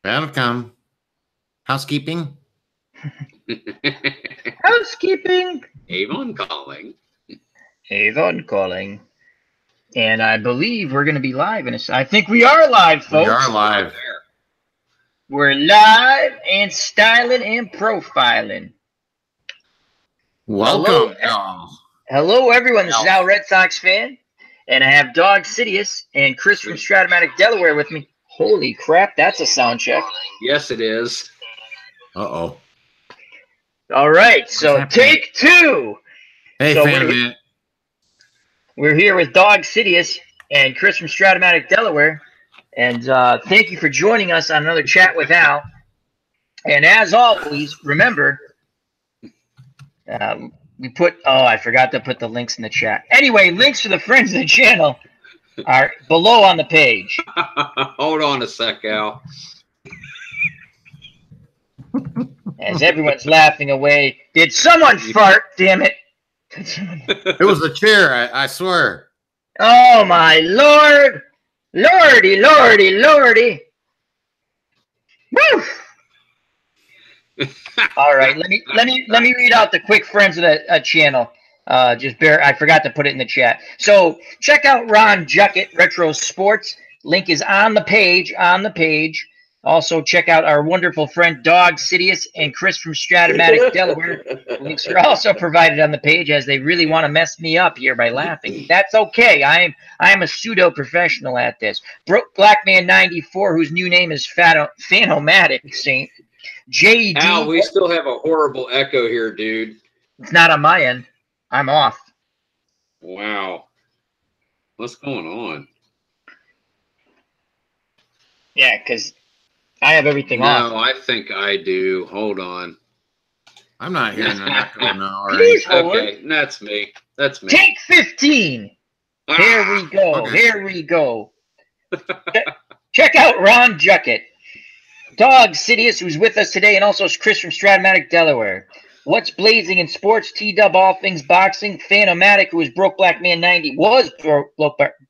Welcome. Housekeeping. Housekeeping. Avon calling. Avon calling. And I believe we're going to be live in a second. I think we are live, folks. We are live. We're live and styling and profiling. Welcome. Hello, everyone. This is Al, Red Sox fan. And I have Dog Sidious and Chris from Stratomatic, Delaware with me. Holy crap, that's a sound check. Yes, it is. Uh-oh. All right, so take two. Hey, so fan we're here with Dog Sidious and Chris from Stratomatic, Delaware. And thank you for joining us on another chat with Al. And as always, remember, we put, I forgot to put the links in the chat. Anyway, links to the friends of the channel are below on the page. Hold on a sec, Al. As everyone's laughing away. Did someone fart? Damn it. It was a chair, I swear. Oh, my Lord. Lordy, lordy, lordy. Woo! All right, let me read out the quick friends of the channel. I forgot to put it in the chat. So check out Ron Juckett Retro Sports. Link is on the page. Also check out our wonderful friend Dog Sidious and Chris from Stratomatic, Delaware. Links are also provided on the page, as they really want to mess me up here by laughing. That's okay. I am a pseudo professional at this. Blackman 94, whose new name is Fanomatic Saint. JD. Al, we still have a horrible echo here, dude. It's not on my end. I'm off. Wow. What's going on? Yeah, because I have everything off. No, I think I do. Hold on. I'm not hearing an echo now. Please hold. Okay, that's me. That's me. Take 15. Here we go. Okay. Here we go. Check out Ron Juckett. Dog Sidious, who's with us today, and also Chris from Stratomatic, Delaware. What's blazing in sports? T-Dub, all things boxing. Fanomatic, who is Broke Black Man 90,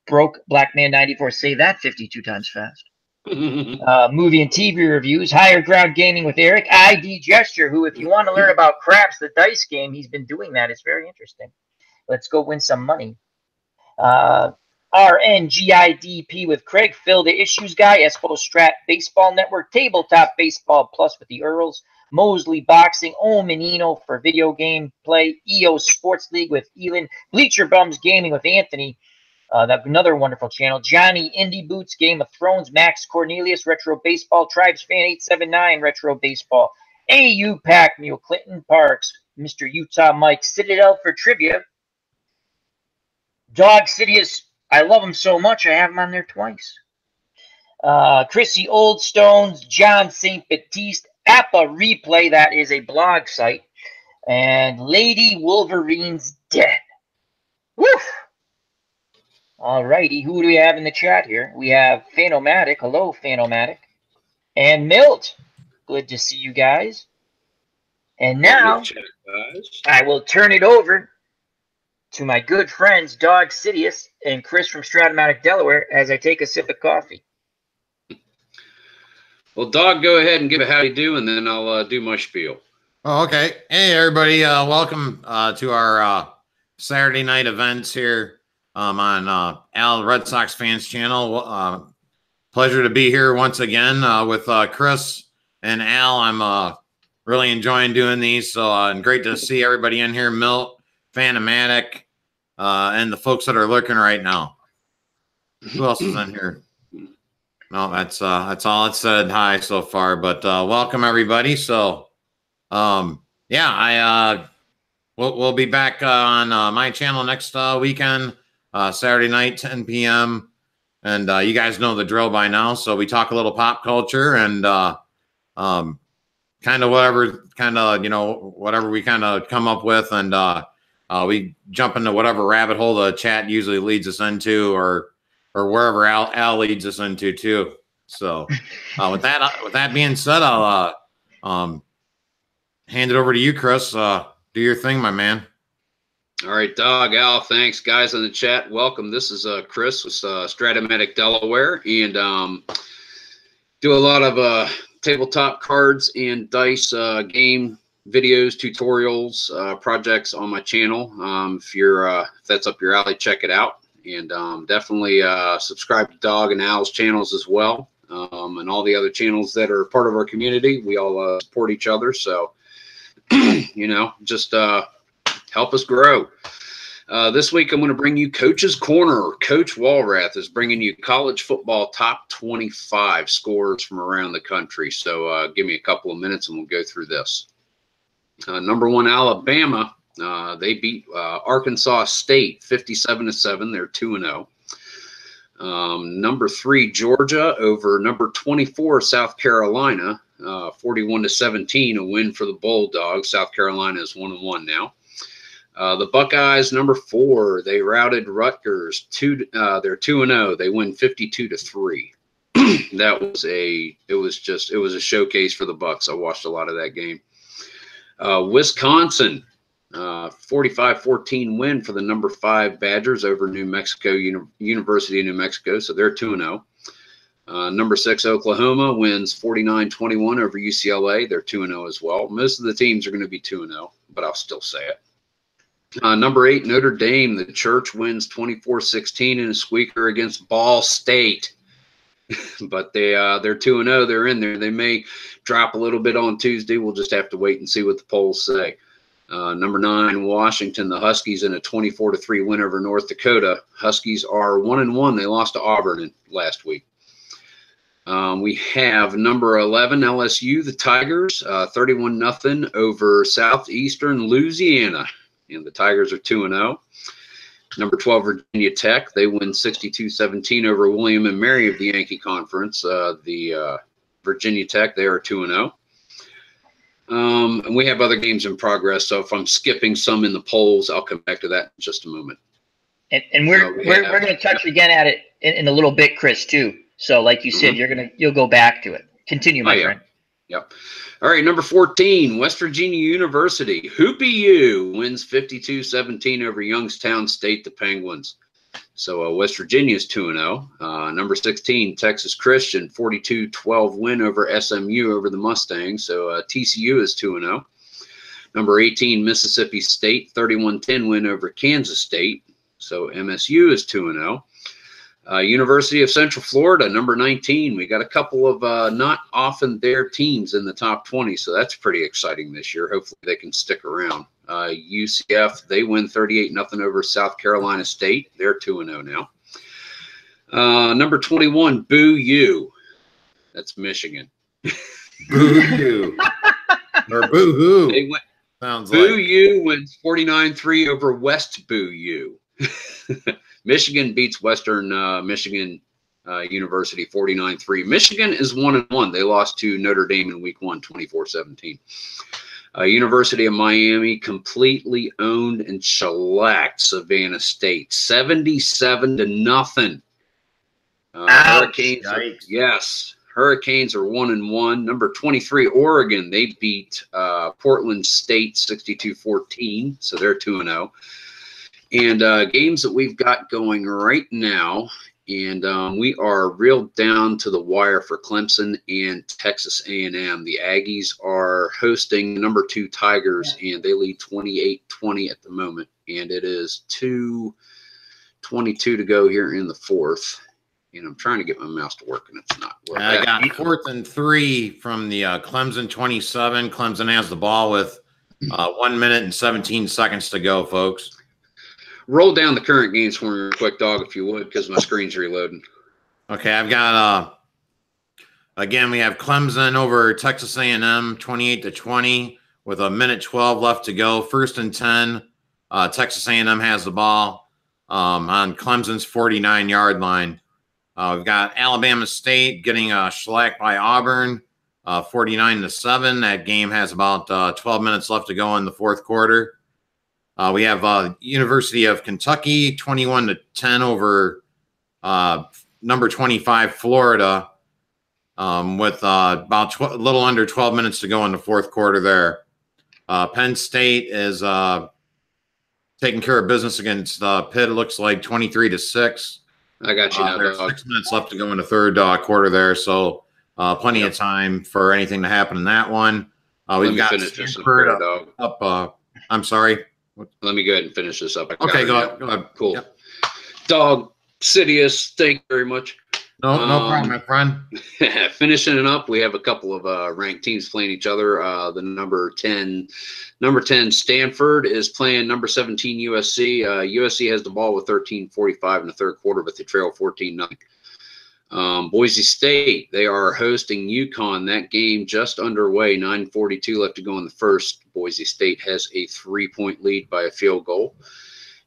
Broke Black Man 94. Say that 52 times fast. Movie and TV reviews. Higher Ground Gaming with Eric. ID Gesture, who, if you want to learn about Craps, the dice game, he's been doing that. It's very interesting. Let's go win some money. RNGIDP with Craig, Phil the Issues Guy, Espo Strat Baseball Network, Tabletop Baseball Plus with the Earls, Mosley Boxing, Menino for video game play, EO Sports League with Elin, Bleacher Bums Gaming with Anthony, another wonderful channel, Johnny Indie Boots, Game of Thrones, Max Cornelius, Retro Baseball, Tribes Fan 879, Retro Baseball, AU Pack, Mule Clinton Parks, Mr. Utah Mike, Citadel for Trivia, Dog Sidious. I love him so much, I have him on there twice. Chrissy Oldstones, John St. Baptiste, Appa Replay, that is a blog site, and Lady Wolverine's Dead. Woof! All righty, who do we have in the chat here? We have Fanomatic. Hello, Fanomatic. And Milt. Good to see you guys. And now, I will turn it over to my good friends, Dog Sidious and Chris from Stratomatic, Delaware, as I take a sip of coffee. Well, Dog, go ahead and give a howdy do, and then I'll do my spiel. Oh, okay. Hey, everybody. Welcome to our Saturday night events here on Al Red Sox Fans channel. Pleasure to be here once again with Chris and Al. I'm really enjoying doing these, so and great to see everybody in here. Milt, Fanomatic, and the folks that are lurking right now. Who else is in here? No, that's all it said. Hi so far, but welcome everybody. So, yeah, we'll be back on my channel next weekend, Saturday night, 10 p.m. And you guys know the drill by now. So we talk a little pop culture and kind of whatever we kind of come up with, and we jump into whatever rabbit hole the chat usually leads us into, or wherever Al leads us into too. So with that being said, I'll hand it over to you, Chris. Do your thing, my man. All right, Dog, Al, thanks, guys in the chat. Welcome. This is Chris with Stratomatic, Delaware, and Do a lot of tabletop cards and dice game videos, tutorials, projects on my channel. If that's up your alley, check it out. And definitely subscribe to Dog and Al's channels as well, and all the other channels that are part of our community. We all support each other, so just help us grow. This week, I'm going to bring you Coach's Corner. Coach Walrath is bringing you college football top 25 scores from around the country. So give me a couple of minutes and we'll go through this. Number 1, Alabama. They beat Arkansas State 57-7. They're 2-0. Number 3, Georgia over number 24, South Carolina, 41-17. A win for the Bulldogs. South Carolina is 1-1 now. The Buckeyes, number 4, they routed Rutgers. They're 2-0. They win 52-3. It was a showcase for the Bucks. I watched a lot of that game. Wisconsin, 45-14 win for the number 5 Badgers over New Mexico University of New Mexico. So they're 2-0. Number 6, Oklahoma wins 49-21 over UCLA. They're 2-0 as well. Most of the teams are going to be 2-0, but I'll still say it. Number 8, Notre Dame. The Church wins 24-16 in a squeaker against Ball State. But they're 2-0. They're in there. They may drop a little bit on Tuesday. We'll just have to wait and see what the polls say. Number 9, Washington. The Huskies in a 24-3 win over North Dakota. Huskies are 1-1. They lost to Auburn last week. We have number 11, LSU. The Tigers, 31-0 over Southeastern Louisiana. And the Tigers are 2-0. Number 12, Virginia Tech. They win 62-17 over William and Mary of the Yankee Conference. The Virginia Tech, they are 2-0. And we have other games in progress. So if I'm skipping some in the polls, I'll come back to that in just a moment. And we're going to touch again at it in a little bit, Chris, too. So like you said, you'll go back to it. Continue, my friend. Yep. All right, number 14, West Virginia University. Hoopy U wins 52-17 over Youngstown State, the Penguins. So West Virginia is 2-0. Number 16, Texas Christian, 42-12 win over SMU over the Mustangs. So TCU is 2-0. Number 18, Mississippi State, 31-10 win over Kansas State. So MSU is 2-0. University of Central Florida, number 19. We got a couple of not often there teams in the top 20, so that's pretty exciting this year. Hopefully they can stick around. UCF, they win 38-0 over South Carolina State. They're 2-0 now. Number 21, Boo U. That's Michigan. Boo U. Or Boo Hoo. They win. Sounds Boo like. U wins 49-3 over West Boo U. Michigan beats Western Michigan University 49-3. Michigan is 1-1. They lost to Notre Dame in week 1, 24-17. University of Miami completely owned and shellacked Savannah State 77-0. Hurricanes. Hurricanes are 1-1. Number 23, Oregon. They beat Portland State 62-14. So they're 2-0. And games that we've got going right now, and we are real down to the wire for Clemson and Texas A&M. The Aggies are hosting number 2 Tigers, and they lead 28-20 at the moment. And it is 2:22 to go here in the 4th. And I'm trying to get my mouse to work, and it's not working. I got 4th and 3 from the Clemson 27. Clemson has the ball with 1 minute and 17 seconds to go, folks. Roll down the current games for me real quick, Dog, if you would, because my screen's reloading. Okay, I've got again, we have Clemson over Texas A&M 28-20 with 1:12 left to go. 1st and 10. Texas A&M has the ball on Clemson's 49-yard line. We've got Alabama State getting shellacked by Auburn 49-7. That game has about 12 minutes left to go in the 4th quarter. We have University of Kentucky 21-10 over number 25 Florida with about a little under 12 minutes to go in the 4th quarter there. Penn State is taking care of business against Pitt. It looks like 23-6. I got you now, There's Dog. 6 minutes left to go in the 3rd quarter there. So plenty of time for anything to happen in that one. We've got Stanford up. I'm sorry. Let me go ahead and finish this up. Okay, go ahead. Cool. Yep. Dog, Sidious, thank you very much. No problem, my friend. Finishing it up, we have a couple of ranked teams playing each other. The number 10 Stanford is playing number 17 USC. USC has the ball with 13:45 in the third quarter, but they trail 14-0. Boise State, they are hosting UConn. That game just underway, 9:42 left to go in the first. Boise State has a 3-point lead by a field goal.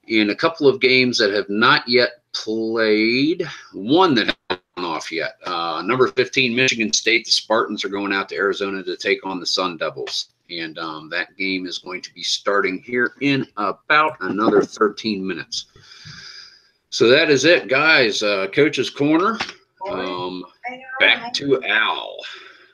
In a couple of games that have not yet played, one that hasn't gone off yet. Number 15, Michigan State, the Spartans are going out to Arizona to take on the Sun Devils. And that game is going to be starting here in about another 13 minutes. So that is it, guys. Coach's Corner. Back to Al.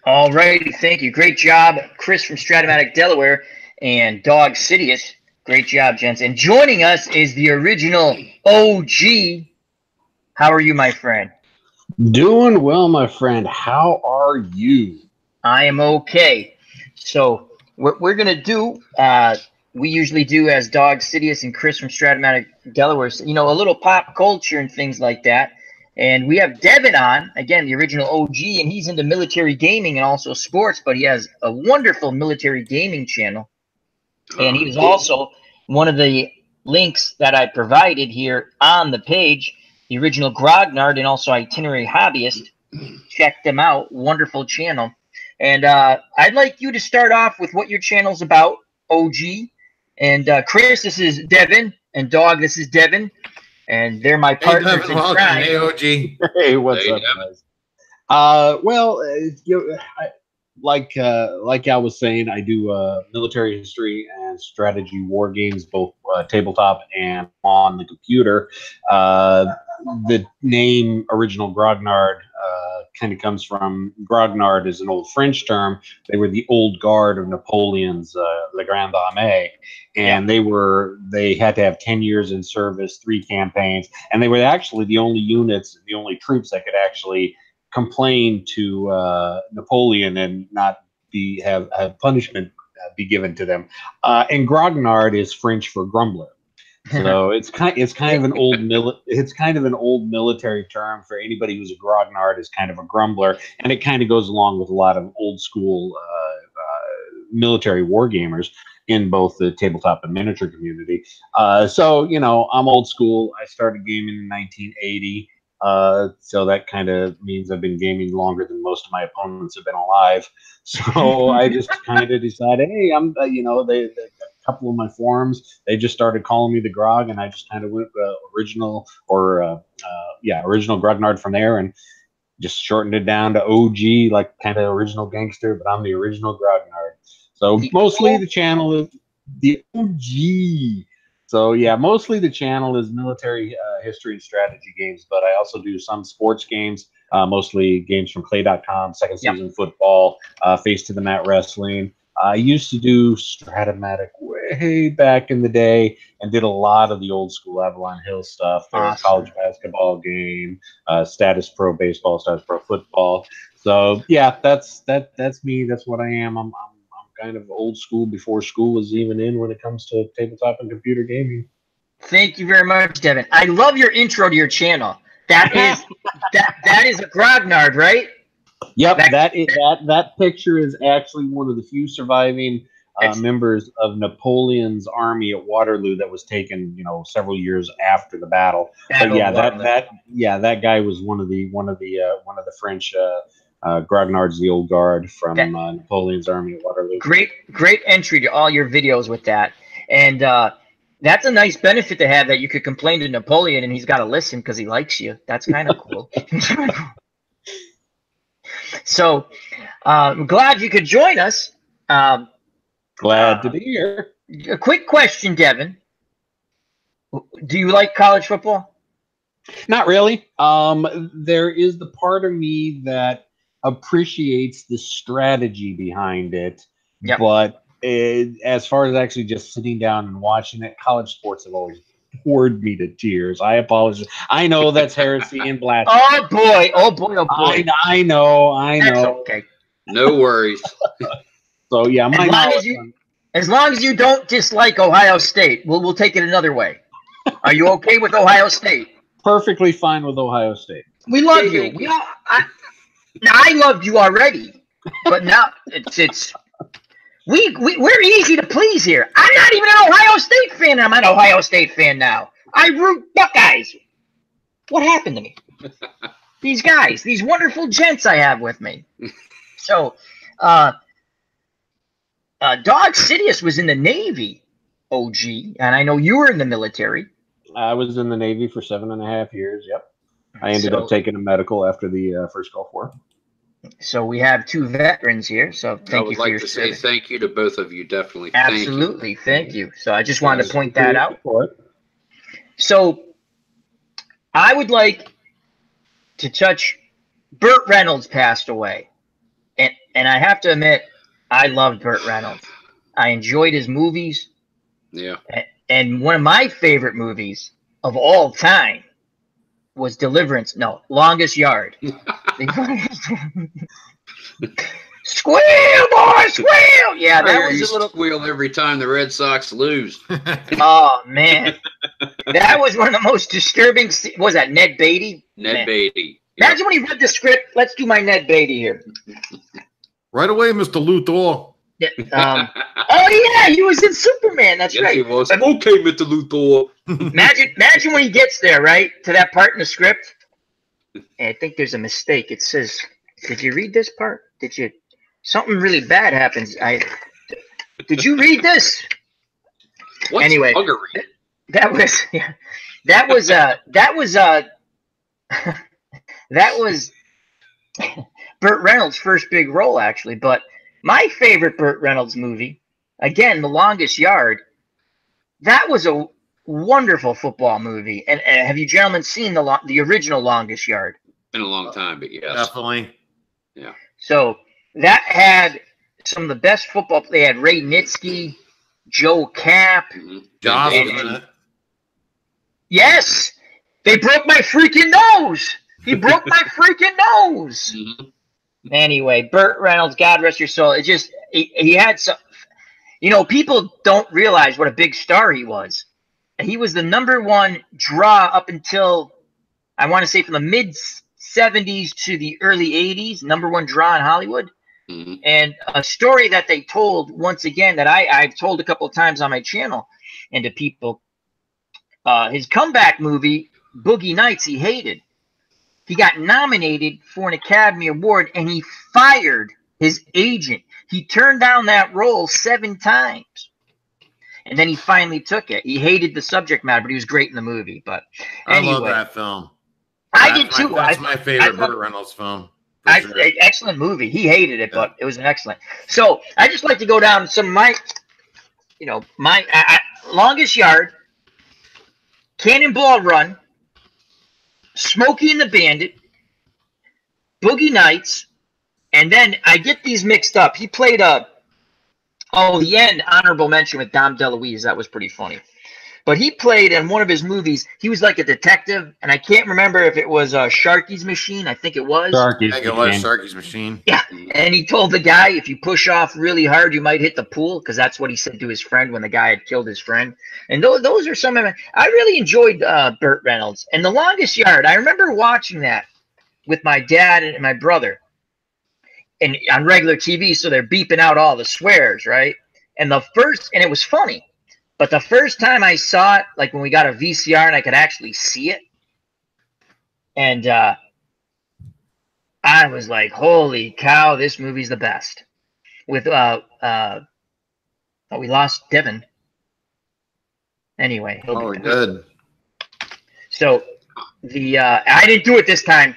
All righty, thank you. Great job, Chris from Stratomatic, Delaware, and Dog Sidious. Great job, gents. And joining us is the original OG. How are you, my friend? Doing well, my friend. How are you? I am okay. So what we're going to do, we usually do as Dog Sidious and Chris from Stratomatic, Delaware, you know, a little pop culture and things like that. And we have Devin on, again, the original OG, and he's into military gaming and also sports, but he has a wonderful military gaming channel. And he was also one of the links that I provided here on the page, the original Grognard and also Itinerary Hobbyist. Check them out. Wonderful channel. And I'd like you to start off with what your channel's about, OG. And Chris, this is Devin. And Dog, this is Devin. And they're my partners in crime. Hey, OG. Hey, what's up, guys? Like I was saying, I do military history and strategy war games, both tabletop and on the computer. The name original Grognard kind of comes from Grognard is an old French term. They were the old guard of Napoleon's La Grande Armée, and they had to have 10 years in service, 3 campaigns, and they were actually the only units, the only troops that could actually complain to Napoleon and not have punishment be given to them. And Grognard is French for grumbler. So it's kind of an old military term for anybody who's a grognard is kind of a grumbler, and it kind of goes along with a lot of old school military war gamers in both the tabletop and miniature community. So you know, I'm old school. I started gaming in 1980. So that kind of means I've been gaming longer than most of my opponents have been alive. So I just kind of decided, hey, I'm, a couple of my forums, they just started calling me the Grog, and I just kind of went original Grognard from there, and just shortened it down to OG, like kind of original gangster, but I'm the original Grognard. So mostly the channel is the OG. So yeah, mostly the channel is military history and strategy games, but I also do some sports games, mostly games from Clay.com, second season football, Face to the Mat wrestling. I used to do Stratomatic way back in the day and did a lot of the old school Avalon Hill stuff. Their college basketball game, Status Pro baseball, Status Pro football. So yeah, that's me. That's what I am. I'm kind of old school before school was even in when it comes to tabletop and computer gaming. Thank you very much, Devin. I love your intro to your channel. That is a Grognard, right? Yep, that picture is actually one of the few surviving members of Napoleon's army at Waterloo that was taken, several years after the battle. But yeah, that guy was one of the French Grognards, the old guard from Napoleon's army at Waterloo. Great entry to all your videos with that, and that's a nice benefit to have, that you could complain to Napoleon and he's got to listen because he likes you. That's kind of cool. So I'm glad you could join us. Glad to be here. A quick question, Devin. Do you like college football? Not really. There is the part of me that appreciates the strategy behind it, but as far as actually just sitting down and watching it, college sports have always bored me to tears. I apologize. I know that's heresy and blasphemy. Oh boy! Oh boy! Oh boy! I know. That's okay. No worries. So yeah, as long as you don't dislike Ohio State, we'll take it another way. Are you okay with Ohio State? perfectly fine with Ohio State. We love you. I loved you already, but now we're easy to please here. I'm not even an Ohio State fan. I'm an Ohio State fan now. I root Buckeyes. What happened to me? These guys, these wonderful gents I have with me. So, Dog Sidious was in the Navy, OG, and I know you were in the military. I was in the Navy for 7.5 years. Yep. I ended up taking a medical after the first Gulf War. So we have two veterans here. So thank you for your service. I would like to say thank you to both of you. Definitely. Absolutely. Thank you. So I just wanted to point that out. So I would like to touch. Burt Reynolds passed away. And I have to admit, I loved Burt Reynolds. I enjoyed his movies. Yeah. And one of my favorite movies of all time was Deliverance. No, Longest Yard. Squeal, boy, squeal! Yeah, that was a little squeal every time the Red Sox lose. Oh man, that was one of the most disturbing. What was that, Ned Beatty? Ned Beatty. Imagine when he read the script. Let's do my Ned Beatty here. Right away, Mr. Luthor. Yeah, oh yeah, he was in Superman. That's right. He was. Okay, Mr. Luthor. Imagine when he gets there, right, to that part in the script. And I think there's a mistake. It says, "Did you read this part? Did you? Something really bad happens. Did you read this?" What's anyway, buggery? that was Burt Reynolds' first big role, actually. But my favorite Burt Reynolds movie, again, The Longest Yard. That was a wonderful football movie. And have you gentlemen seen the original Longest Yard? Been a long time, but yes, definitely. Yeah. So that had some of the best football. They had Ray Nitsky, Joe Kapp. Mm-hmm. Yes, they broke my freaking nose. He broke my freaking nose. Mm-hmm. Anyway, Burt Reynolds, God rest your soul. It just he had some. You know, people don't realize what a big star he was. He was the #1 draw up until, I want to say, from the mid-'70s to the early '80s, #1 draw in Hollywood. Mm-hmm. And a story that they told, once again, that I've told a couple of times on my channel and to people, his comeback movie, Boogie Nights, he hated. He got nominated for an Academy Award, and he fired his agent. He turned down that role 7 times. And then he finally took it. He hated the subject matter, but he was great in the movie. But anyway, I love that film. I did too. That's my favorite Burt Reynolds film. Sure. Excellent movie. He hated it, but it was an excellent. So I just like to go down some of my, Longest Yard, Cannonball Run, Smokey and the Bandit, Boogie Nights, and then I get these mixed up. He played the end, honorable mention with Dom DeLuise. That was pretty funny. But he played in one of his movies. He was like a detective, and I can't remember if it was Sharky's Machine. I think it was. Sharky's Machine. Yeah, and he told the guy, if you push off really hard, you might hit the pool, because that's what he said to his friend when the guy had killed his friend. And those are some of my. I really enjoyed Burt Reynolds. And The Longest Yard, I remember watching that with my dad and my brother, and on regular TV, so they're beeping out all the swears, right? And it was funny. But the first time I saw it, like when we got a VCR and I could actually see it, and I was like, holy cow, this movie's the best. With, we lost Devin. Anyway. Oh, good. So, I didn't do it this time.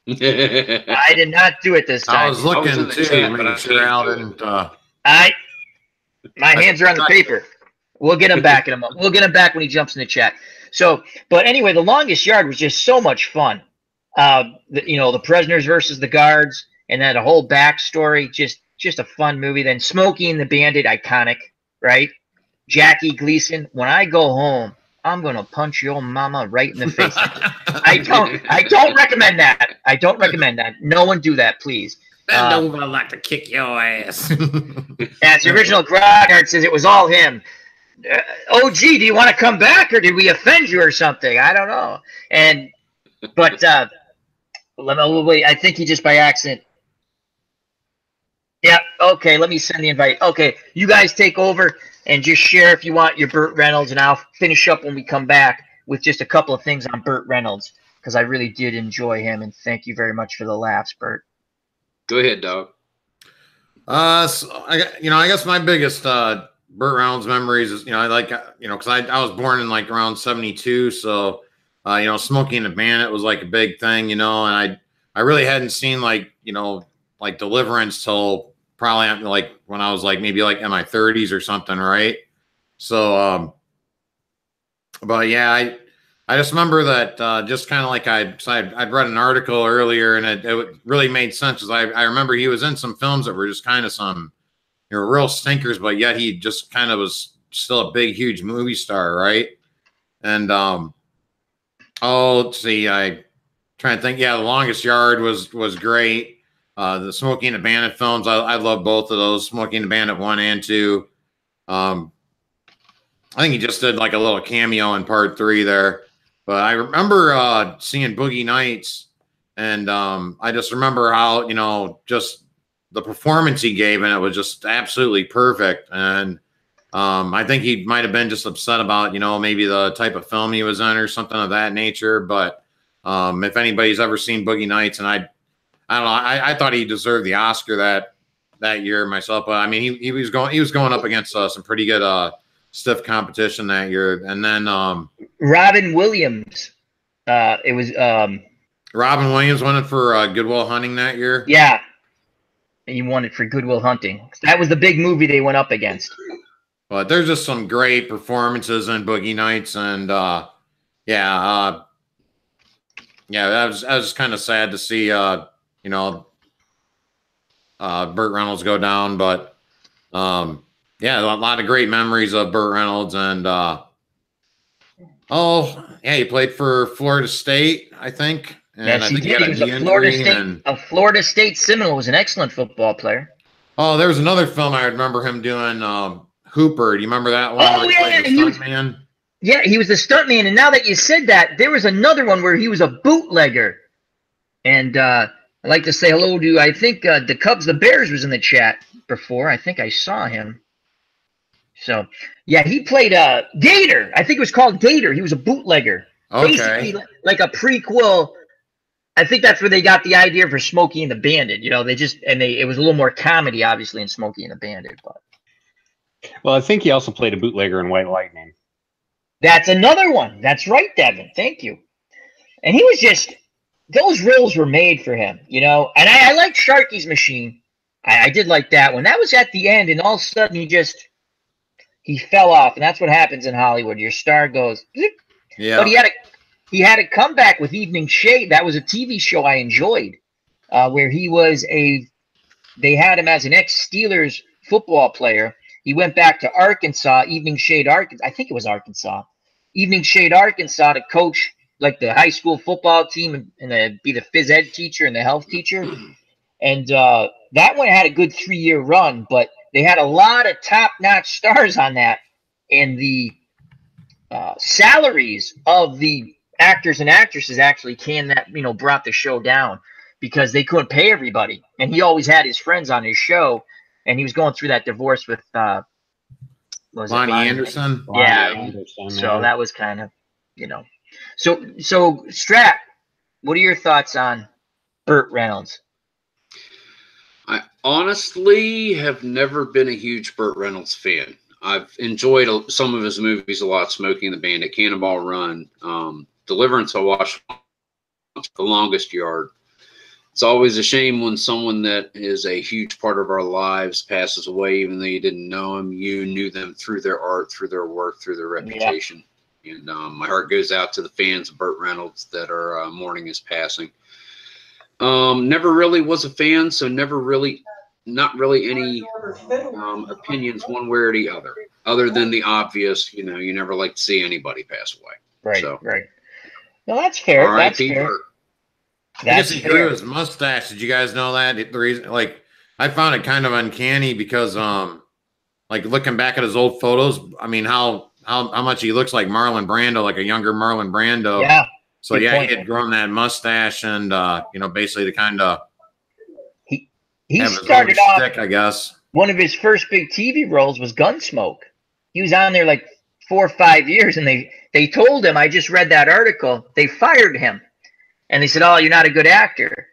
I did not do it this time. I was looking, too, making sure Al didn't... my hands are on the paper. We'll get him back in a moment. We'll get him back when he jumps in the chat. So, but anyway, The Longest Yard was just so much fun. The prisoners versus the guards, and then a whole backstory. Just a fun movie. Then Smokey and the Bandit, iconic, right? Jackie Gleason. When I go home, I'm gonna punch your mama right in the face. I don't recommend that. I don't recommend that. No one do that, please. Bend over, I'd like to kick your ass. As the original Grognard says, it was all him. OG, do you want to come back, or did we offend you or something? I don't know. But wait, I think he just by accident. Yeah, okay, let me send the invite. Okay, you guys take over and just share if you want your Burt Reynolds, and I'll finish up when we come back with just a couple of things on Burt Reynolds, because I really did enjoy him, and thank you very much for the laughs, Burt. Go ahead, Dog. So I guess my biggest Burt Reynolds memories is, because I was born in like around 72, so Smokey and the Bandit was like a big thing, and I really hadn't seen like Deliverance till probably like when I was like maybe like in my 30s or something, right? So but yeah, I just remember that just kind of like I'd read an article earlier, and it really made sense, because I remember he was in some films that were just kind of some real stinkers, but yet he just kind of was still a big, huge movie star, right? And let's see, I trying to think. Yeah, The Longest Yard was great. The Smokey and the Bandit films, I love both of those, Smokey and the Bandit 1 and 2. I think he just did like a little cameo in part 3 there. But I remember seeing Boogie Nights, and I just remember how, just the performance he gave, and it was just absolutely perfect. And I think he might have been just upset about, maybe the type of film he was in or something of that nature. But if anybody's ever seen Boogie Nights, and I don't know, I thought he deserved the Oscar that year myself. But I mean, he was going up against some pretty good stiff competition that year. And then Robin Williams, it was Robin Williams won it for Good Will Hunting that year. Yeah, and he won it for Good Will Hunting. That was the big movie they went up against. But there's just some great performances in Boogie Nights, and that was just kind of sad to see Burt Reynolds go down. But a lot of great memories of Burt Reynolds. And he played for Florida State, I think. And yes, I think he did. He was a Florida State Seminole. Was an excellent football player. Oh, there was another film I remember him doing, Hooper. Do you remember that one? Oh, yeah. He was the stuntman. And now that you said that, there was another one where he was a bootlegger. And I'd like to say hello to, I think, the Cubs, the Bears was in the chat before. I think I saw him. So, yeah, he played Gator. I think it was called Gator. He was a bootlegger. Okay. Basically, like a prequel. I think that's where they got the idea for Smokey and the Bandit. It was a little more comedy, obviously, in Smokey and the Bandit. But well, I think he also played a bootlegger in White Lightning. That's another one. That's right, Devin. Thank you. And he was just, those roles were made for him, And I liked Sharky's Machine. I did like that one. That was at the end, and all of a sudden he fell off, and that's what happens in Hollywood. Your star goes, yeah. But he had a comeback with Evening Shade. That was a TV show I enjoyed, where they had him as an ex-Steelers football player. He went back to Arkansas, Evening Shade, Arkansas. I think it was Arkansas. Evening Shade, Arkansas, to coach like the high school football team and be the phys ed teacher and the health teacher. And that one had a good 3-year run, but they had a lot of top-notch stars on that. And the salaries of the actors and actresses actually brought the show down, because they couldn't pay everybody. And he always had his friends on his show, and he was going through that divorce with Lonnie Anderson. Yeah. Anderson, so that was kind of, So Strat, what are your thoughts on Burt Reynolds? I honestly have never been a huge Burt Reynolds fan. I've enjoyed some of his movies a lot. Smokey and the Bandit, Cannonball Run, Deliverance. I watched The Longest Yard. It's always a shame when someone that is a huge part of our lives passes away, even though you didn't know them. You knew them through their art, through their work, through their reputation. Yeah. And my heart goes out to the fans of Burt Reynolds that are mourning his passing. Never really was a fan, so not really any opinions one way or the other. other than the obvious, you know, you never like to see anybody pass away. Right, So, right. No, that's fair. That's R.I.P. fair. Bert. I That's guess he fair. grew his mustache. Did you guys know that? The reason, like, I found it kind of uncanny because, like looking back at his old photos, I mean, how much he looks like Marlon Brando, like a younger Marlon Brando. Yeah. So good yeah, point. he had grown that mustache and you know, basically to kind of He have his own started off. stick, I guess. One of his first big TV roles was Gunsmoke. He was on there like 4 or 5 years, and they told him, I just read that article, they fired him. And they said, oh, you're not a good actor.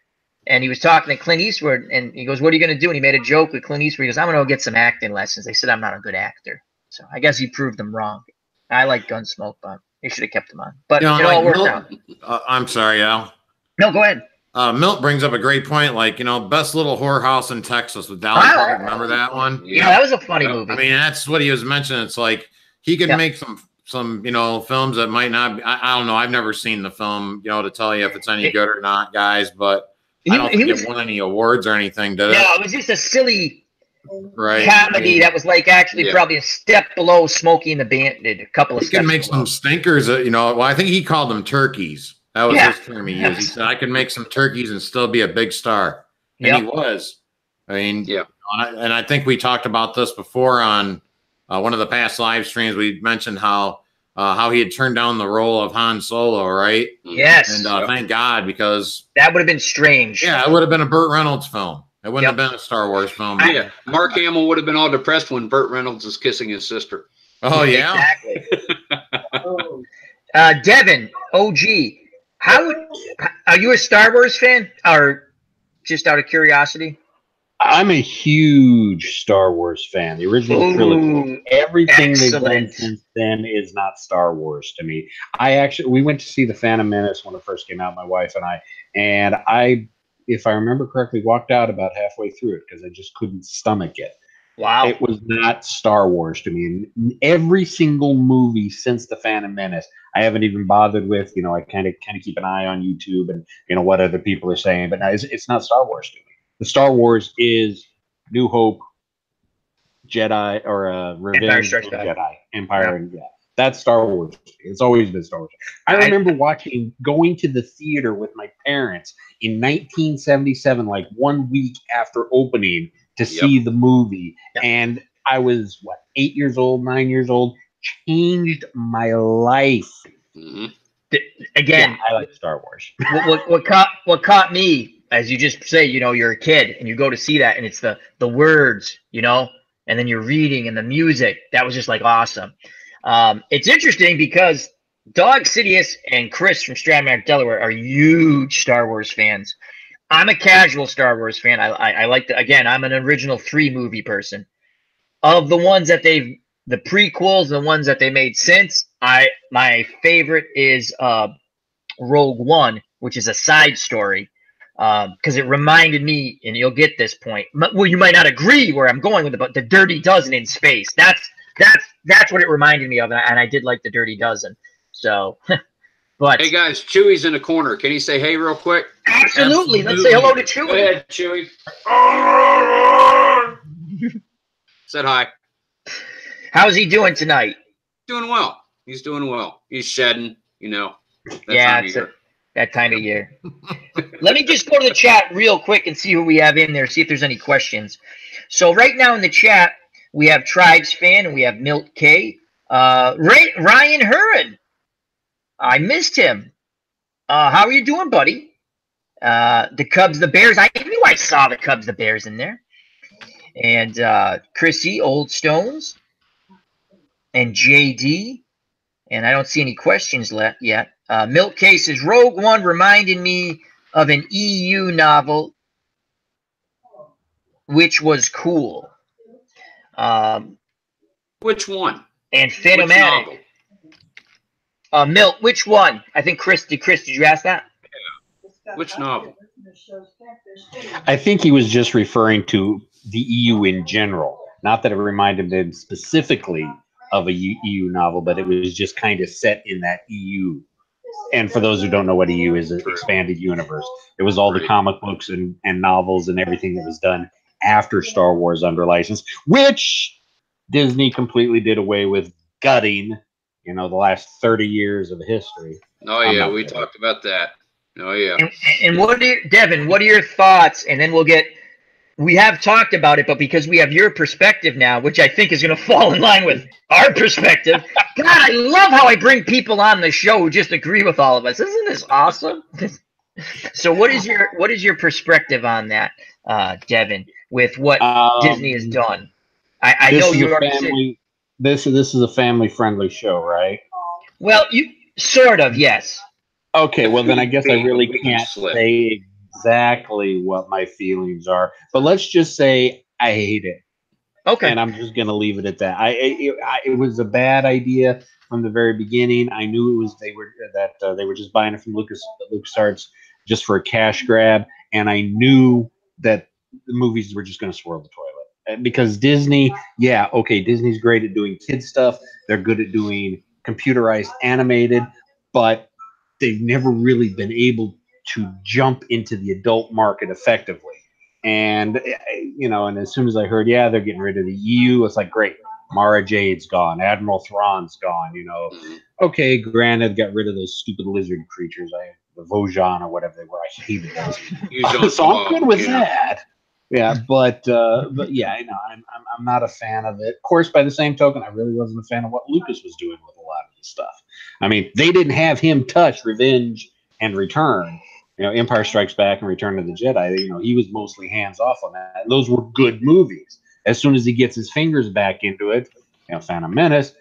And he was talking to Clint Eastwood, and he goes, what are you going to do? And he made a joke with Clint Eastwood. He goes, I'm going to go get some acting lessons. They said, I'm not a good actor. So I guess he proved them wrong. I like Gunsmoke, but they should have kept him on. But You know, it all like worked Milt, out. I'm sorry, Al. No, go ahead. Milt brings up a great point. Like, you know, Best Little Whorehouse in Texas with Dolly Parton. Remember that one? Yeah, that was a funny movie. I mean, that's what he was mentioning. It's like he could make some, you know, films that might not be, I don't know. I've never seen the film, you know, to tell you if it's any good or not, guys, but I don't think it won any awards or anything, did it? No, it was just a silly comedy I mean, that was like actually probably a step below Smokey and the Bandit, a couple of steps. He can make some stinkers, you know. Well, I think he called them turkeys. That was his term he used. He said, I can make some turkeys and still be a big star. And he was. I mean, and I think we talked about this before on one of the past live streams. We mentioned how he had turned down the role of Han Solo, right? Yes. And thank God, because that would have been strange. Yeah, it would have been a Burt Reynolds film. It wouldn't have been a Star Wars film. Yeah, Mark Hamill would have been all depressed when Burt Reynolds is kissing his sister. Oh, yeah? Exactly. Devin, OG, are you a Star Wars fan, or just out of curiosity? I'm a huge Star Wars fan. The original trilogy. Everything they've done since then is not Star Wars to me. We went to see The Phantom Menace when it first came out, my wife and I, if I remember correctly, walked out about halfway through it because I just couldn't stomach it. Wow. It was not Star Wars to me. And every single movie since The Phantom Menace, I haven't even bothered with. You know, I kind of keep an eye on YouTube and, you know, what other people are saying. But no, it's not Star Wars to me. The Star Wars is New Hope, Jedi, or Revenge of the Jedi, Empire, and that's Star Wars. It's always been Star Wars. I remember going to the theater with my parents in 1977, like 1 week after opening, to see the movie. And I was, 8 years old, 9 years old. Changed my life. Again, I like Star Wars. What caught me, as you just say, you know, you're a kid and you go to see that, and it's the words, you know, and then you're reading and the music. That was just like awesome. It's interesting because Dog Sidious and Chris from Stratmac, Delaware are huge Star Wars fans. I'm a casual Star Wars fan. I like again, I'm an original 3 movie person. Of the ones that the prequels, the ones that they made since, my favorite is Rogue One, which is a side story. Because it reminded me, and you'll get this point. Well, you might not agree where I'm going with it, but the Dirty Dozen in space. That's what it reminded me of, and I did like the Dirty Dozen. So, but hey guys, Chewie's in the corner. Can he say hey real quick? Absolutely. Let's say hello to Chewie. Go ahead, Chewie. Said hi. How's he doing tonight? Doing well. He's doing well. He's shedding, you know. That time of year. Let me just go to the chat real quick and see who we have in there, see if there's any questions. So right now in the chat, we have Tribes Fan and we have Milt K. Ryan Hurren. I missed him. How are you doing, buddy? The Cubs, the Bears. I knew I saw the Cubs, the Bears in there. And Chrissy, Old Stones. And JD. And I don't see any questions yet. Milt K says, Rogue One reminded me of an EU novel, which was cool. Which one? And Phenomatic. Milt, which one? I think Chris, did you ask that? Yeah. Which novel? I think he was just referring to the EU in general. Not that it reminded him specifically of a EU novel, but it was just kind of set in that EU. And for those who don't know what EU is, an expanded universe. It was all the comic books and novels and everything that was done after Star Wars under license, which Disney completely did away with gutting, the last 30 years of history. Oh yeah, we talked about that. Oh yeah. And what are Devin? What are your thoughts? And then we have talked about it, but because we have your perspective now, which I think is going to fall in line with our perspective. God, I love how I bring people on the show who just agree with all of us. Isn't this awesome? So, what is your perspective on that, Devin? With what Disney has done, I know you already said. This is a family friendly show, right? Well, you sort of, yes. Okay, well then I guess I really can't say exactly what my feelings are, but let's just say I hate it. Okay, and I'm just gonna leave it at that. It was a bad idea from the very beginning. I knew it was they were just buying it from LucasArts just for a cash grab, and I knew that the movies were just gonna swirl the toilet because Disney, yeah, okay, Disney's great at doing kid stuff. They're good at doing computerized animated, but they've never really been able to jump into the adult market effectively. And and as soon as I heard, yeah, they're getting rid of the EU, it's like, great, Mara Jade's gone, Admiral Thrawn's gone. Okay, granted, got rid of those stupid lizard creatures, the Vojan or whatever they were. I hated those. So I'm good with that. Yeah, but yeah, I know I'm not a fan of it. Of course, by the same token, I really wasn't a fan of what Lucas was doing with a lot of this stuff. I mean, they didn't have him touch Revenge and Return. Empire Strikes Back and Return of the Jedi. He was mostly hands off on that. And those were good movies. As soon as he gets his fingers back into it, Phantom Menace,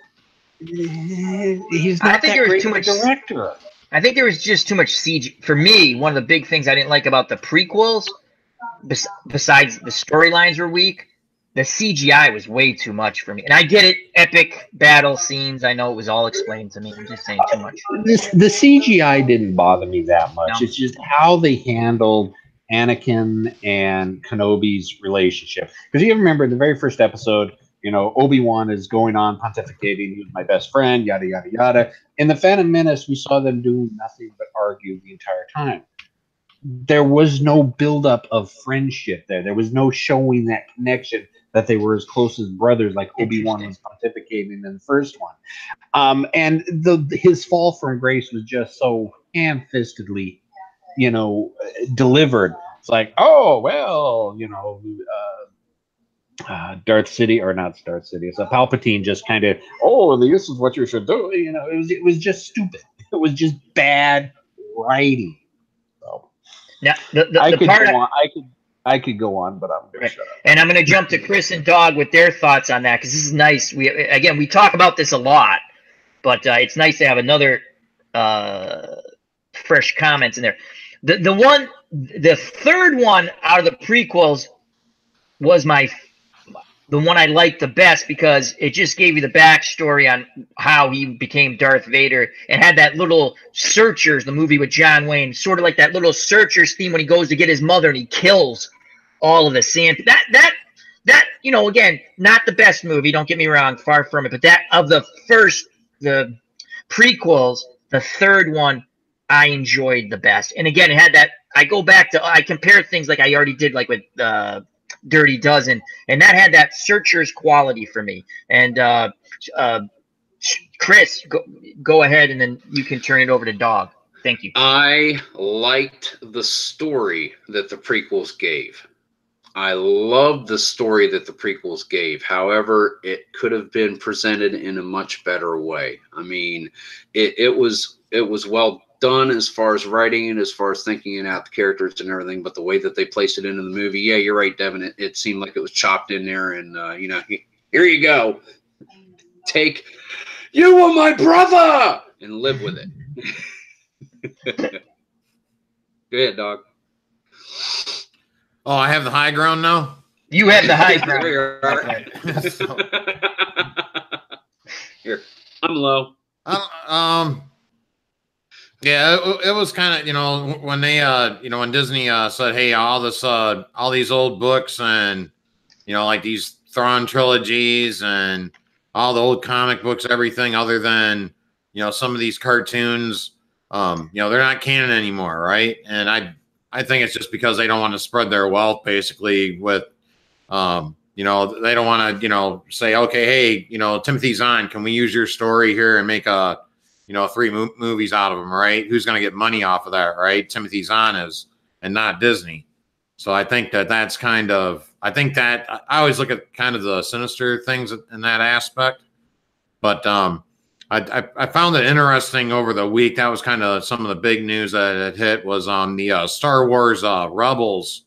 he's not that great of a director. I think there was just too much CG. For me, one of the big things I didn't like about the prequels, besides the storylines were weak, the CGI was way too much for me. And I get it, epic battle scenes. I know it was all explained to me. I'm just saying too much. The CGI didn't bother me that much. No. It's just how they handled Anakin and Kenobi's relationship. Because you remember the very first episode, Obi-Wan is going on pontificating. He was my best friend, yada, yada, yada. In The Phantom Menace, we saw them doing nothing but argue the entire time. There was no buildup of friendship there. There was no showing that connection that they were as close as brothers, like Obi-Wan was pontificating in the first one. And his fall from grace was just so ham-fistedly, delivered. It's like, oh, well, Darth City, or not Darth City, it's a Palpatine just kind of, oh, this is what you should do. It was just stupid. It was just bad writing. So now, I could go on, but I'm going to shut up. And I'm going to jump to Chris and Dawg with their thoughts on that, because this is nice. We talk about this a lot, but it's nice to have another fresh comments in there. The third one out of the prequels was the one I liked the best, because it just gave you the backstory on how he became Darth Vader, and had that little Searchers, the movie with John Wayne, sort of like that little Searchers theme when he goes to get his mother and he kills all of the sand. That again, not the best movie, don't get me wrong, far from it, but that of the prequels, the third one I enjoyed the best. And again, it had that, I compared things like I already did, like with Dirty Dozen, and that had that Searchers quality for me. And Chris, go ahead, and then you can turn it over to Dawg. Thank you. I liked the story that the prequels gave. I loved the story that the prequels gave. However, it could have been presented in a much better way. I mean, it was well done as far as writing and as far as thinking out the characters and everything, but the way that they placed it into the movie, yeah, you're right, Devin. It seemed like it was chopped in there, and here you go. Take, you were my brother, and live with it. Go ahead, Dawg. Oh, I have the high ground now? You have the high ground. Here, I'm low. Yeah, it was kind of, when they, when Disney said, hey, all these old books and, like these Thrawn trilogies and all the old comic books, everything other than, some of these cartoons, they're not canon anymore, right? And I think it's just because they don't want to spread their wealth, basically, with, you know, they don't want to, you know, say, okay, hey, you know, Timothy Zahn, can we use your story here and make a, you know, 3 movies out of them, right? Who's going to get money off of that, right? Timothy Zahn is, and not Disney. So I think that that's kind of, I think that I always look at kind of the sinister things in that aspect. But I found it interesting over the week. That was kind of some of the big news that had hit was on the Star Wars Rebels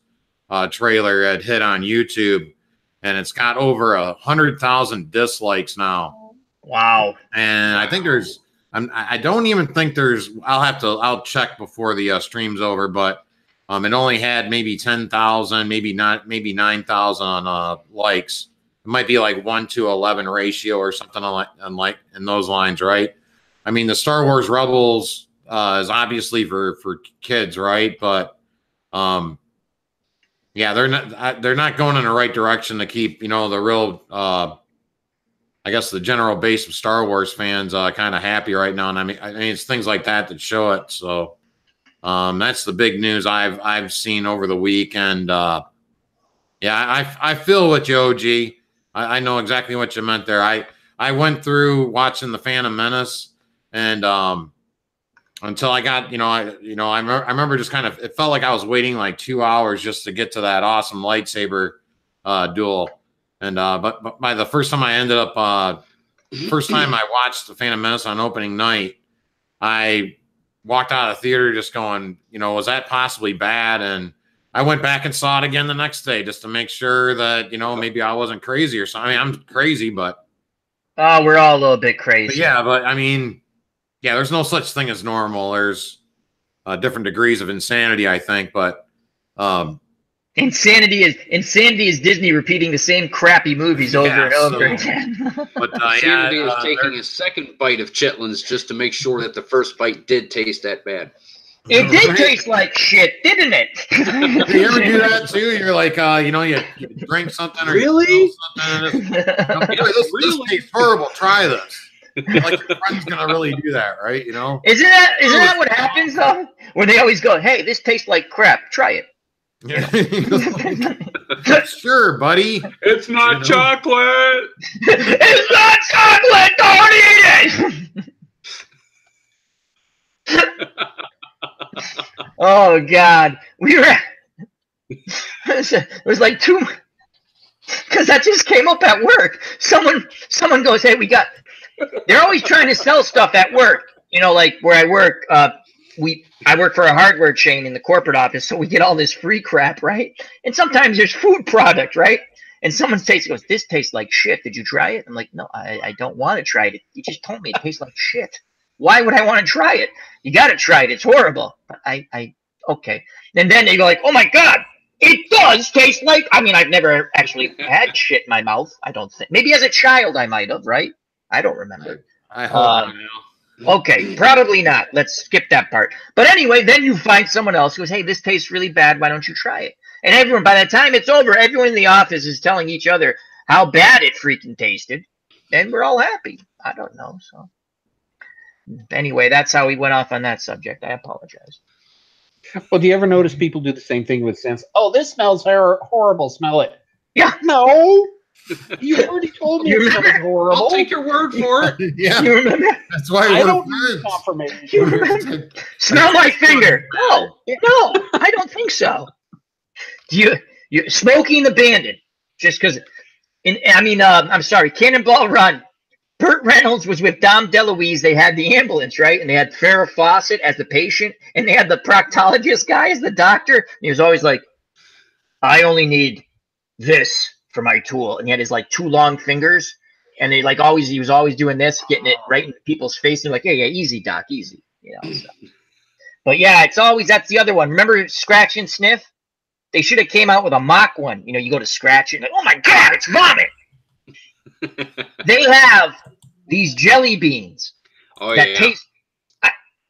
trailer had hit on YouTube, and it's got over 100,000 dislikes now. Wow. And I think there's, I don't even think there's, I'll check before the stream's over, but it only had maybe 10,000, maybe 9,000 likes. It might be like 1 to 11 ratio or something like in those lines, right? I mean, the Star Wars Rebels is obviously for kids, right? But yeah, they're not going in the right direction to keep, you know, the real I guess the general base of Star Wars fans kind of happy right now. And I mean it's things like that show it. So that's the big news I've seen over the week. And yeah, I feel with you, OG. I know exactly what you meant there. I went through watching the Phantom Menace, and until I got, I remember just kind of, it felt like I was waiting like 2 hours just to get to that awesome lightsaber duel. And but by the first time I ended up, first time I watched the Phantom Menace on opening night, I walked out of the theater just going, was that possibly bad? And I went back and saw it again the next day just to make sure that, maybe I wasn't crazy or something. I mean, I'm crazy, but. Oh, we're all a little bit crazy. But yeah, but I mean, yeah, there's no such thing as normal. There's different degrees of insanity, I think, but. Insanity is Disney repeating the same crappy movies over and over again. But Insanity is taking a second bite of chitlins just to make sure that the first bite did taste that bad. It did taste like shit, didn't it? Do you ever do that too? You're like, you drink something or really? Something and this tastes horrible. Try this. Like your friend's gonna really do that, right? Isn't that what happens though? Where they always go, "Hey, this tastes like crap. Try it." Yeah. Sure, buddy. It's not chocolate. It's not chocolate. Don't eat it. Oh God, we were. It was like two, because that just came up at work. Someone goes, "Hey, we got." They're always trying to sell stuff at work. Like where I work. I work for a hardware chain in the corporate office, so we get all this free crap, right? And sometimes there's food product, right? And someone goes, "This tastes like shit. Did you try it?" I'm like, "No, I don't want to try it. You just told me it tastes like shit. Why would I want to try it? You got to try it. It's horrible." But okay. And then they go like, "Oh my God, it does taste like." I mean, I've never actually had shit in my mouth. I don't think. Maybe as a child I might have, right? I don't remember. I hope now. Okay, probably not. Let's skip that part. But anyway, then you find someone else who goes, "Hey, this tastes really bad. Why don't you try it?" And everyone, by the time it's over, everyone in the office is telling each other how bad it freaking tasted. And we're all happy. I don't know. So anyway, that's how we went off on that subject. I apologize. Well, do you ever notice people do the same thing with scents? "Oh, this smells horrible. Smell it." Yeah. No. You already told me it smells horrible. I'll take your word for it. Yeah. You remember? That's why I don't need confirmation. You remember? Smell my finger. No, I don't think so. You Smoking the Bandit. Just because. I'm sorry. Cannonball Run. Burt Reynolds was with Dom DeLuise. They had the ambulance, right? And they had Farrah Fawcett as the patient, and they had the proctologist guy as the doctor. And he was always like, "I only need this for my tool," and he had his like 2 long fingers, and he was always doing this, getting it right in people's face. They're like, "Yeah, easy, doc, easy," So. But yeah, that's the other one. Remember Scratch and Sniff? They should have came out with a mock one. You go to scratch it, and like, "Oh my God, it's vomit." They have these jelly beans that taste.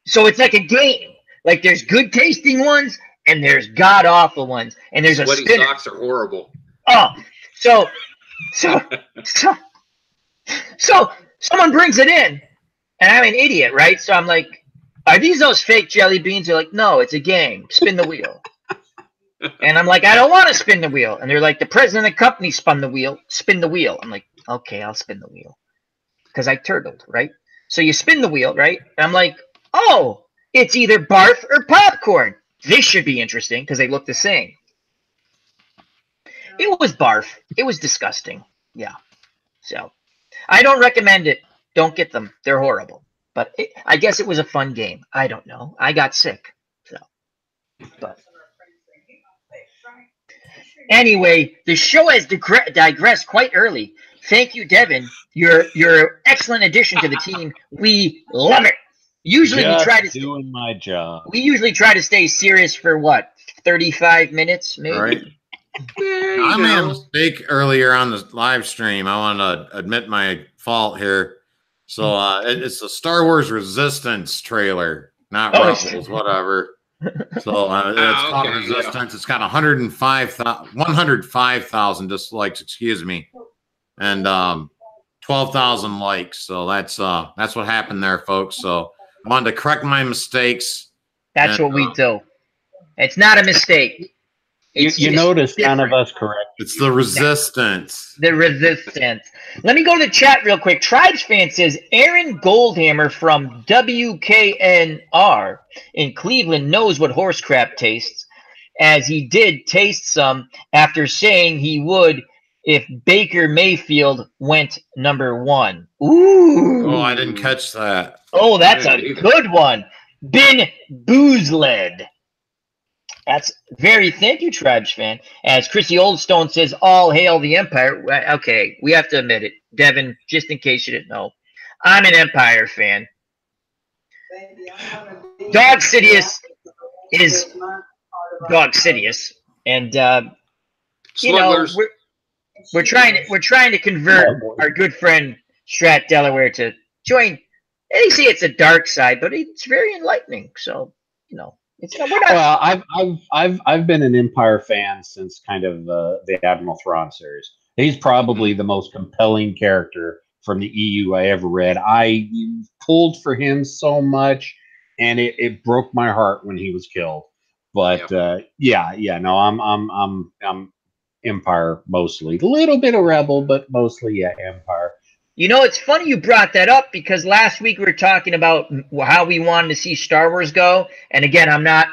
So it's like a game. Like there's good tasting ones, and there's god awful ones, and there's Sweaty a spinner. socks are horrible. Oh. So someone brings it in, and I'm an idiot, right? So I'm like, "Are these those fake jelly beans?" They're like, "No, it's a game. Spin the wheel." And I'm like, I don't want to spin the wheel. And they're like, the president of the company spun the wheel. Spin the wheel. I'm like, okay, I'll spin the wheel. Because I turtled, right? So you spin the wheel, right? And I'm like, oh, it's either barf or popcorn. This should be interesting because they look the same. It was barf. It was disgusting. Yeah. So I don't recommend it. Don't get them. They're horrible. But I guess it was a fun game. I don't know. I got sick. So, but anyway, the show has digressed quite early. Thank you, Devin. You're excellent addition to the team. We love it. Usually Just we try to doing my job. We usually try to stay serious for what, 35 minutes, maybe. All right. I made a mistake earlier on the live stream. I want to admit my fault here. So it's a Star Wars Resistance trailer, not Rebels, whatever. So it's called Resistance. Yeah. It's got 105,000 dislikes, excuse me, and 12,000 likes. So that's what happened there, folks. So I wanted to correct my mistakes. That's what we do. It's not a mistake. You notice none of us correct. It's the Resistance. The Resistance. Let me go to the chat real quick. Tribes fan says Aaron Goldhammer from WKNR in Cleveland knows what horse crap tastes, as he did taste some after saying he would if Baker Mayfield went #1. Ooh. Oh, I didn't catch that. Oh, that's a good one. Bin Boozled. That's thank you, Tribes fan. As Chrissy Oldstone says, all hail the Empire. Okay, we have to admit it. Devin, just in case you didn't know, I'm an Empire fan. Dog Sidious is Dog Sidious. And, you know, we're trying to convert our good friend Strat Delaware to join. They say it's a dark side, but it's very enlightening. So, you know. Well, I've been an Empire fan since kind of the Admiral Thrawn series. He's probably the most compelling character from the EU I ever read. I pulled for him so much, and it broke my heart when he was killed. But no, I'm Empire mostly. A little bit of Rebel, but mostly Empire. You know, it's funny you brought that up because last week we were talking about how we wanted to see Star Wars go. And again, I'm a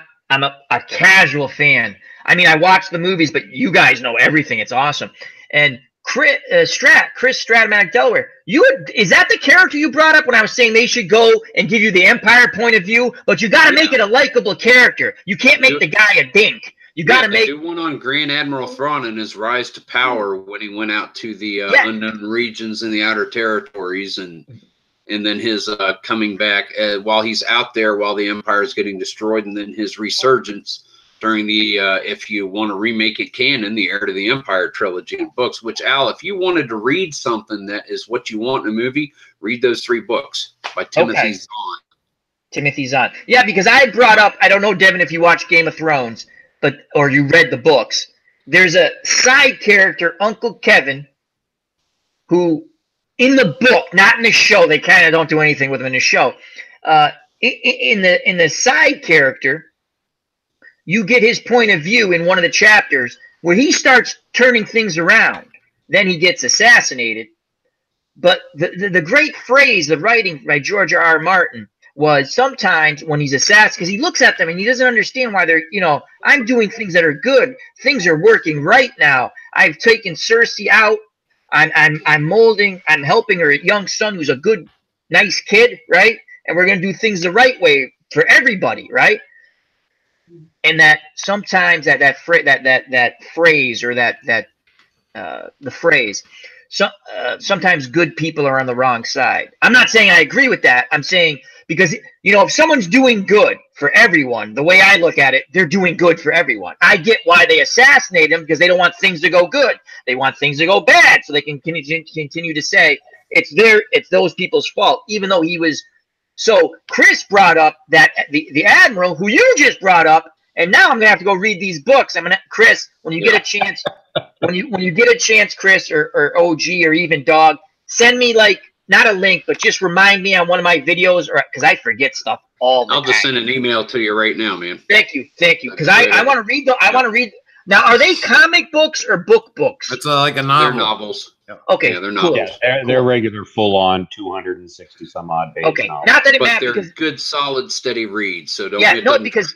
casual fan. I mean, I watch the movies, but you guys know everything. It's awesome. And Chris Stratomatic Delaware, is that the character you brought up when I was saying they should go and give you the Empire point of view? But you got to make it a likable character. You can't make the guy a dink. You got to make do one on Grand Admiral Thrawn and his rise to power when he went out to the unknown regions in the outer territories, and then his coming back while he's out there while the Empire is getting destroyed, and then his resurgence during the if you want to remake it canon, the Heir to the Empire trilogy of books. Which, Al, if you wanted to read something that is what you want in a movie, read those 3 books by Timothy Zahn. Timothy Zahn, yeah, because I brought up. I don't know, Devin, if you watch Game of Thrones. Or you read the books, there's a side character, Uncle Kevin, who in the book, not in the show, they kind of don't do anything with him in the show. In the side character, you get his point of view in one of the chapters where he starts turning things around. Then he gets assassinated. But the great phrase, the writing by George R.R. Martin, was sometimes when he's assassinated, because he looks at them and he doesn't understand why they're, I'm doing things that are good. Things are working right now. I've taken Cersei out. I'm molding. I'm helping her young son, who's a good, nice kid, right? And we're going to do things the right way for everybody, right? And that sometimes that phrase or the phrase. Sometimes good people are on the wrong side. I'm not saying I agree with that. I'm saying because, if someone's doing good for everyone, the way I look at it, they're doing good for everyone. I get why they assassinate him because they don't want things to go good. They want things to go bad so they can continue to say it's those people's fault, even though he was. So Chris brought up that the Admiral, who you just brought up, and now I'm going to have to go read these books. Chris, when you get a chance, when you get a chance, Chris or OG or even Dog, send me like not a link, but just remind me on one of my videos, or because I forget stuff all the time. I'll just send an email to you right now, man. Thank you. Because I want to read I want to read. Now, are they comic books or books? It's like a novel. They're novels. Yep. Okay, yeah, they're novels. Yeah, they're regular, full-on 260 some odd page. Okay, novels. not that it But matters. they're good, solid, steady reads. So don't. Yeah, no, because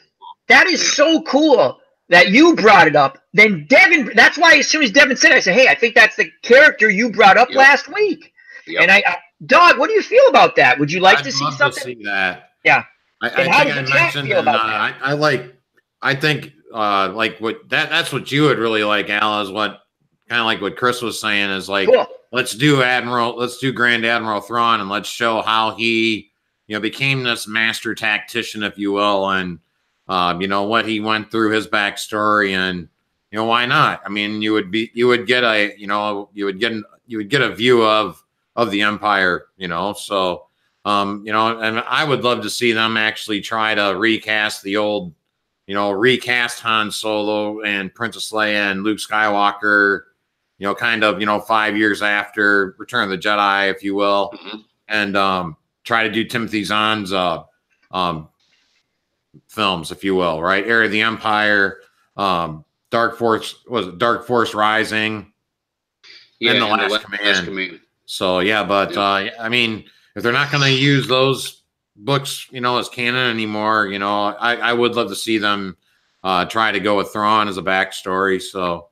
that is so cool that you brought it up. Then Devin, that's why as soon as Devin said it, I said, hey, I think that's the character you brought up last week. Yep. And Dog, what do you feel about that? Would you like to see something? To see that. Yeah. I think I mentioned, and I think like that's what you would really like, Al, is what kind of like what Chris was saying is like, cool. let's do Grand Admiral Thrawn, and let's show how he, became this master tactician, if you will, and what he went through, his backstory, and why not? I mean, you would get a view of the Empire, so and I would love to see them actually try to recast the old, recast Han Solo and Princess Leia and Luke Skywalker, kind of 5 years after Return of the Jedi, if you will, and try to do Timothy Zahn's films, if you will, right? Heir of the Empire, Dark Force Rising, and The Last Command. So yeah, but I mean, if they're not going to use those books, as canon anymore, I would love to see them try to go with Thrawn as a backstory. So,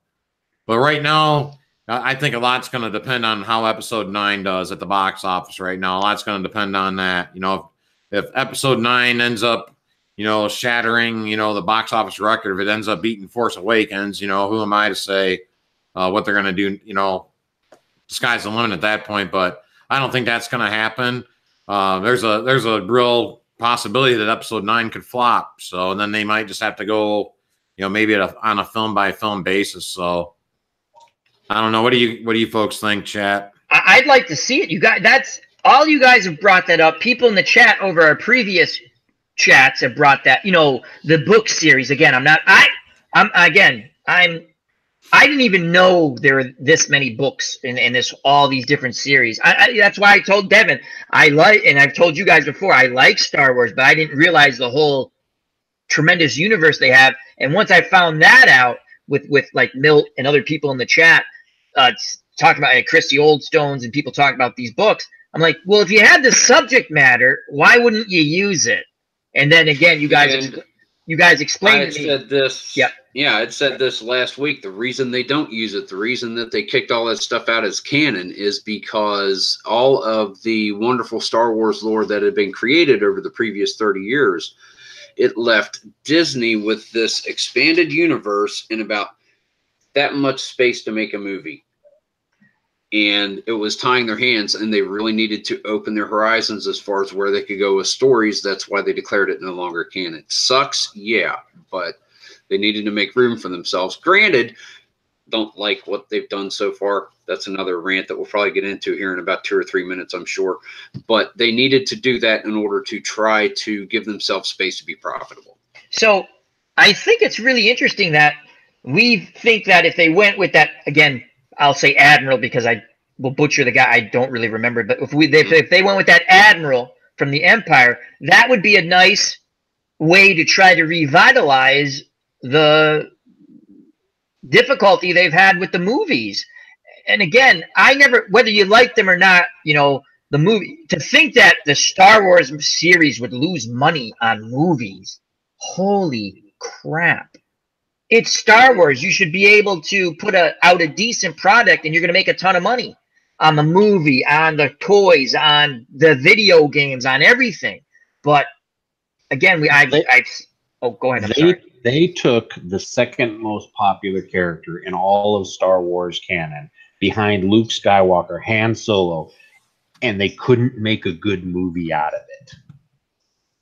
but right now, I think a lot's going to depend on how Episode 9 does at the box office. Right now, a lot's going to depend on that. If Episode 9 ends up, shattering, the box office record, if it ends up beating Force Awakens, who am I to say what they're going to do? The sky's the limit at that point, but I don't think that's going to happen. There's a real possibility that Episode 9 could flop. So then they might just have to go, maybe on a film by film basis. So I don't know. What do you folks think, chat? I'd like to see it. You guys, that's all. You guys have brought that up. People in the chat over our previous chats have brought that. The book series again. I didn't even know there were this many books in this, all these different series. That's why I told Devin, and I've told you guys before, I like Star Wars, but I didn't realize the whole tremendous universe they have. And once I found that out with like Milt and other people in the chat, talking about Christy Oldstones and people talking about these books, I'm like, well, if you had the subject matter, why wouldn't you use it? And then again, you guys explained to me. Said this. Yep. Yeah, I said this last week. The reason they don't use it, the reason that they kicked all that stuff out as canon, is because all of the wonderful Star Wars lore that had been created over the previous 30 years, it left Disney with this expanded universe in about that much space to make a movie. And it was tying their hands, and they really needed to open their horizons as far as where they could go with stories. That's why they declared it no longer canon. Sucks, yeah, but they needed to make room for themselves. Granted, don't like what they've done so far. That's another rant that we'll probably get into here in about 2 or 3 minutes, I'm sure. But they needed to do that in order to try to give themselves space to be profitable. So I think it's really interesting that we think that if they went with that, again, I'll say Admiral because I will butcher the guy. I don't really remember. But if they went with that Admiral from the Empire, that would be a nice way to try to revitalize the difficulty they've had with the movies. And again, whether you like them or not, the movie, to think that the Star Wars series would lose money on movies, holy crap. It's Star Wars. You should be able to put out a decent product, and you're going to make a ton of money on the movie, on the toys, on the video games, on everything. But again, go ahead. I'm sorry. They took the second most popular character in all of Star Wars canon, behind Luke Skywalker, Han Solo, and they couldn't make a good movie out of it.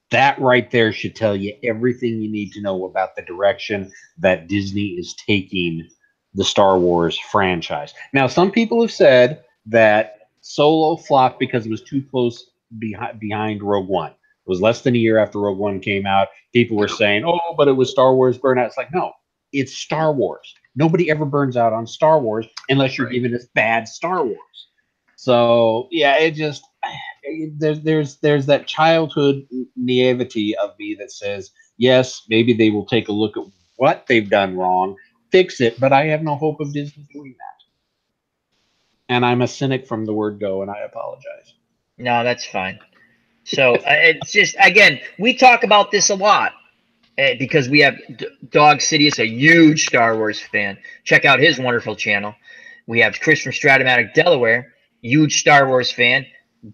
That right there should tell you everything you need to know about the direction that Disney is taking the Star Wars franchise. Now, some people have said that Solo flopped because it was too close behind Rogue One. It was less than a year after Rogue One came out. People were saying, oh, but it was Star Wars burnout. It's like, no, it's Star Wars. Nobody ever burns out on Star Wars unless you're giving us bad Star Wars. So yeah, it just there's that childhood naivety of me that says yes, maybe they will take a look at what they've done wrong, fix it, but I have no hope of Disney doing that. And I'm a cynic from the word go, and I apologize. No, that's fine. So it's just, again, we talk about this a lot because we have Dog City is a huge Star Wars fan. Check out his wonderful channel. We have Chris from Stratomatic, Delaware, huge Star Wars fan,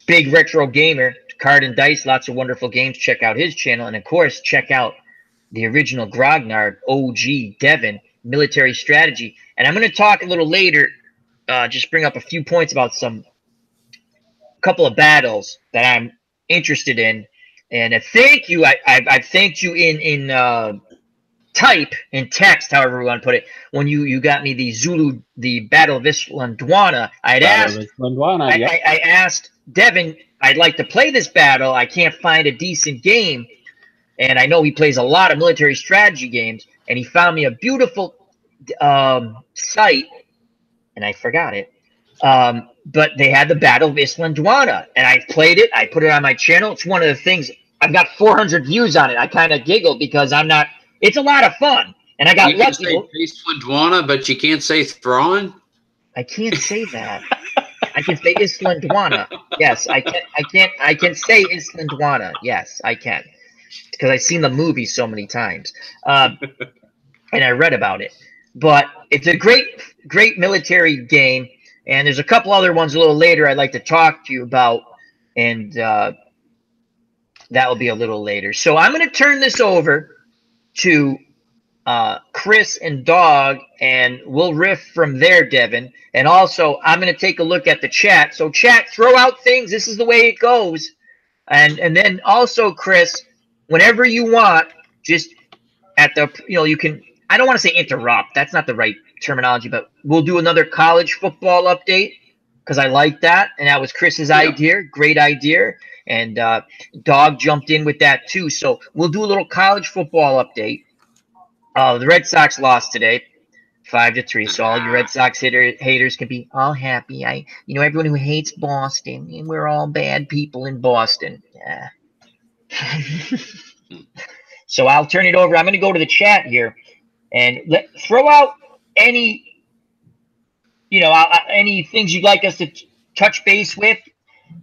big retro gamer, card and dice, lots of wonderful games. Check out his channel. And of course, check out the original Grognard, OG, Devin, military strategy. And I'm going to talk a little later, just bring up a few points about some couple of battles that I'm interested in. And thank you. I've thanked you in type, in text, however we want to put it. When you got me the Zulu, the Battle of Islandwana, I asked Devin, I'd like to play this battle. I can't find a decent game. And I know he plays a lot of military strategy games. And he found me a beautiful site, and I forgot it. But they had the Battle of Islandwana, and I played it. I put it on my channel. It's one of the things. I've got 400 views on it. I kind of giggle because I'm not. It's a lot of fun, and I got you can say Islandwana, but you can't say Thrawn. I can't say that. I can say Islandwana. Yes, I can. I can say Islandwana. Yes, I can, because I've seen the movie so many times, and I read about it. But it's a great military game. And there's a couple other ones a little later I'd like to talk to you about, and that will be a little later. So I'm going to turn this over to Chris and Dog, and we'll riff from there, Devin. And also, I'm going to take a look at the chat. So chat, throw out things. This is the way it goes. And then also, Chris, whenever you want, just at the, you can, I don't want to say interrupt. That's not the right terminology, but we'll do another college football update because I like that, and that was Chris's idea. Great idea, and Dog jumped in with that too. So we'll do a little college football update. The Red Sox lost today, 5-3. So all you Red Sox haters can be all happy. Everyone who hates Boston, and we're all bad people in Boston. Yeah. So I'll turn it over. I'm going to go to the chat here and throw out any things you'd like us to touch base with.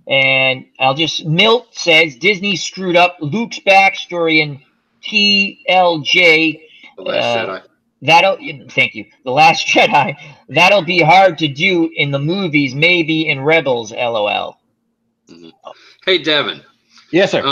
And I'll just, Milt says Disney screwed up Luke's backstory in TLJ. The Last Jedi. Thank you. The Last Jedi. That'll be hard to do in the movies, maybe in Rebels, LOL. Mm-hmm. Hey, Devin. Yes, sir.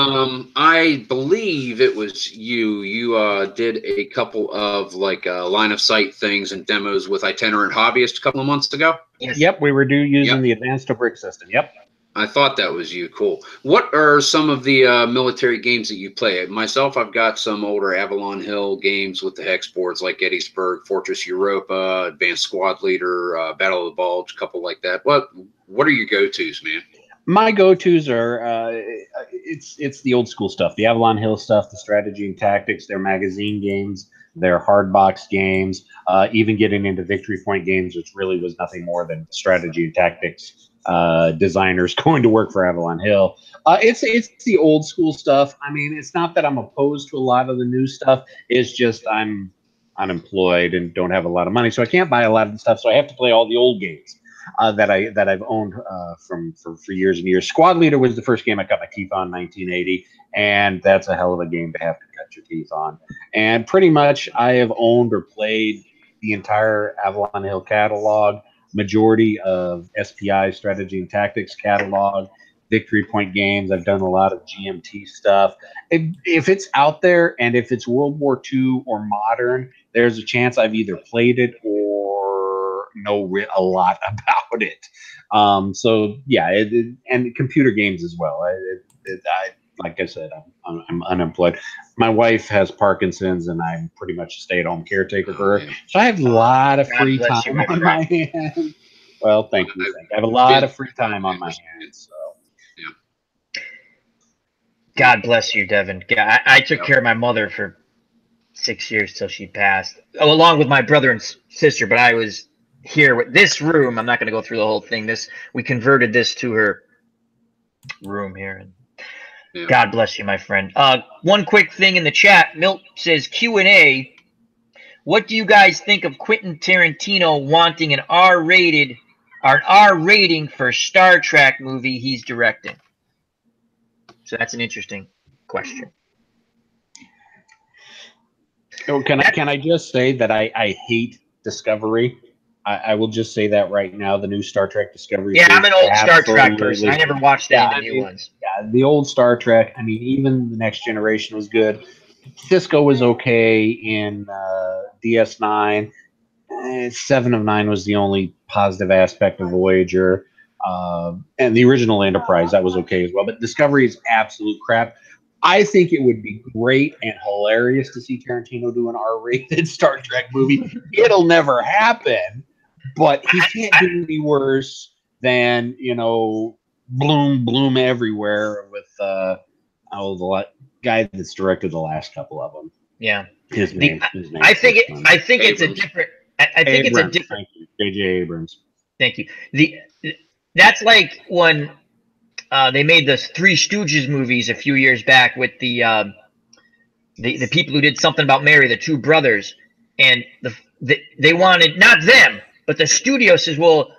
I believe it was you. You did a couple of line of sight things and demos with Itinerant Hobbyist a couple of months ago. Yes. Yep, we were using the advanced to brick system. Yep. I thought that was you. Cool. What are some of the military games that you play? Myself, I've got some older Avalon Hill games with the hex boards like Gettysburg, Fortress Europa, Advanced Squad Leader, Battle of the Bulge, a couple like that. What are your go-tos, man? My go-tos are it's the old school stuff, the Avalon Hill stuff, the strategy and tactics, their magazine games, their hard box games, even getting into Victory Point games, which really was nothing more than strategy and tactics designers going to work for Avalon Hill. It's the old school stuff. I mean, it's not that I'm opposed to a lot of the new stuff. It's just I'm unemployed and don't have a lot of money, so I can't buy a lot of the stuff. So I have to play all the old games that I've owned for years and years. Squad Leader was the first game I cut my teeth on in 1980, and that's a hell of a game to have to cut your teeth on. And pretty much I have owned or played the entire Avalon Hill catalog, majority of SPI strategy and tactics catalog, Victory Point games. I've done a lot of GMT stuff. If it's out there and if it's World War II or modern, there's a chance I've either played it or know a lot about it. So yeah, and computer games as well. Like I said, I'm unemployed. My wife has Parkinson's, and I'm pretty much a stay-at-home caretaker for her. So I have a lot of free time on my hands. Well, thank you. I have a lot of free time on my hands. So. Yeah. God bless you, Devin. I took care of my mother for 6 years till she passed, along with my brother and sister. But I was here with this room. I'm not going to go through the whole thing. We converted this to her room here. And Yeah. God bless you, my friend. One quick thing in the chat. Milt says Q&A. What do you guys think of Quentin Tarantino wanting an R rating for Star Trek movie he's directing? So that's an interesting question. So can I just say that I hate Discovery? I will just say that right now. The new Star Trek Discovery. Yeah, I'm an old Star Trek absolutely- person. I never watched any of the new ones. Yeah, the old Star Trek. I mean, even the Next Generation was good. Cisco was okay in DS9. 7 of 9 was the only positive aspect of Voyager. And the original Enterprise, that was okay as well. But Discovery is absolute crap. I think it would be great and hilarious to see Tarantino do an R-rated Star Trek movie. It'll never happen, but he can't do any worse than, Bloom Everywhere with the guy that's directed the last couple of them. Yeah. His name. I think it's a different. I think it's a different. Thank you, J.J. Abrams. Thank you. That's like when they made the Three Stooges movies a few years back with the people who did Something About Mary, the two brothers, and they wanted, not them, but the studio says, well,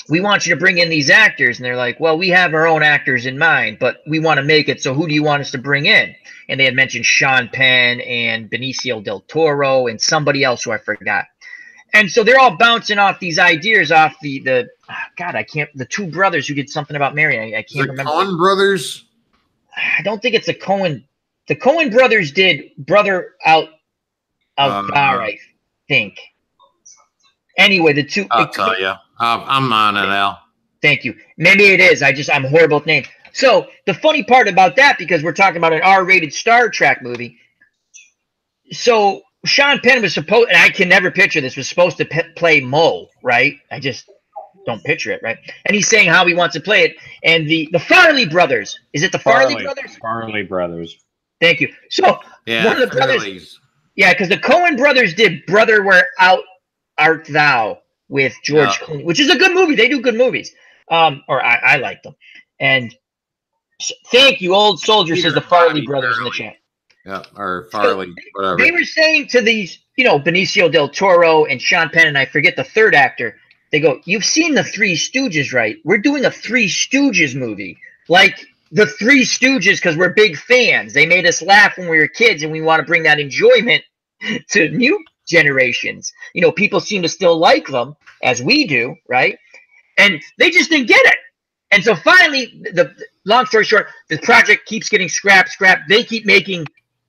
we want you to bring in these actors, and they're like, well, we have our own actors in mind, but we want to make it, so who do you want us to bring in? And they had mentioned Sean Penn and Benicio del Toro and somebody else who I forgot. And so they're all bouncing off these ideas off the two brothers who did Something About Mary. I can't remember. The Coen brothers? I don't think it's the Coen. The Coen brothers did Brother Out Bar, I think. Anyway, the two. I'll tell you. I'm on it, Al. Thank you. Maybe it is. I'm horrible with names. So the funny part about that, because we're talking about an R-rated Star Trek movie. So Sean Penn was supposed, and I can never picture this, was supposed to play Mo, right? I just don't picture it, right? And he's saying how he wants to play it. And the Farley brothers, is it the Farley brothers? Farley brothers. Thank you. So yeah, one of the brothers, yeah, because the Coen brothers did Brother Where Art Thou with George Clooney, which is a good movie. They do good movies. Or I like them. And thank you, Old Soldier, says the Farley brothers in the chat. Yeah, or Farley, whatever. They were saying to these, Benicio del Toro and Sean Penn, and I forget the third actor, they go, you've seen the Three Stooges, right? We're doing a Three Stooges movie. Like the Three Stooges, because we're big fans. They made us laugh when we were kids, and we want to bring that enjoyment to new generations. People seem to still like them, as we do, right? And they just didn't get it. And so finally, the long story short, the project keeps getting scrapped. They keep making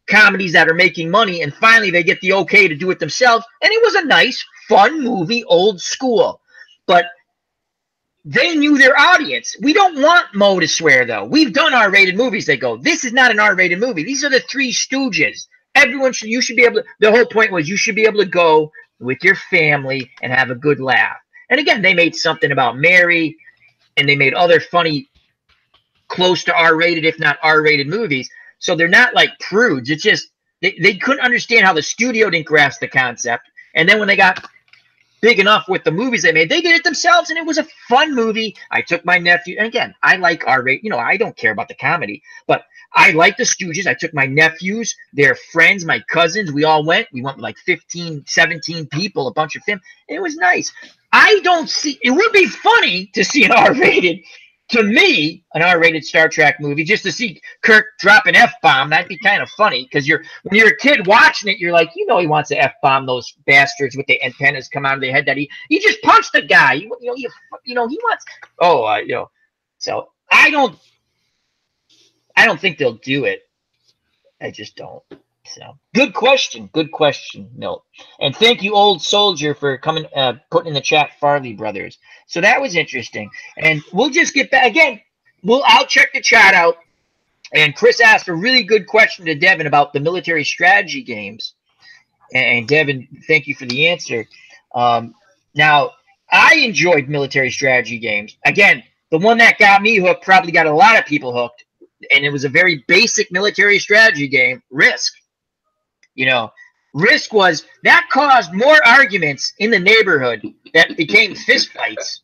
comedies that are making money, and finally they get the okay to do it themselves. And it was a nice, fun movie, old school. But they knew their audience. We don't want Mo to swear, though. We've done R-rated movies. They go, this is not an R-rated movie. These are the Three Stooges. You should be able to, the whole point was you should be able to go with your family and have a good laugh. And again, they made Something About Mary, and they made other funny, close to R-rated, if not R-rated movies. So they're not like prudes. It's just they couldn't understand how the studio didn't grasp the concept. And then when they got big enough with the movies they made, they did it themselves, and it was a fun movie. I took my nephew, and again, I like R-rated. I don't care about the comedy, but I like the Stooges. I took my nephews, their friends, my cousins. We all went. We went with like 15, 17 people, a bunch of them. And it was nice. I don't see – it would be funny to see an R-rated – to me, an R-rated Star Trek movie, just to see Kirk drop an F-bomb. That'd be kind of funny, because when you're a kid watching it, you're like, he wants to F-bomb those bastards with the antennas come out of their head. That he just punched the guy. He wants. So I don't think they'll do it. I just don't. So good question, Milt. And thank you, Old Soldier, for coming, putting in the chat Farley brothers. So that was interesting. And we'll just get back again. I'll check the chat out. And Chris asked a really good question to Devin about the military strategy games. And Devin, thank you for the answer. Now, I enjoyed military strategy games. Again, the one that got me hooked probably got a lot of people hooked. And it was a very basic military strategy game, Risk. Risk was that caused more arguments in the neighborhood that became fistfights.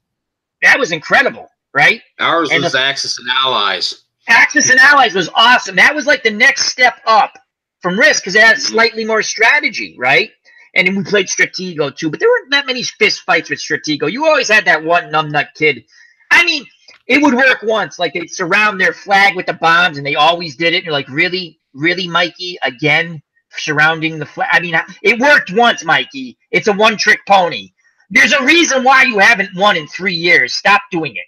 That was incredible, right? Ours And was Axis and Allies. Axis and Allies was awesome. That was like the next step up from Risk because it had slightly more strategy, right? And then we played Stratego too, but there weren't that many fistfights with Stratego. You always had that one numbnut kid. I mean, it would work once, like they'd surround their flag with the bombs, and they always did it. And you're like, really, really, Mikey, again, surrounding the flag. I mean, it worked once, Mikey. It's a one-trick pony. There's a reason why you haven't won in 3 years. Stop doing it.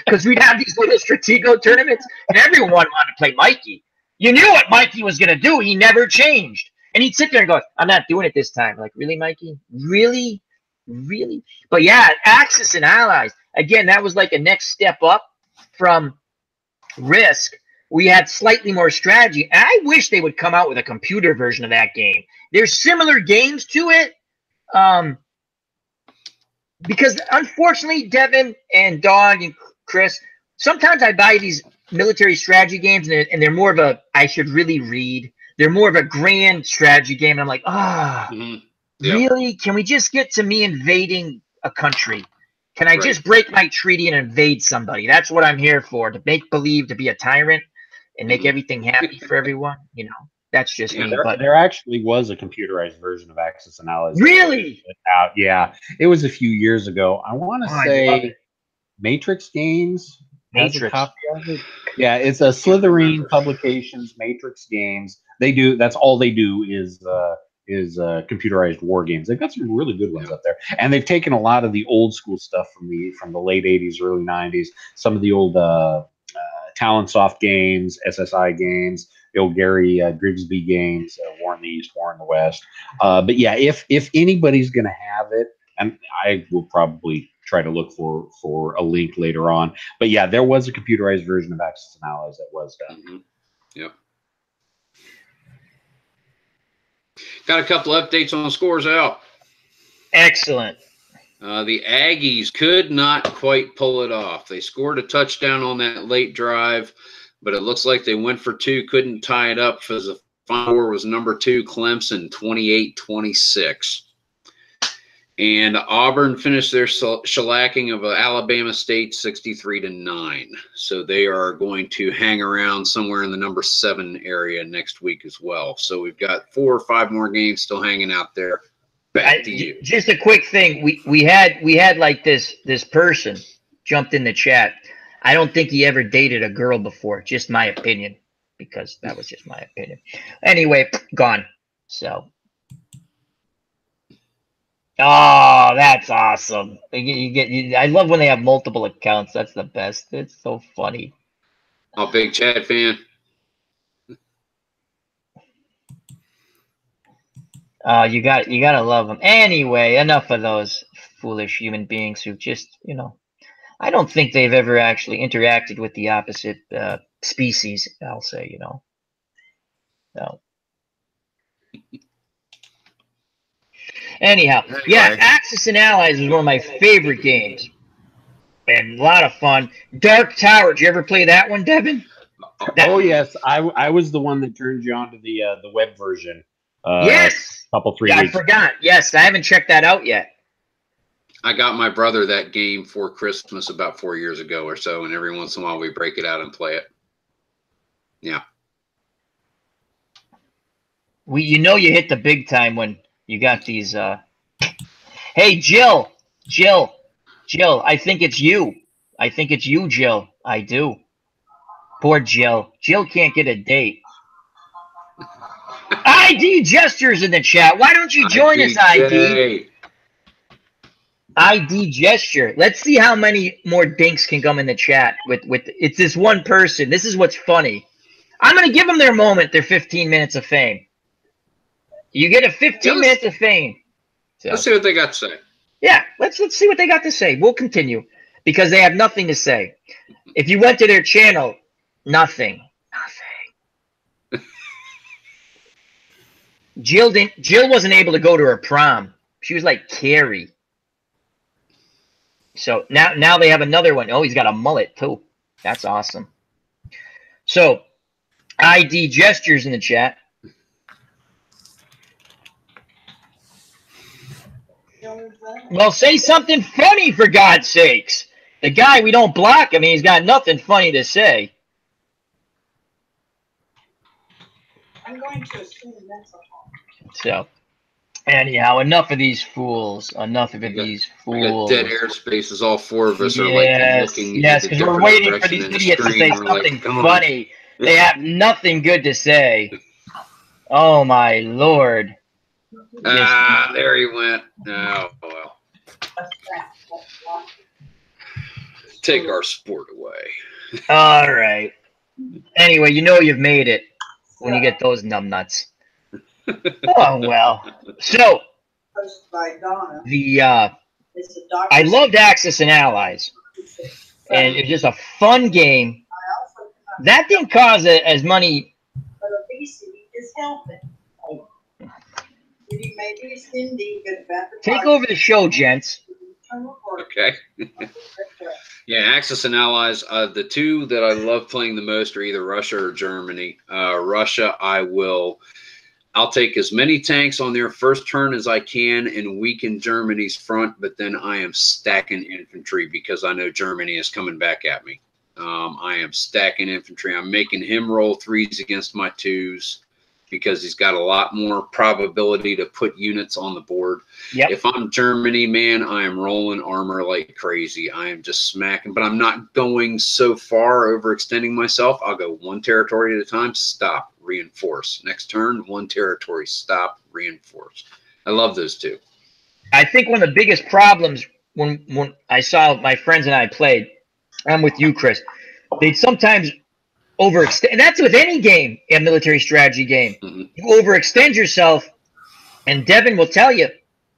Because we'd have these little Stratego tournaments, and everyone wanted to play Mikey. You knew what Mikey was going to do. He never changed. And he'd sit there and go, I'm not doing it this time. Like, really, Mikey? Really? Really? But yeah, Axis and Allies. Again, that was like a next step up from Risk. We had slightly more strategy. And I wish they would come out with a computer version of that game. There's similar games to it. Because unfortunately, Devin and Dog and Chris, sometimes I buy these military strategy games and they're more of a, I should really read. They're more of a grand strategy game. And I'm like, really? Can we just get to me invading a country? Can I just break my treaty and invade somebody? That's what I'm here for, to make believe to be a tyrant and make everything happy for everyone. You know, that's just me. But There actually was a computerized version of Axis and Allies. Really? Out. Yeah. It was a few years ago. I want to say Matrix Games has a copy of it. Yeah, it's a Slytherin Publications, Matrix Games. They do, that's all they do is computerized war games. They've got some really good ones up there, and they've taken a lot of the old school stuff from the late '80s, early '90s. Some of the old Talonsoft games, SSI games, the old Gary Grigsby games, War in the East, War in the West. But yeah, if anybody's going to have it, and I will probably try to look for a link later on. But yeah, there was a computerized version of Axis and Allies that was done. Yep. Got a couple updates on scores out. Excellent. The Aggies could not quite pull it off. They scored a touchdown on that late drive, but it looks like they went for two, couldn't tie it up because the final score was number 2, Clemson, 28-26. And Auburn finished their shellacking of Alabama State 63-9. So they are going to hang around somewhere in the number 7 area next week as well. So we've got 4 or 5 more games still hanging out there. Back to you. Just a quick thing. We had like this person jumped in the chat. I don't think he ever dated a girl before. Just my opinion, because that was just my opinion. Anyway, gone. So. Oh, that's awesome. I love when they have multiple accounts. That's the best. It's so funny. I'm a big Chad fan. You gotta love them. Anyway, enough of those foolish human beings who just, I don't think they've ever actually interacted with the opposite species, I'll say, No. Anyhow, yeah, Axis and Allies was one of my favorite games. And a lot of fun. Dark Tower, did you ever play that one, Devin? Oh, yes. I was the one that turned you on to the web version. Yes. A couple, 3 weeks. I forgot. Yes, I haven't checked that out yet. I got my brother that game for Christmas about 4 years ago or so, and every once in a while we break it out and play it. Yeah. You hit the big time when you got these. Hey, Jill, I think it's you. Jill. I do. Poor Jill. Jill can't get a date. ID Gestures in the chat. Why don't you join us, ID? ID Gesture. Let's see how many more dinks can come in the chat with it's this one person. This is what's funny. I'm gonna give them their moment, their 15 minutes of fame. You get a 15 minutes of fame. So, let's see what they got to say. Yeah, let's see what they got to say. We'll continue because they have nothing to say. If you went to their channel, nothing. Jill wasn't able to go to her prom. She was like Carrie. So now they have another one. Oh, he's got a mullet too. That's awesome. So ID Gestures in the chat. Well, say something funny for God's sakes. The guy, we don't block him. He's got nothing funny to say. I'm going to assume that's all. So, anyhow, enough of these fools. Enough of these We got fools. dead airspace as all four of us are like Yes, looking yes, in a because we're different waiting for direction these in the idiots to screen. say We're like, something come on. funny. They have nothing good to say. Oh my lord. Ah, there he went. Oh, well. Take our sport away. All right. Anyway, you know you've made it when you get those numbnuts. Oh well. So Posted by Donna. It's a doctor. I loved Axis and Allies, and it's just a fun game. That didn't cause as many. But obesity is helping. Maybe Cindy could Take over the show, gents. Okay. Yeah, Axis and Allies. The two that I love playing the most are either Russia or Germany. Russia, I'll take as many tanks on their first turn as I can and weaken Germany's front, but then I am stacking infantry because I know Germany is coming back at me. I am stacking infantry. I'm making him roll 3s against my 2s because he's got a lot more probability to put units on the board. Yep. If I'm Germany, man, I am rolling armor like crazy. I am just smacking, but I'm not going so far overextending myself. I'll go one territory at a time, stop, reinforce. Next turn, one territory, stop, reinforce. I love those two. I think one of the biggest problems when I saw my friends and I played, I'm with you, Chris, they'd sometimes overextend. And that's with any game, a military strategy game. Mm-hmm. You overextend yourself, and Devin will tell you,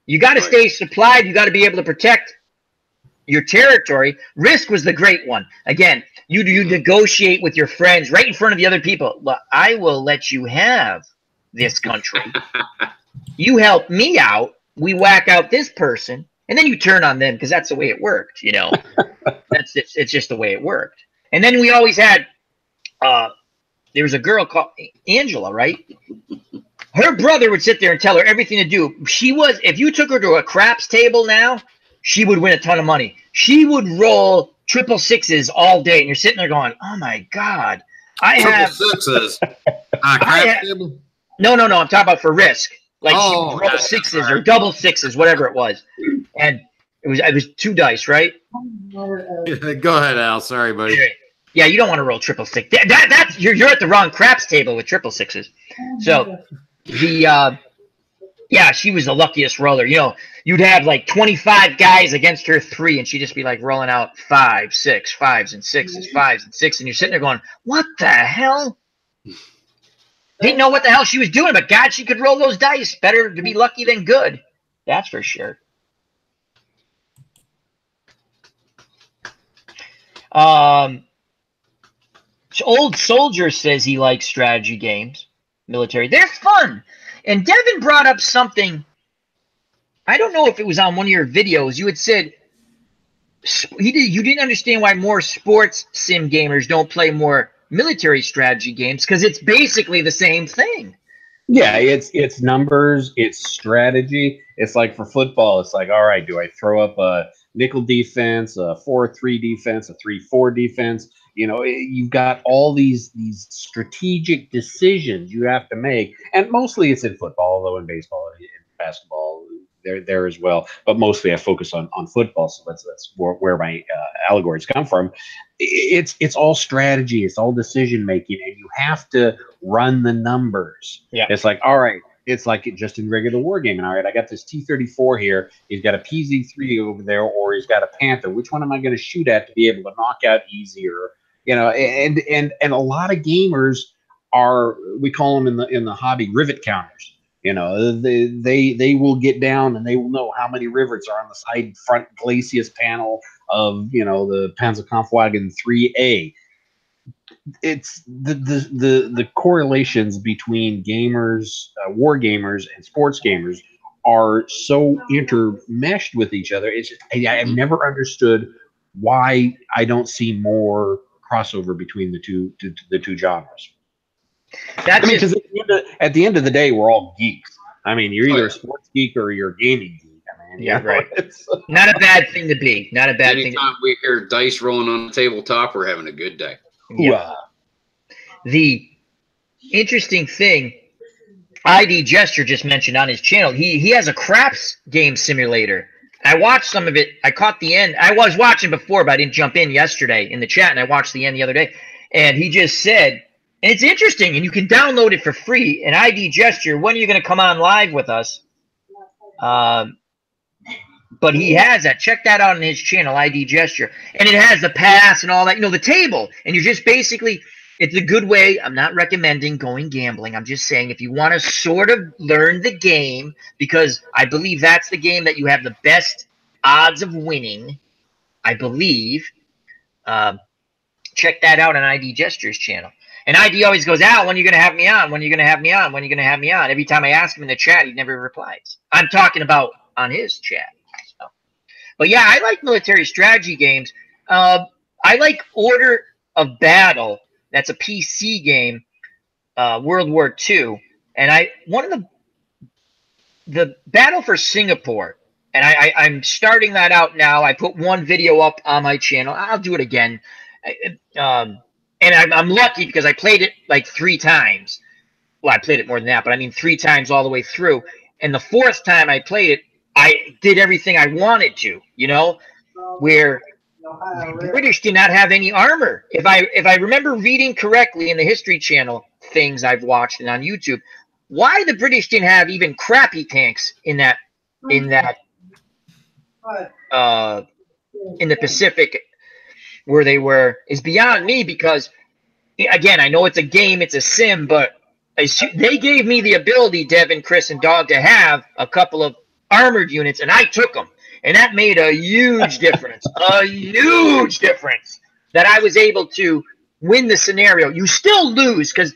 you got to stay supplied. You got to be able to protect your territory. Risk was the great one. Again, you negotiate with your friends right in front of the other people. Look, I will let you have this country. You help me out. We whack out this person, and then you turn on them because that's the way it worked. You know, it's just the way it worked. And then we always had. There was a girl called Angela, right? Her brother would sit there and tell her everything to do. If you took her to a craps table now, she would win a ton of money. She would roll 666s all day, and you're sitting there going, "Oh my god, I have 666s on a craps table." No. I'm talking about for Risk. Like she would roll gotcha, 6s or double 6s, whatever it was, and it was 2 dice, right? Go ahead, Al. Sorry, buddy. Yeah, you don't want to roll 666. That's you're at the wrong craps table with 666s. So she was the luckiest roller. You know, you'd have like 25 guys against her 3, and she'd just be like rolling out 5, 6, 5s and 6s, 5s and 6s, and you're sitting there going, "What the hell?" Didn't know what the hell she was doing, but God, she could roll those dice. Better to be lucky than good. That's for sure. Old Soldier says he likes strategy games, military. They're fun. And Devin brought up something. I don't know if it was on one of your videos. You had said you didn't understand why more sports sim gamers don't play more military strategy games because it's basically the same thing. Yeah, it's numbers, it's strategy. It's like for football, it's like, all right, do I throw up a nickel defense, a 4-3 defense, a 3-4 defense? You know, you've got all these strategic decisions you have to make, and mostly it's in football, although in baseball and basketball there as well. But mostly I focus on football, so that's where my allegories come from. It's all strategy, it's all decision making, and you have to run the numbers. Yeah, it's like, all right. It's like just in regular wargaming. All right, I got this T-34 here. He's got a PZ-3 over there, or he's got a Panther. Which one am I going to shoot at to be able to knock out easier? You know, and a lot of gamers are, we call them in the hobby, rivet counters. You know, they will get down and they will know how many rivets are on the side front glacis panel of, you know, the Panzerkampfwagen 3A. It's the correlations between gamers, war gamers, and sports gamers are so intermeshed with each other. It's just, I've never understood why I don't see more crossover between the two genres. Because at the end of the day, we're all geeks. I mean, you're either a sports geek or you're a gaming geek. I man. Yeah, You know, right. it's Not a bad thing to be. Not a bad thing. Anytime we hear dice rolling on the tabletop, we're having a good day. Yep. The interesting thing, ID Gesture just mentioned on his channel, he has a craps game simulator. I watched some of it. I caught the end. I was watching before, but I didn't jump in yesterday in the chat, and I watched the end the other day. And he just said, and it's interesting, and you can download it for free. An ID Gesture, when are you going to come on live with us? But he has that. Check that out on his channel, ID Gesture. And it has the pass and all that, the table. And you're just basically, it's a good way. I'm not recommending going gambling. I'm just saying if you want to sort of learn the game, because I believe that's the game that you have the best odds of winning, I believe. Check that out on ID Gesture's channel. And ID always goes, Al, when are you going to have me on? When are you going to have me on? When are you going to have me on? Every time I ask him in the chat, he never replies. I'm talking about on his chat. So. But yeah, I like military strategy games. I like Order of Battle. That's a PC game, World War II. And one of the Battle for Singapore, and I'm starting that out now. I put one video up on my channel. I'll do it again. And I'm lucky because I played it like 3 times. Well, I played it more than that, but I mean 3 times all the way through. And the 4th time I played it, I did everything I wanted to, where the British did not have any armor. If I remember reading correctly in the History Channel things I've watched and on YouTube, why the British didn't have even crappy tanks in the Pacific where they were is beyond me, because again, I know it's a game, it's a sim, but they gave me the ability, Devin, Chris, and Dog, to have a couple of armored units, and I took them. And that made a huge difference, that I was able to win the scenario. You still lose because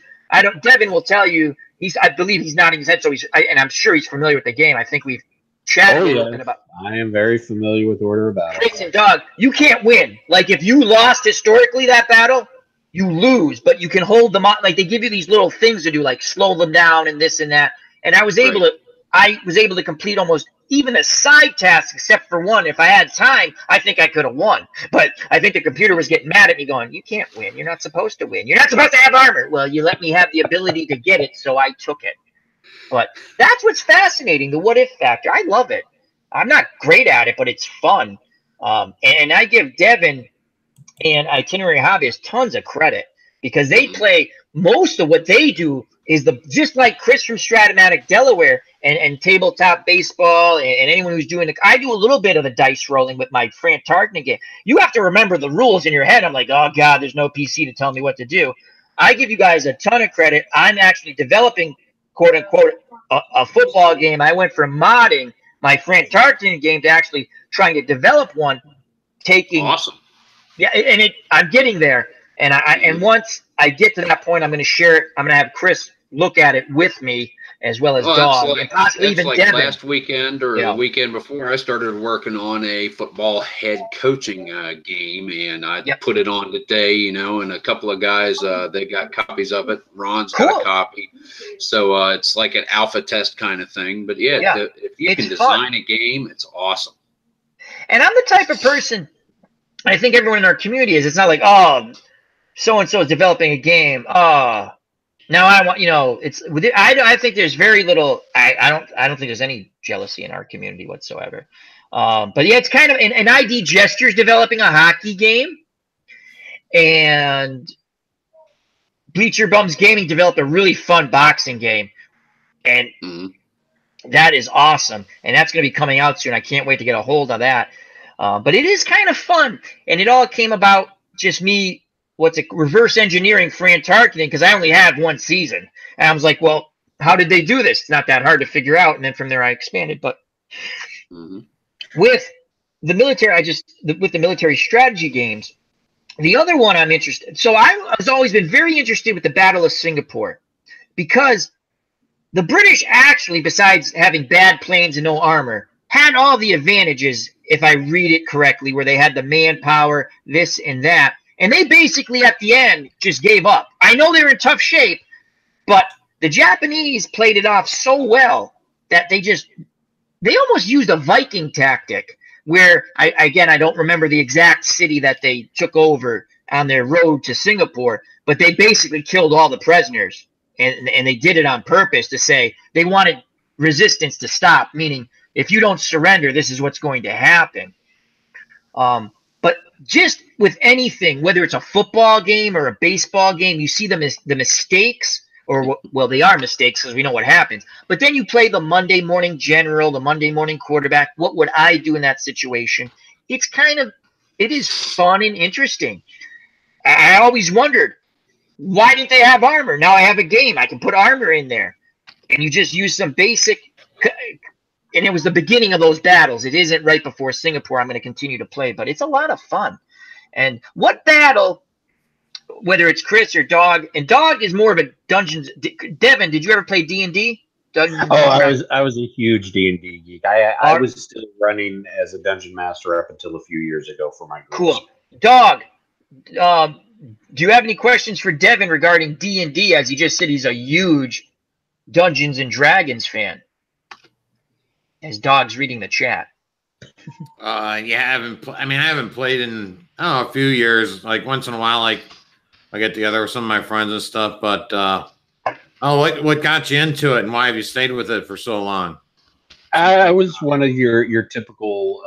Devin will tell you, I believe he's nodding his head, so and I'm sure he's familiar with the game. I think we've chatted a little bit about. I am very familiar with Order of Battle. Chris and Dog, you can't win. Like if you lost historically that battle, you lose, but you can hold them on. Like they give you these little things to do, like slow them down and this and that. And I was able to complete almost even a side task, except for one. If I had time, I think I could have won. But I think the computer was getting mad at me going, you can't win. You're not supposed to win. You're not supposed to have armor. Well, you let me have the ability to get it, so I took it. But that's what's fascinating, the what if factor. I love it. I'm not great at it, but it's fun. And I give Devin and Itinerary Hobbyist tons of credit, because they play most of what they do is just like Chris from Stratomatic Delaware and tabletop baseball and anyone who's doing I do a little bit of the dice rolling with my Fran Tarkman game. You have to remember the rules in your head. I'm like, oh God, there's no PC to tell me what to do. I give you guys a ton of credit. I'm actually developing, quote unquote, a football game. I went from modding my Fran Tarkman game to actually trying to develop one, taking awesome. Yeah, and I'm getting there. And and once I get to that point, I'm going to share it. I'm going to have Chris look at it with me, as well as Dog, and possibly even Devin. Last weekend or the weekend before, I started working on a football head coaching game, and I put it on today, and a couple of guys, they got copies of it. Ron's got a copy. So it's like an alpha test kind of thing. But if you can design a game, it's awesome. And I'm the type of person, I think everyone in our community is. It's not like, oh, so-and-so is developing a game. Oh, now I want, it's. I think there's very little. I don't think there's any jealousy in our community whatsoever. But yeah, it's kind of an ID Gestures developing a hockey game, and Bleacher Bums Gaming developed a really fun boxing game, and that is awesome. And that's going to be coming out soon. I can't wait to get a hold of that. But it is kind of fun, and it all came about just me. Reverse engineering Fran Tarkman, because I only had 1 season. And I was like, well, how did they do this? It's not that hard to figure out. And then from there I expanded. But with the military, with the military strategy games, the other one I'm interested. So I was always been very interested with the Battle of Singapore, because the British actually, besides having bad planes and no armor, had all the advantages, if I read it correctly, where they had the manpower, this and that. And they basically, at the end, just gave up. I know they were in tough shape, but the Japanese played it off so well that they just they almost used a Viking tactic where I don't remember the exact city that they took over on their road to Singapore, but they basically killed all the prisoners, and they did it on purpose to say they wanted resistance to stop, meaning if you don't surrender, this is what's going to happen. But just with anything, whether it's a football game or a baseball game, you see the mistakes, or well, they are mistakes because we know what happens. But then you play the Monday morning general, the Monday morning quarterback. What would I do in that situation? It is fun and interesting. I always wondered, why didn't they have armor? Now I have a game. I can put armor in there. And you just use some basic, and it was the beginning of those battles. It isn't right before Singapore I'm going to continue to play, but it's a lot of fun. And what battle, whether it's Chris or Dawg, and Dawg is more of a Dungeons. Devin, did you ever play D&D? I was a huge D&D geek. I was still running as a dungeon master up until a few years ago for my groups. Cool. Dawg, do you have any questions for Devin regarding D&D? As he just said, he's a huge Dungeons and Dragons fan. As Dawg's reading the chat. I haven't played in, I don't know, a few years. Like once in a while, like I get together with some of my friends and stuff. But what got you into it, and why have you stayed with it for so long? I was one of your typical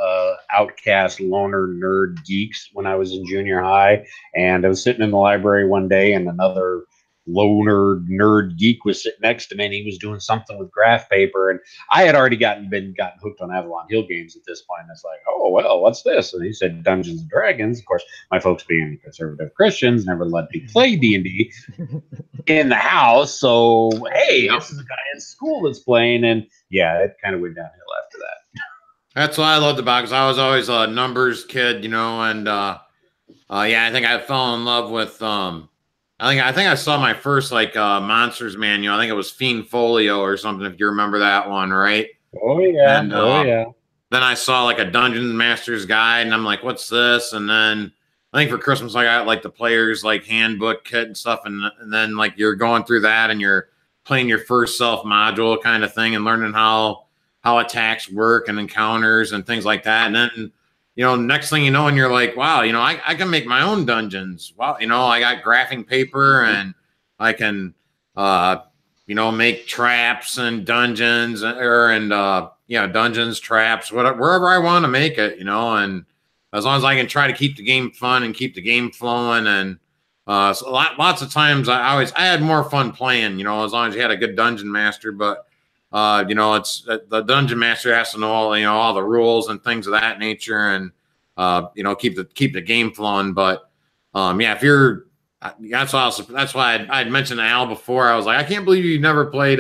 outcast loner nerd geeks when I was in junior high, and I was sitting in the library one day, and another loner nerd geek was sitting next to me, and he was doing something with graph paper, and I had already gotten hooked on Avalon Hill games at this point. And it's like, oh well, what's this? And he said Dungeons and Dragons. Of course, my folks being conservative Christians never let me play D&D in the house. So hey, this is a guy in school that's playing, and yeah, it kind of went downhill after that. That's what I loved about it, because I was always a numbers kid, and I think I fell in love with I think I saw my first Monsters manual. I think it was Fiend Folio or something, if you remember that one, right? Oh yeah. And, then I saw like a Dungeon Master's Guide, and I'm like, what's this? And then I think for Christmas I got like the player's handbook kit and stuff, and then like you're going through that and you're playing your first self module kind of thing and learning how attacks work and encounters and things like that. And then next thing you know, and you're like, wow, I can make my own dungeons. Wow, I got graphing paper, and I can, make traps and dungeons, dungeons, traps, wherever I want to make it, and as long as I can try to keep the game fun and keep the game flowing. And so lots of times I had more fun playing, as long as you had a good dungeon master. But it's the dungeon master has to know all the rules and things of that nature, and keep the game flowing. But if you're, that's why I'd mentioned to Al before. I was like, I can't believe you never played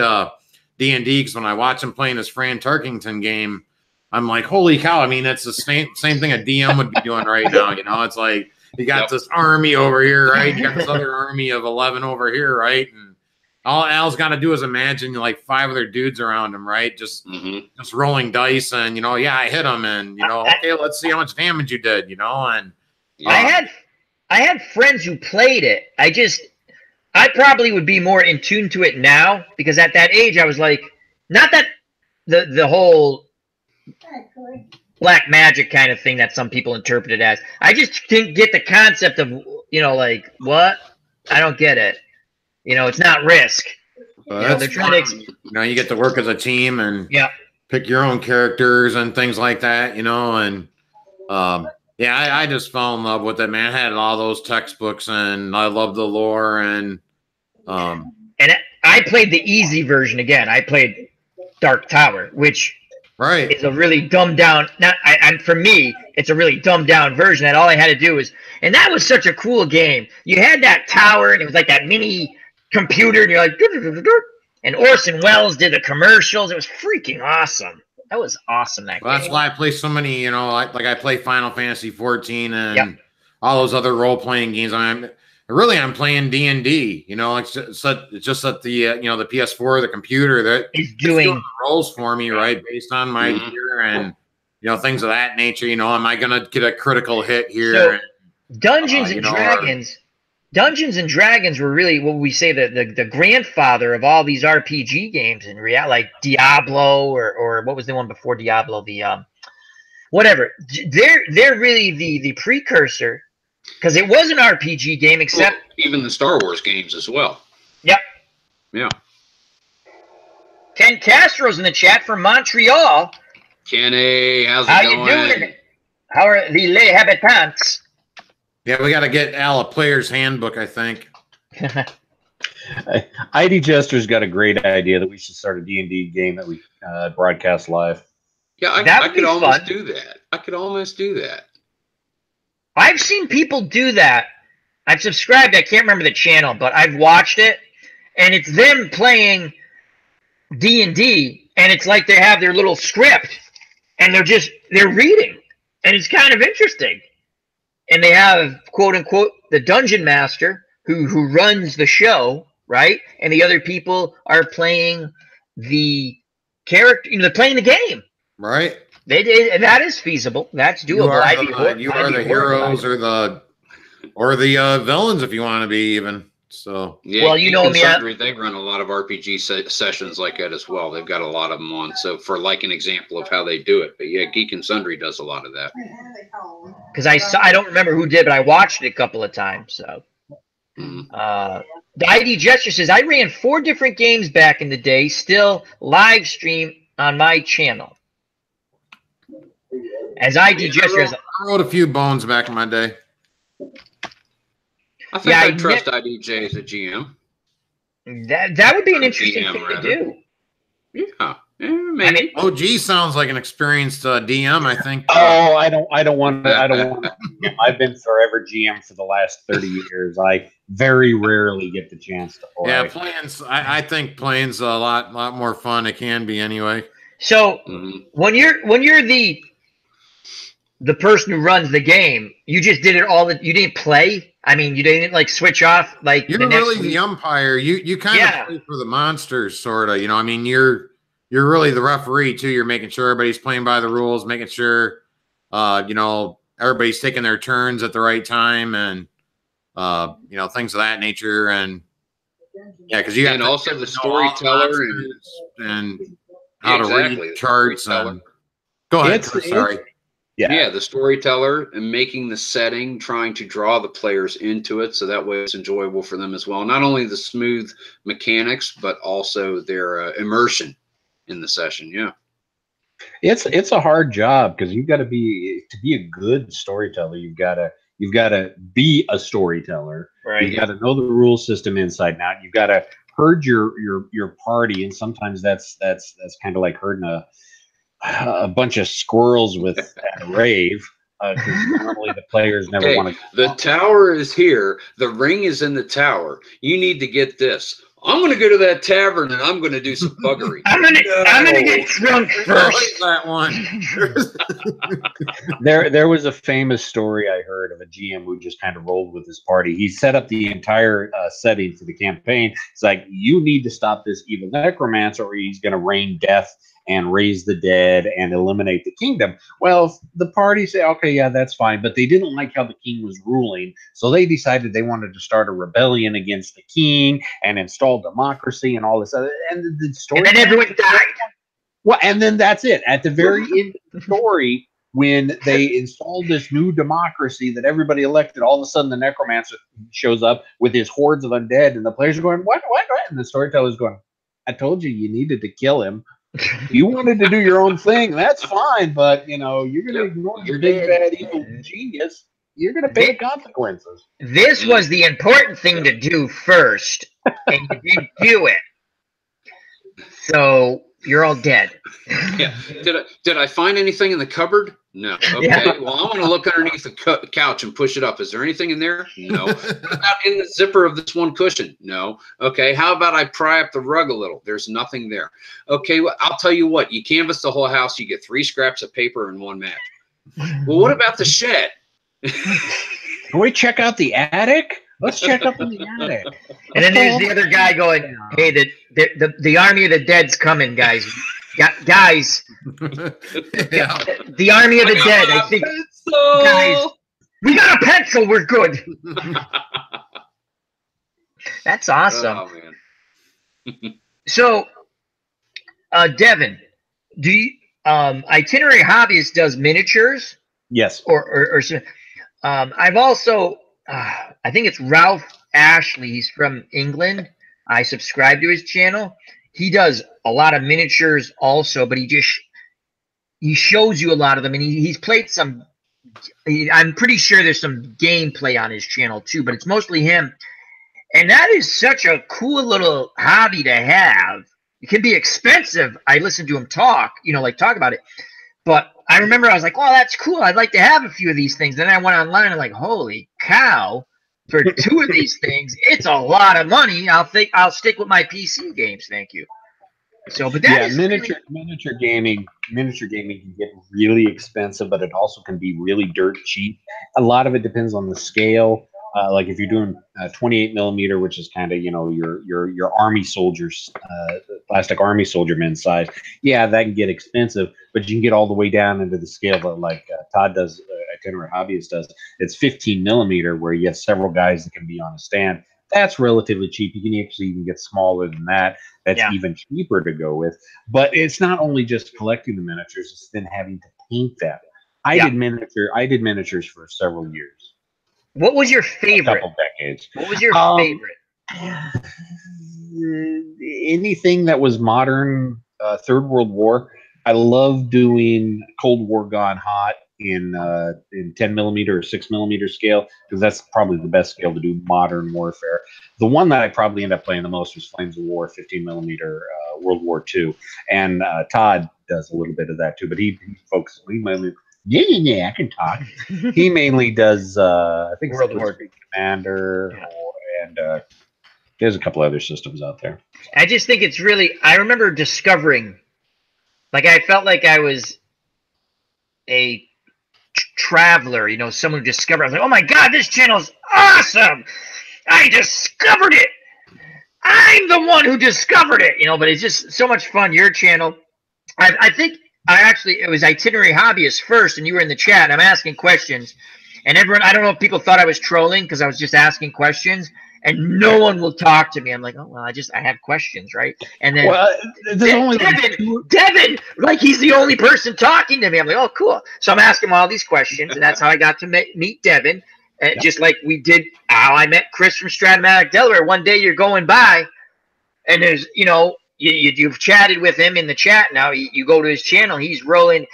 D&D, because when I watch him playing his Fran Tarkington game, I'm like, holy cow! I mean, that's the same thing a DM would be doing right now. It's like you got this army over here, right? You got this other army of 11 over here, right? And all Al's got to do is imagine like 5 other dudes around him, right? Just rolling dice, and I hit them, and okay, let's see how much damage you did, and I had friends who played it. I probably would be more in tune to it now, because at that age I was like, not that the whole black magic kind of thing that some people interpret it as. I just didn't get the concept of like what? I don't get it. It's not Risk. They're trying to, you get to work as a team and pick your own characters and things like that, and I just fell in love with it, man. I had all those textbooks, and I love the lore, and I played the easy version again. I played Dark Tower, which is a really dumbed down. For me, it's a really dumbed down version. That all I had to do was, and that was such a cool game. You had that tower, and it was like that mini computer, and you're like, and Orson Welles did the commercials. It was freaking awesome. That was awesome. That game. That's why I play so many. I play Final Fantasy 14 and all those other role playing games. I'm playing D&D. It's just that the the PS4, the computer that is doing the roles for me, right, based on my gear and things of that nature. Am I gonna get a critical hit here? So, Dungeons and Dragons Dungeons and Dragons were really what we say the grandfather of all these RPG games in reality, like Diablo or what was the one before Diablo? The whatever. They're really the precursor because it was an RPG game, except even the Star Wars games as well. Yep. Yeah. Ken Castro's in the chat from Montreal. Kenny, how's it How going? you doing? How are the les habitants? Yeah, we got to get Al a player's handbook, I think. ID Jester's got a great idea that we should start a D&D game that we broadcast live. Yeah, I could almost do that. I could almost do that. I've seen people do that. I've subscribed. I can't remember the channel, but I've watched it, and it's them playing D&D, and it's like they have their little script, and they're reading, and it's kind of interesting. And they have, quote unquote, the dungeon master who runs the show, right? And the other people are playing the character, they're playing the game. Right. They did, and that is feasible. That's doable. You are the heroes or the villains if you want to be even. So yeah, well, you know me. They run a lot of RPG sessions like that as well. They've got a lot of them on. So for like an example of how they do it, but yeah, Geek and Sundry does a lot of that. Because I don't remember who did, but I watched it a couple of times. So the ID Gesture says I ran 4 different games back in the day. Still live stream on my channel. As ID Gesture, I wrote a few bones back in my day. I think I trust IDJ as a GM. That would be an interesting thing to do. Yeah, maybe. I mean, OG sounds like an experienced DM. I think. Oh, I don't want to. I've been forever GM for the last 30 years. I very rarely get the chance to play. Yeah, playing's. I think playing's a lot more fun. It can be anyway. So when you're the person who runs the game, you just did it all. You didn't play. I mean, you didn't like switch off. Like you're really the umpire. You kind of play for the monsters, sort of. You know, I mean, you're really the referee too. You're making sure everybody's playing by the rules, making sure, everybody's taking their turns at the right time, and things of that nature. And yeah, because you got also the storyteller and how to read charts. And go ahead. Sorry. Yeah, the storyteller and making the setting, trying to draw the players into it, so that way it's enjoyable for them as well. Not only the smooth mechanics, but also their immersion in the session. Yeah, it's a hard job because you've got to be a good storyteller. You've got to be a storyteller. Right. You've got to know the rule system inside and out. You've got to herd your party, and sometimes that's kind of like herding a bunch of squirrels with a rave, because normally the players never want to. The tower is here. The ring is in the tower. You need to get this. I'm going to go to that tavern and I'm going to do some buggery. I'm going to get drunk first. That one. There was a famous story I heard of a GM who just kind of rolled with his party. He set up the entire setting for the campaign. It's like, you need to stop this evil necromancer or he's going to rain death and raise the dead and eliminate the kingdom. Well, the party say, okay, yeah, that's fine. But they didn't like how the king was ruling. So they decided they wanted to start a rebellion against the king and install democracy and all this other. And the story. And then everyone died. Well, and then that's it. At the very end of the story, when they installed this new democracy that everybody elected, all of a sudden the necromancer shows up with his hordes of undead. And the players are going, what? And the storyteller's going, I told you needed to kill him. You wanted to do your own thing, that's fine, but you're going to ignore your big bad evil genius. You're going to pay the consequences. This was the important thing to do first, and you didn't do it. So you're all dead. Yeah. Did I find anything in the cupboard? No. Okay. Yeah. Well, I'm going to look underneath the couch and push it up. Is there anything in there? No. What about in the zipper of this one cushion? No. Okay. How about I pry up the rug a little? There's nothing there. Okay. Well, I'll tell you what. You canvass the whole house. You get 3 scraps of paper and 1 map. Well, what about the shed? Can we check out the attic? Let's check up in the attic. And then there's the other guy going, hey, the army of the dead's coming, guys. Guys, the army of the dead. I think, guys, we got a pencil. We're good. That's awesome. Oh man. So, Devin, do you, Itinerary Hobbyist does miniatures Yes. or I've also, I think it's Ralph Ashley. He's from England. I subscribe to his channel. He does a lot of miniatures also, but he shows you a lot of them, and he's played some. I'm pretty sure there's some gameplay on his channel too, but it's mostly him. And that is such a cool little hobby to have. It can be expensive. I listened to him talk, talk about it. But I remember I was like, "Oh, that's cool. I'd like to have a few of these things." Then I went online and like, "Holy cow! For 2 of these things, it's a lot of money." I'll stick with my PC games. Thank you. So, but that is miniature gaming can get really expensive, but it also can be really dirt cheap. A lot of it depends on the scale. Like if you're doing 28 millimeter, which is kind of your army soldiers, plastic army soldier men size. Yeah, that can get expensive, but you can get all the way down into the scale that like Todd does, Itinerary Hobbyist does. It's 15 millimeter, where you have several guys that can be on a stand. That's relatively cheap. You can actually even get smaller than that. That's even cheaper to go with. But it's not only just collecting the miniatures; it's then having to paint them. I did miniatures for several years. What was your favorite? A couple decades. What was your favorite? Anything that was modern, Third World War. I love doing Cold War gone hot in 10 millimeter or 6 millimeter scale, because that's probably the best scale to do modern warfare. The one that I probably end up playing the most was Flames of War 15 millimeter World War II, and Todd does a little bit of that too, but he focuses mainly. Yeah, I can talk. He mainly does, I think, World War Commander, and there's a couple other systems out there. I just think it's really. I remember discovering, like, I felt like I was a traveler, someone who discovered. I was like, "Oh my God, this channel's awesome! I discovered it. I'm the one who discovered it." But it's just so much fun. Your channel, I think. It was Itinerary Hobbyist first, and you were in the chat. And I'm asking questions, and everyone. I don't know if people thought I was trolling because I was just asking questions, and no one will talk to me. I'm like, "Oh well, I have questions, right?" And then Devin, like he's the only person talking to me. I'm like, "Oh, cool." So I'm asking him all these questions, and that's how I got to meet Devin. Just like we did, how I met Chris from Stratomatic, Delaware. One day you're going by, and there's You've chatted with him in the chat now. You go to his channel. He's rolling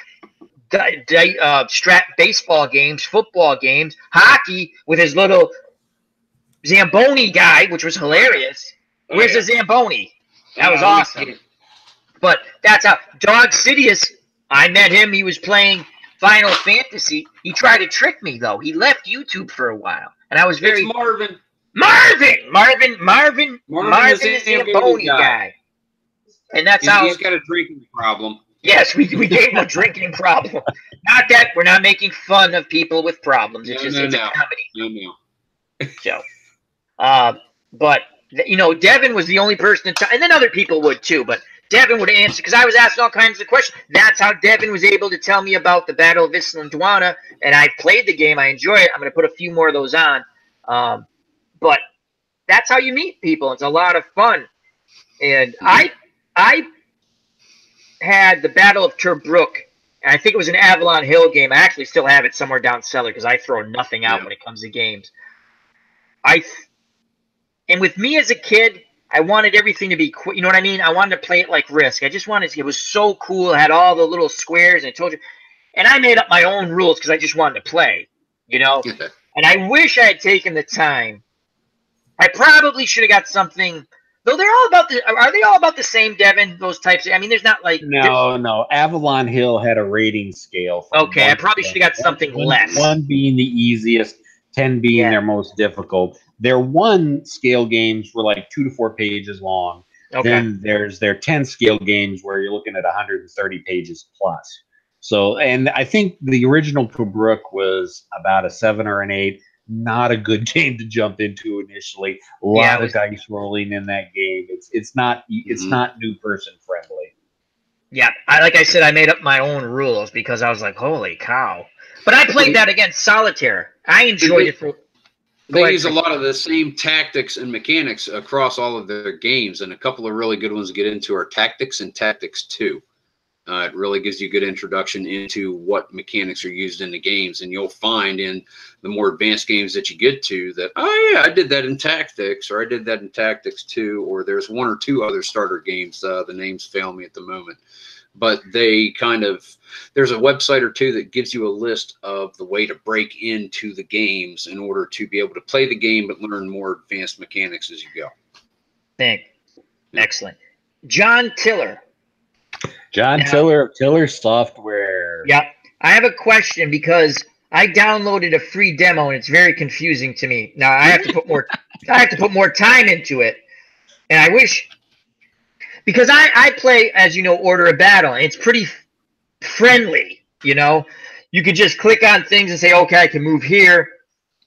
strat baseball games, football games, hockey with his little Zamboni guy, which was hilarious. Where's the Zamboni? That was awesome. But that's how Dog Sidious, I met him. He was playing Final Fantasy. He tried to trick me, though. He left YouTube for a while. And I was very... It's Marvin. Marvin the Zamboni guy. And that's how he's got a drinking problem. Yes, we gave him a drinking problem. Not that we're not making fun of people with problems. It's it's a comedy. No. So, but Devin was the only person to, and then other people would too. But Devin would answer because I was asking all kinds of questions. That's how Devin was able to tell me about the Battle of Islandwana, and I played the game. I enjoy it. I'm going to put a few more of those on. But that's how you meet people. It's a lot of fun, and I had the Battle of Tobruk, and I think it was an Avalon Hill game. I actually still have it somewhere down cellar because I throw nothing out when it comes to games. And with me as a kid, I wanted everything to be quick. You know what I mean? I wanted to play it like Risk. I just wanted to. It was so cool. It had all the little squares, and I told you. And I made up my own rules because I just wanted to play. And I wish I had taken the time. I probably should have got something. Though they're all about are they all about the same, Devin? Those types. I mean, there's not like no. Avalon Hill had a rating scale. Okay, I probably should have got something less. 1 being the easiest, 10 being their most difficult. Their 1 scale games were like 2 to 4 pages long. Okay. Then there's their 10 scale games where you're looking at 130 pages plus. So, and I think the original Tobruk was about a 7 or an 8. Not a good game to jump into initially. A lot of dice rolling in that game. It's not new person friendly. Yeah, like I said, I made up my own rules because I was like, holy cow! But I played that against Solitaire. I enjoyed it. They use a lot of the same tactics and mechanics across all of their games, and a couple of really good ones to get into are Tactics and Tactics 2. It really gives you a good introduction into what mechanics are used in the games, and you'll find in the more advanced games that you get to that, oh yeah, I did that in Tactics, or I did that in Tactics 2, or there's one or two other starter games. The names fail me at the moment. But they there's a website or two that gives you a list of the way to break into the games in order to be able to play the game but learn more advanced mechanics as you go. Excellent. John Tiller. Tiller of Tiller Software. Yeah. I have a question because I downloaded a free demo and it's very confusing to me. Now I have to put more time into it. And I wish, because I play, as you know, Order of Battle, and it's pretty friendly, you know. You can just click on things and say, okay, I can move here.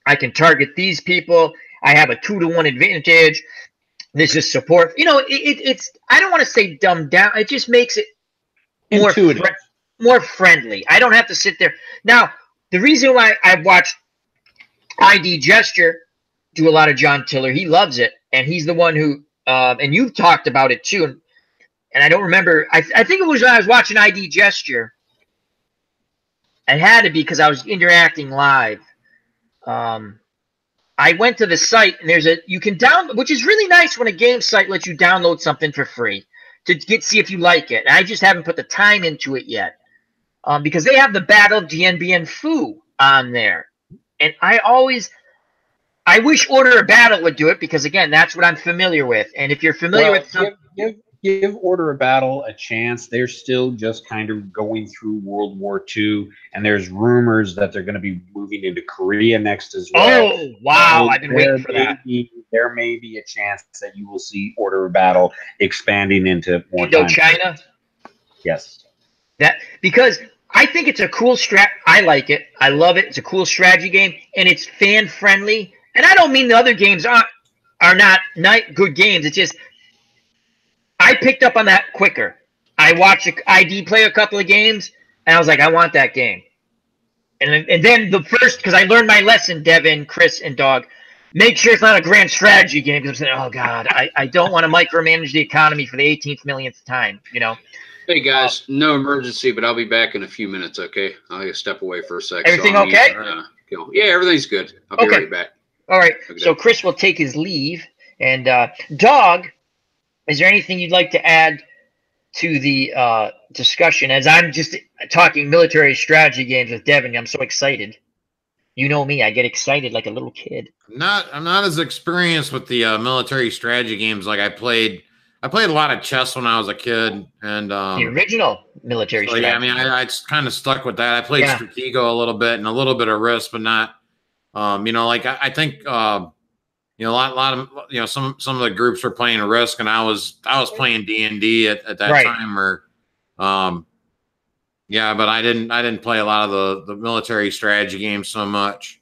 I can target these people. I have a 2-to-1 advantage. This is support. You know, it's I don't want to say dumbed down. It just makes it more friendly. I don't have to sit there. Now, the reason why I've watched ID Gesture do a lot of John Tiller, he loves it, and he's the one who, and you've talked about it too, and I don't remember. I think it was when I was watching ID Gesture. It had to be because I was interacting live. I went to the site, and you can download, which is really nice when a game site lets you download something for free to see if you like it. And I just haven't put the time into it yet, because they have the Battle of Dien Bien Phu on there, and I wish Order of Battle would do it because, again, that's what I'm familiar with. And if you're familiar with give Order of Battle a chance. They're still just kind of going through World War II, and there's rumors that they're going to be moving into Korea next as well. Oh, wow. I've been waiting for that. There may be a chance that you will see Order of Battle expanding into more Indochina? Yes. Because I think it's a cool I like it. I love it. It's a cool strategy game, and it's fan-friendly. And I don't mean the other games are not good games. It's just I picked up on that quicker. I watched ID play a couple of games, and I was like, I want that game. And then because I learned my lesson, Devin, Chris, and Dog, make sure it's not a grand strategy game. Because I'm saying, oh, God, I don't want to micromanage the economy for the 18th millionth time, you know. Hey, guys, no emergency, but I'll be back in a few minutes, okay? I'll step away for a second. Everything okay? Yeah, everything's good. I'll be right back. All right, so Chris will take his leave. And Dog, is there anything you'd like to add to the discussion? As I'm just talking military strategy games with Devin, I'm so excited. You know me, I get excited like a little kid. I'm not as experienced with the military strategy games. Like I played a lot of chess when I was a kid, and the original military strategy. Yeah, I mean, I kind of stuck with that. I played Stratego a little bit and a little bit of Risk, but not. You know, like I think you know, a lot of, you know, some of the groups were playing Risk, and I was playing D&D at that time, or yeah, but I didn't play a lot of the military strategy games so much.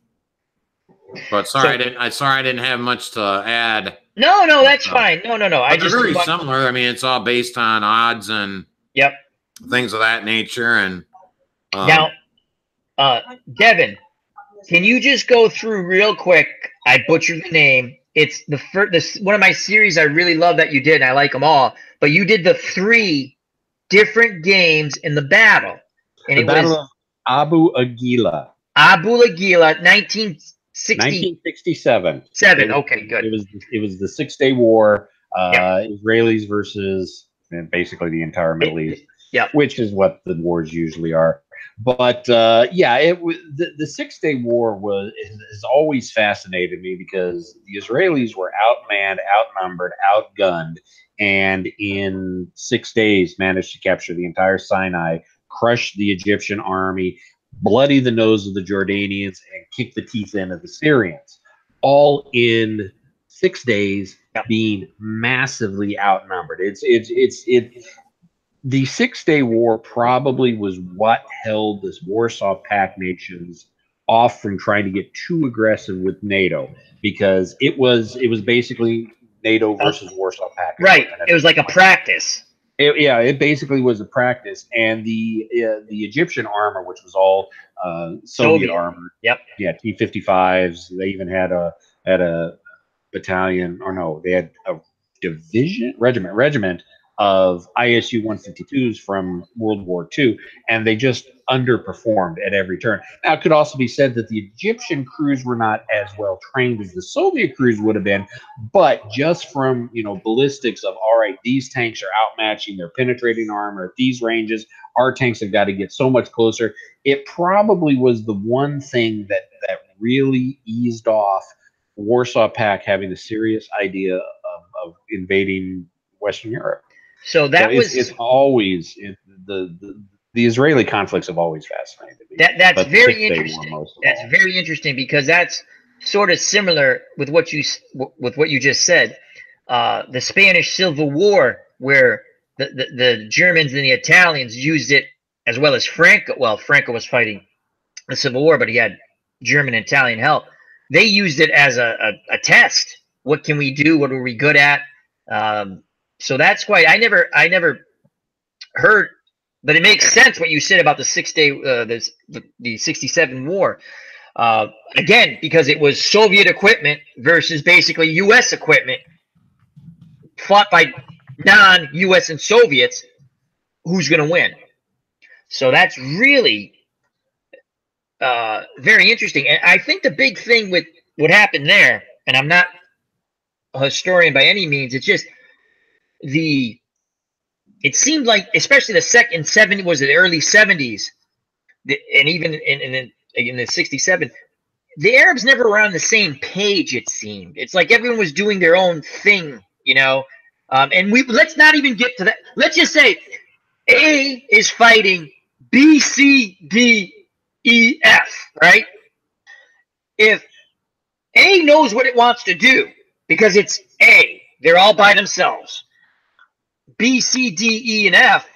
But sorry, I didn't have much to add. No, that's fine. No. I just very similar. I mean, it's all based on odds and things of that nature. And now, Devin, can you just go through real quick? I butchered the name. It's the first, one of my series I really love that you did, and I like them all. But you did the 3 different games in the battle, and it was Abu Aguila. 1967. Okay, good. It was the 6-day war. Israelis versus basically the entire Middle East. Yeah, which is what the wars usually are. But it was the 6-day war has always fascinated me because the Israelis were outmanned, outnumbered, outgunned, and in 6 days managed to capture the entire Sinai, crush the Egyptian army, bloody the nose of the Jordanians, and kick the teeth in of the Syrians, all in 6 days, being massively outnumbered. The 6-day war probably was what held this Warsaw Pact nations off from trying to get too aggressive with NATO, because it was basically NATO versus Warsaw Pact. Right. It was like a practice. It basically was a practice, and the Egyptian armor, which was all Soviet armor. Yep. Yeah, T-55s. They even had a battalion, or no, they had a regiment of ISU 152s from World War II, and they just underperformed at every turn. Now, it could also be said that the Egyptian crews were not as well trained as the Soviet crews would have been, but just from, ballistics of, all right, these tanks are outmatching their penetrating armor at these ranges, our tanks have got to get so much closer. It probably was the one thing that really eased off Warsaw Pact having the serious idea of invading Western Europe. So that it's always the Israeli conflicts have always fascinated me. That's very interesting. That's very interesting because that's sort of similar with what you just said. The Spanish Civil War, where the Germans and the Italians used it, as well as Franco. Well, Franco was fighting the Civil War, but he had German and Italian help. They used it as a test. What can we do? What are we good at? So that's quite. I never heard, but it makes sense what you said about the 6 day, the 67 war. Again, because it was Soviet equipment versus basically U.S. equipment fought by non-U.S. and Soviets. Who's going to win? So that's really very interesting. And I think the big thing with what happened there, and I'm not a historian by any means, it's just it seemed like, especially the early 70s, and even in the 67, the Arabs never were on the same page, it seemed. It's like everyone was doing their own thing, and let's not even get to that. Let's just say A is fighting B, C, D, E, F, right? If A knows what it wants to do, because it's A, they're all by themselves. B, C, D, E, and F,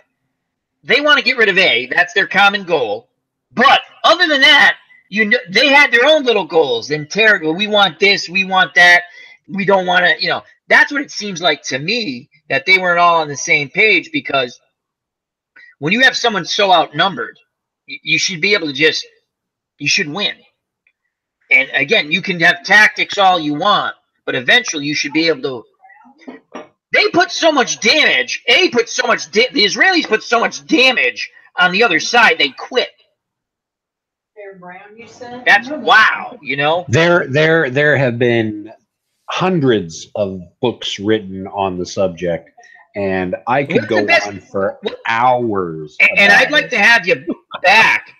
they want to get rid of A. That's their common goal. But other than that, they had their own little goals. And we want this, we want that. We don't want to, that's what it seems like to me, that they weren't all on the same page, because when you have someone so outnumbered, you should be able to you should win. And again, you can have tactics all you want, but eventually you should be able to. They put so much damage. The Israelis put so much damage on the other side, they quit. Brown, you said? That's wow, There have been hundreds of books written on the subject, and I could go on for hours. And I'd like to have you back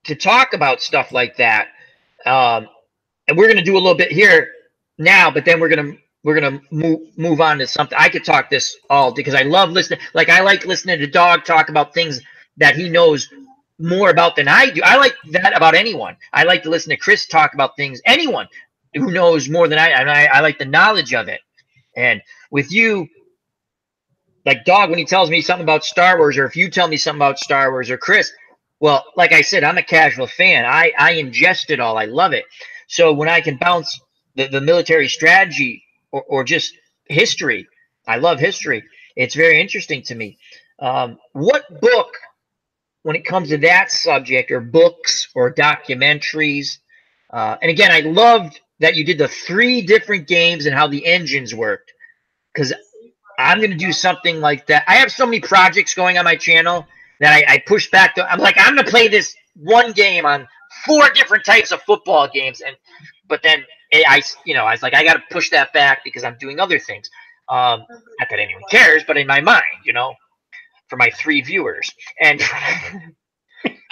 to talk about stuff like that. And we're going to do a little bit here now, but then we're going to move on to something. I could talk this all because I love listening. Like, I like listening to Dawg talk about things that he knows more about than I do. I like that about anyone. I like to listen to Chris talk about things, anyone who knows more than I like the knowledge of it. And with you, like Dawg, when he tells me something about Star Wars, or if you tell me something about Star Wars, or Chris, well, like I said, I'm a casual fan. I ingest it all. I love it. So when I can bounce the military strategy or just history, I love history. It's very interesting to me. What book, when it comes to that subject, or books or documentaries, and again, I loved that you did the 3 different games and how the engines worked, because I'm going to do something like that. I have so many projects going on my channel that I push back to. I'm like, I'm going to play this one game on 4 different types of football games, but then I was like, I got to push that back because I'm doing other things. Not that anyone cares, but in my mind, for my 3 viewers, and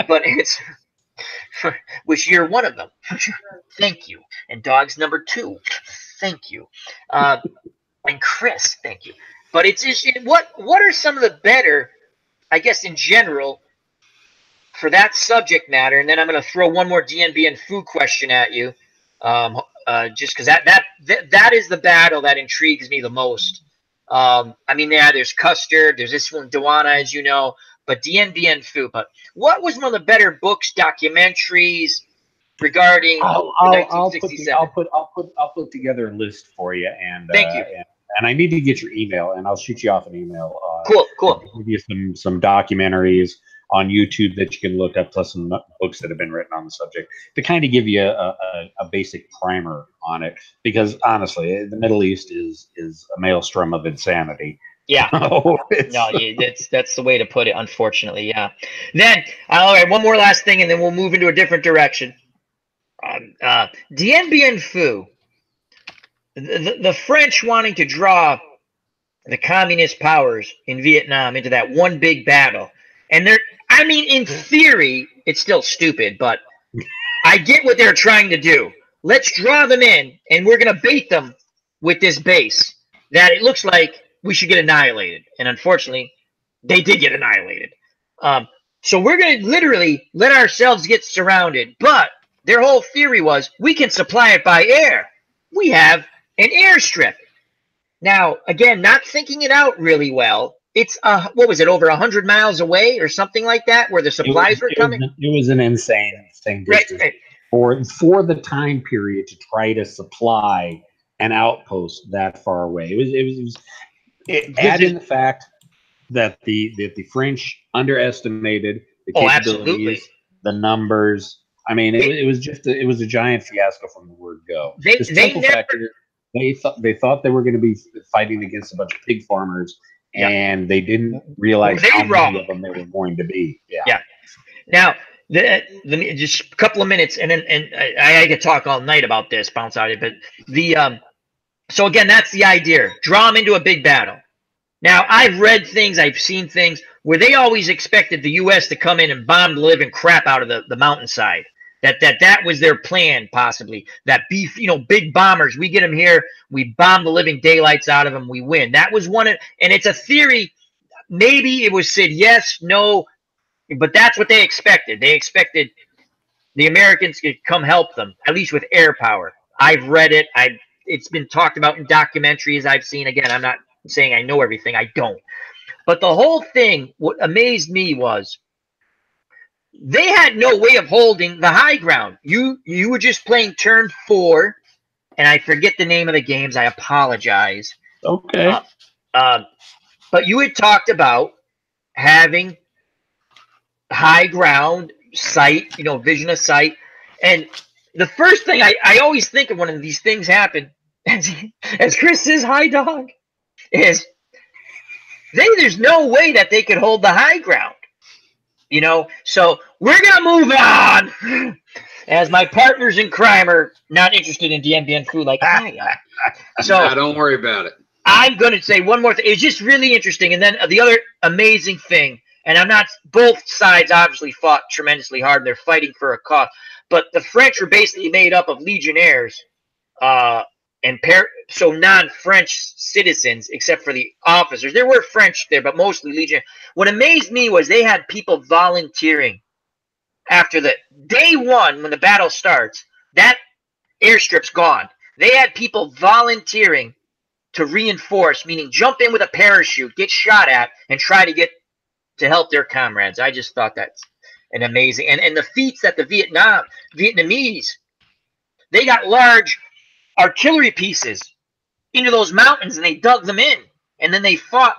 but it's which you're one of them. Thank you. And Dawg's number 2. Thank you. And Chris, thank you. But it's just, what are some of the better, I guess, in general, for that subject matter? And then I'm going to throw one more DNB and food question at you, just because that is the battle that intrigues me the most. I mean, there's Custer, there's this one, Dewana, as you know, but DNB and food. But what was one of the better books, documentaries regarding 1967? I'll put together a list for you, and thank you. and I need to get your email, and I'll shoot you off an email. Cool. Give you some documentaries on YouTube that you can look up, plus some books that have been written on the subject to kind of give you a basic primer on it. Because honestly, the Middle East is a maelstrom of insanity. Yeah. That's the way to put it, unfortunately. Yeah. Then, all right, one more last thing, and then we'll move into a different direction. Dien Bien Phu. The French wanting to draw the communist powers in Vietnam into that one big battle. And in theory, it's still stupid, but I get what they're trying to do. Let's draw them in, and we're going to bait them with this base that it looks like we should get annihilated. And unfortunately, they did get annihilated. So we're going to literally let ourselves get surrounded. But their whole theory was we can supply it by air. We have an airstrip. Now, again, not thinking it out really well. It's what was it, over 100 miles away or something like that, where the supplies were coming? It was an insane distance. Right. For the time period to try to supply an outpost that far away. Add in the fact that the French underestimated the capabilities, the numbers. I mean, it was a giant fiasco from the word go. They thought they were going to be fighting against a bunch of pig farmers, and they didn't realize how many of them there were going to be. Yeah. Now, just a couple of minutes, and I could talk all night about this, bounce out of it. But so again, that's the idea. Draw them into a big battle. Now, I've read things, I've seen things where they always expected the U.S. to come in and bomb the living crap out of the mountainside. That was their plan, possibly. That big bombers, we get them here, we bomb the living daylights out of them, we win. That was and it's a theory. Maybe it was said yes, no, but that's what they expected. They expected the Americans could come help them, at least with air power. I've read it. It's been talked about in documentaries I've seen. Again, I'm not saying I know everything. I don't. But the whole thing, what amazed me was they had no way of holding the high ground. You were just playing turn 4, and I forget the name of the games. I apologize. Okay. But you had talked about having high ground, sight, vision of sight. And the first thing I always think of when these things happen, as Chris says, hi, dog, is there's no way that they could hold the high ground. So we're going to move on. As my partners in crime are not interested in Dien Bien Phu like I am. So don't worry about it. I'm going to say one more thing. It's just really interesting. And then the other amazing thing, and both sides obviously fought tremendously hard, and they're fighting for a cause. But the French were basically made up of legionnaires, so non-French citizens, except for the officers. There were French there, but mostly legion. What amazed me was they had people volunteering after the day one when the battle starts. That airstrip's gone. They had people volunteering to reinforce, meaning jump in with a parachute, get shot at, and try to get to help their comrades. I just thought that's an amazing. And the feats that the Vietnamese, they got large artillery pieces into those mountains, and they dug them in, and then they fought,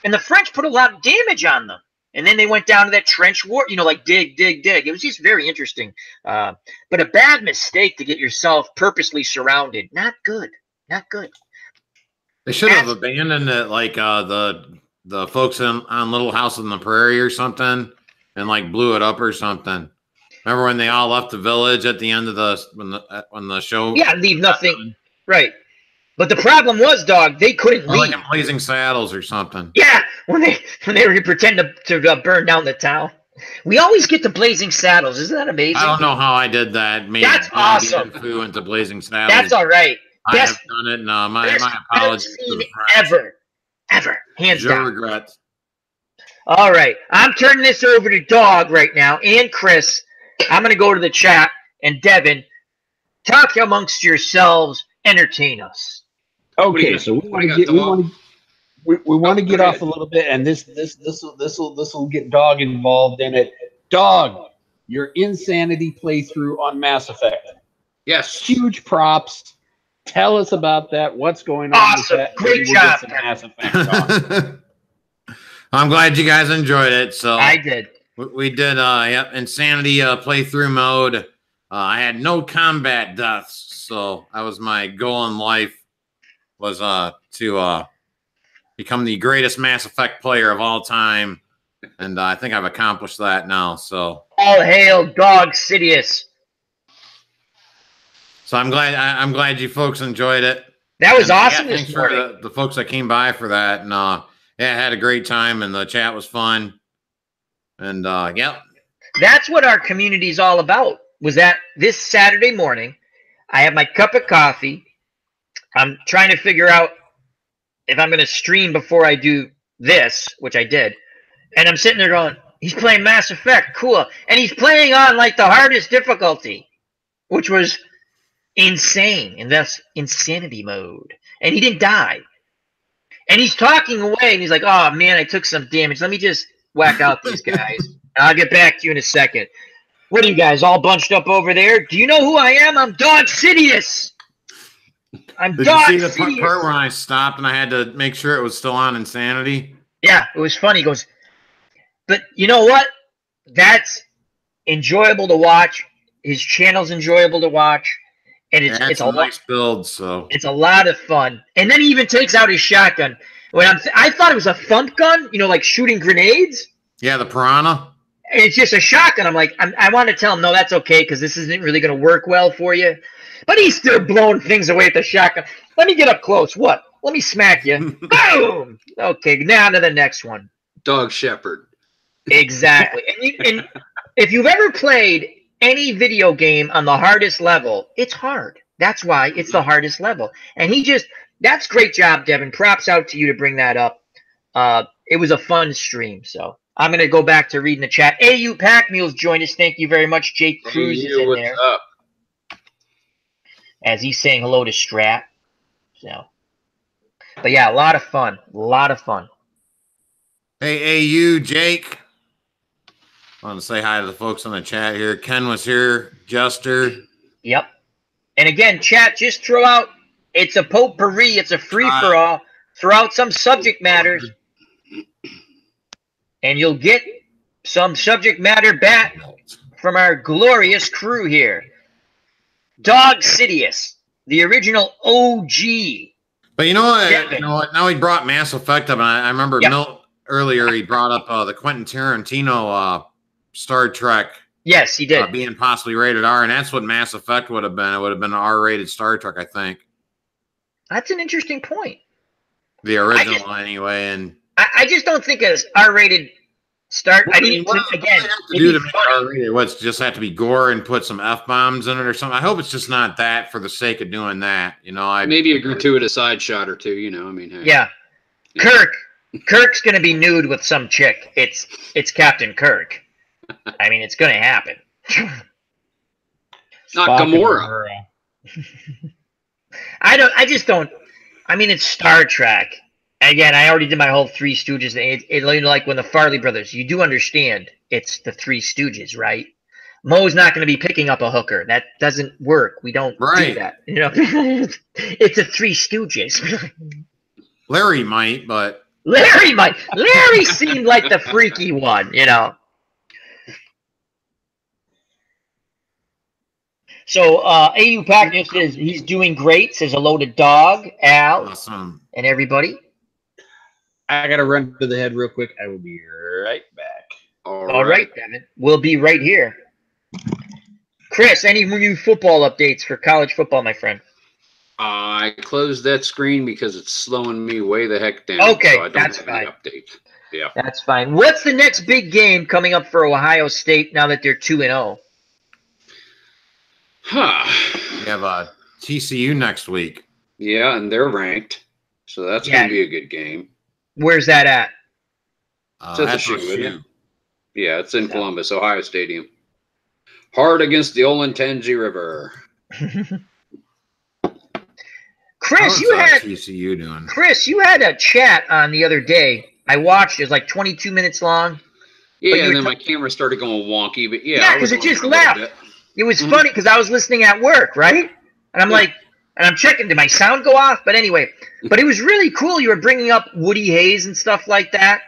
and the French put a lot of damage on them, and then they went down to that trench war, like dig. It was just very interesting, but a bad mistake to get yourself purposely surrounded. Not good. They should have abandoned it, like the folks on Little House on the Prairie or something, and blew it up or something. Remember when they all left the village at the end of when the show? Yeah, leave nothing. Right. But the problem was, dog, they couldn't leave. Like in Blazing Saddles or something. Yeah, when they were pretend to burn down the town. We always get to Blazing Saddles. Isn't that amazing? I don't know how I did that. That's awesome. Flew into Blazing Saddles. That's all right. I have done it. No, my apologies. Ever. Hands down. Regrets. All right. I'm turning this over to Dog right now and Chris. I'm going to go to the chat. And Devin, talk amongst yourselves. Entertain us. Okay, so we want to get off a little bit, and this will get Dog involved in it. Dog, your insanity playthrough on Mass Effect. Yes. Huge props. Tell us about that. What's going on? Awesome. With that? Great Maybe job, Get some Mass Effect talk. I'm glad you guys enjoyed it. So I did. We did Insanity playthrough mode. I had no combat deaths, so that was my goal in life, was to become the greatest Mass Effect player of all time, and I think I've accomplished that now. So All hail Dog Sidious. So I'm glad you folks enjoyed it. That was awesome. Yeah, thanks this morning. for the folks that came by for that, and yeah, I had a great time, and the chat was fun, and yeah. That's what our community is all about. Was that this Saturday morning, I have my cup of coffee. I'm trying to figure out if I'm going to stream before I do this, which I did. And I'm sitting there going, he's playing Mass Effect, cool. And he's playing on like the hardest difficulty, which was insane, and that's insanity mode. And he didn't die. And he's talking away, and he's like, oh man, I took some damage. Let me just whack out these guys. I'll get back to you in a second. What are you guys all bunched up over there? Do you know who I am? I'm Dog Sidious. Did you see the part where I stopped and I had to make sure it was still on Insanity? Yeah, it was funny. He goes, but you know what? That's enjoyable to watch. His channel's enjoyable to watch. And it's a nice build, so it's a lot of fun. And then he even takes out his shotgun. I thought it was a thump gun, you know, like shooting grenades. Yeah, the Piranha. And it's just a shotgun. I'm like, I want to tell him, no, that's okay, because this isn't really going to work well for you. But he's still blowing things away with the shotgun. Let me get up close. What? Let me smack you. Boom. Okay, now to the next one. Dog Shepherd. Exactly. And if you've ever played any video game on the hardest level, it's hard. That's why it's the hardest level. And that's great job, Devin. Props out to you to bring that up. It was a fun stream, so I'm going to go back to reading the chat. AU Pack Mules joined us. Thank you very much. Jake Cruz is in there. Up? As he's saying hello to Strat. So, but yeah, a lot of fun. A lot of fun. Hey, AU, Jake. I want to say hi to the folks on the chat here. Ken was here. Jester. Yep. And again, chat, just throw out, it's a potpourri. It's a free-for-all. Throw out some subject matters. And you'll get some subject matter back from our glorious crew here. Dog Sidious, the original OG. But you know what? Now he brought Mass Effect up, and I remember Milt earlier. He brought up the Quentin Tarantino Star Trek. Yes, he did. Being possibly rated R, and that's what Mass Effect would have been. It would have been an R-rated Star Trek, I think. That's an interesting point. The original, anyway, and I just don't think an R-rated start. I mean, again, to make R-rated, what's just have to be gore and put some F-bombs in it or something. I hope it's just not that for the sake of doing that. You know, maybe a gratuitous side shot or two. You know, I mean, hey. Yeah. Kirk's gonna be nude with some chick. It's Captain Kirk. I mean, it's gonna happen. Not Gamora. I just don't. I mean, it's Star Trek. Again, I already did my whole Three Stooges. It like when the Farley brothers. You do understand it's the Three Stooges, right? Moe's not going to be picking up a hooker. That doesn't work. We don't do that. You know, it's a Three Stooges. Larry might, but Larry might. Larry seemed like the freaky one, you know. So AU Packner says he's doing great. Says hello to Dog, Al, and everybody. I gotta run to the head real quick. I will be right back. All right, Devin. We'll be right here. Chris, any new football updates for college football, my friend? I closed that screen because it's slowing me way the heck down. Okay, so I don't that's have fine. any update. Yeah, that's fine. What's the next big game coming up for Ohio State now that they're 2-0? We have TCU next week. Yeah, and they're ranked, so that's going to be a good game. Where's that at? It's at the Shoe. Yeah, it's in Columbus, Ohio Stadium. Hard against the Olentangy River. Chris, you had TCU doing? Chris, you had a chat on the other day. I watched. It was like 22 minutes long. Yeah, and then my camera started going wonky. But yeah, because it just left. It was funny because I was listening at work, right? And I'm like, and I'm checking, did my sound go off? But anyway, but it was really cool. You were bringing up Woody Hayes and stuff like that,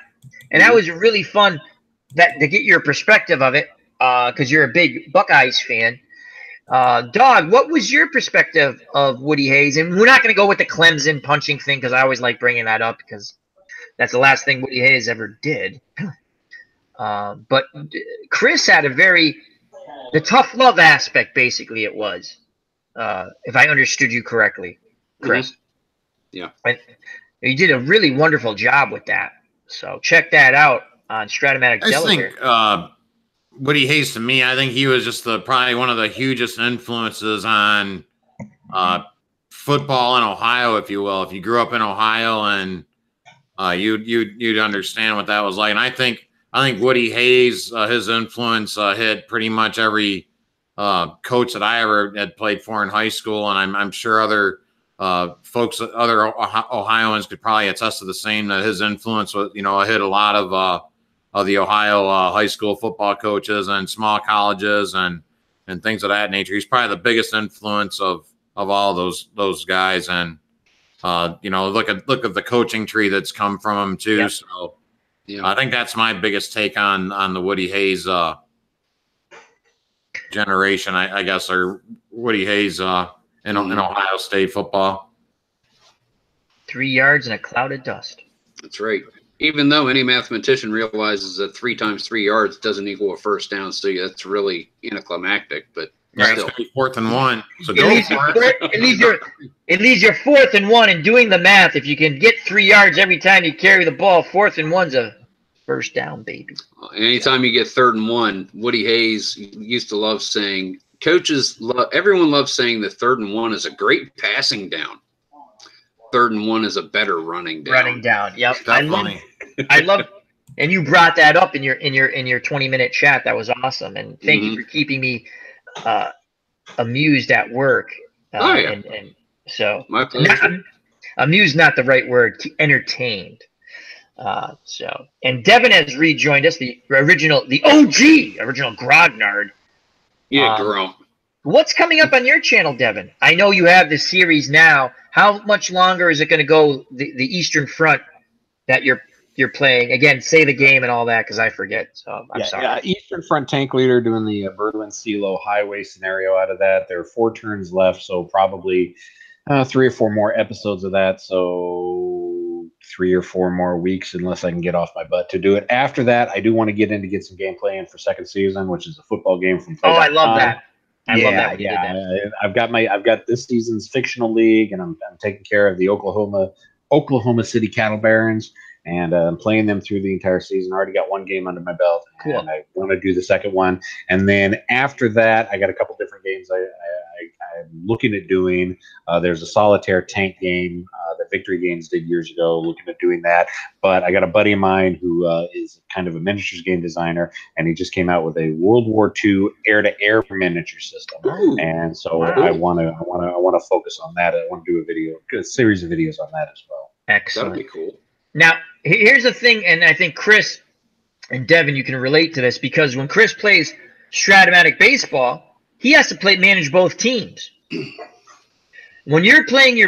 and that was really fun to get your perspective of it, because you're a big Buckeyes fan. Dog, what was your perspective of Woody Hayes? And we're not going to go with the Clemson punching thing because I always like bringing that up because that's the last thing Woody Hayes ever did. But Chris had the tough love aspect, basically, it was, if I understood you correctly, Chris. Yeah. And you did a really wonderful job with that. So check that out on Stratomatic Delaware. I think Woody Hayes, to me, I think he was just probably one of the hugest influences on football in Ohio, if you will. If you grew up in Ohio, and you'd understand what that was like. And I think Woody Hayes, his influence hit pretty much every coach that I ever had played for in high school, and I'm sure other folks, other Ohioans could probably attest to the same. That his influence was, hit a lot of the Ohio high school football coaches and small colleges and things of that nature. He's probably the biggest influence of all those guys. And look at the coaching tree that's come from him too. Yep. So yeah, I think that's my biggest take on the Woody Hayes generation, I guess, or Woody Hayes in Ohio State football. 3 yards in a cloud of dust. That's right. Even though any mathematician realizes that 3 times 3 yards doesn't equal a first down, so that's really anticlimactic. But right, still, it's gonna be 4th and 1. So go for it. It leaves your 4th and 1. And doing the math, if you can get 3 yards every time you carry the ball, 4th and 1's a first down, baby. Anytime you get 3rd and 1, Woody Hayes used to love saying, everyone loves saying that 3rd and 1 is a great passing down. 3rd and 1 is a better running down. Running down, yep. I love, and you brought that up in your 20-minute chat. That was awesome, and thank you for keeping me amused at work. And so my pleasure. Amused, not the right word. Entertained. And Devin has rejoined us, the OG, original Grognard. Yeah, Jerome. What's coming up on your channel, Devin? I know you have this series now. How much longer is it going to go? The Eastern Front that you're playing again? Say the game and all that because I forget. So I'm sorry. Yeah, Eastern Front Tank Leader doing the Berlin-Silo highway scenario out of that. There are 4 turns left, so probably 3 or 4 more episodes of that. So 3 or 4 more weeks, unless I can get off my butt to do it. After that, I do want to get some gameplay in for 2nd season, which is a football game from. Oh, I love that. I love that. Yeah. I've got this season's fictional league, and I'm taking care of the Oklahoma City Cattle Barons, and I'm playing them through the entire season. I already got 1 game under my belt, cool. And I want to do the 2nd one. And then after that, I got a couple different games I'm looking at doing. There's a solitaire tank game that Victory Games did years ago, looking at doing that. But I got a buddy of mine who is kind of a miniatures game designer, and he just came out with a World War II air-to-air miniature system. Ooh, and so wow. I want to focus on that. I want to do a series of videos on that as well. Excellent. That'd be cool. Now, here's the thing, and I think Chris and Devin, you can relate to this, because when Chris plays Stratomatic baseball, he has to manage both teams. When you're playing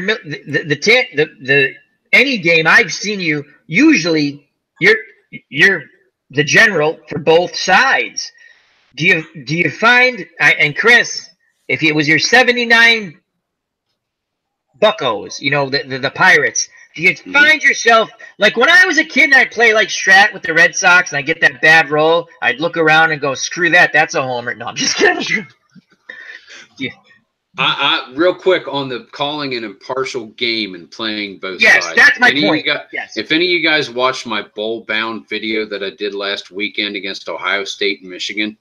any game, I've seen you. Usually, you're the general for both sides. Do you find? And Chris, if it was your 79 Buccos, the Pirates, do you find yourself like when I was a kid and I'd play like Strat with the Red Sox and I get that bad roll, I'd look around and go, "Screw that! That's a homer." No, I'm just kidding. I real quick on the calling an impartial game and playing both sides. Yes, that's my point. Yes. If any of you guys watched my bowl bound video that I did last weekend against Ohio State and Michigan.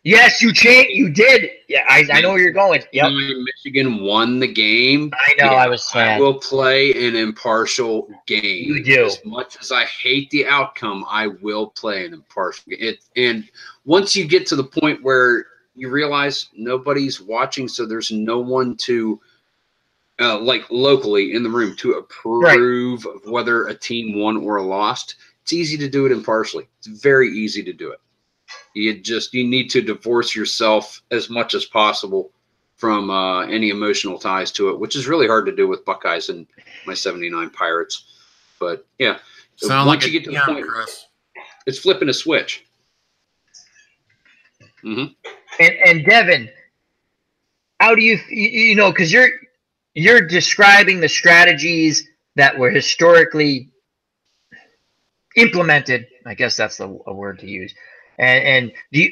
Yes, you did. Yeah, I know where you're going. Yep. Michigan won the game. I know. I was sad. I will play an impartial game. You do. As much as I hate the outcome, I will play an impartial game. And once you get to the point where you realize nobody's watching, so there's no one to, like locally in the room, to approve of whether a team won or lost, it's easy to do it impartially. It's very easy to do it. You need to divorce yourself as much as possible from any emotional ties to it, which is really hard to do with Buckeyes and my 79 Pirates. But yeah, Sound once like you get to the point, Chris. it's flipping a switch. And Devin, how do you know, because you're describing the strategies that were historically implemented. I guess that's a word to use. And do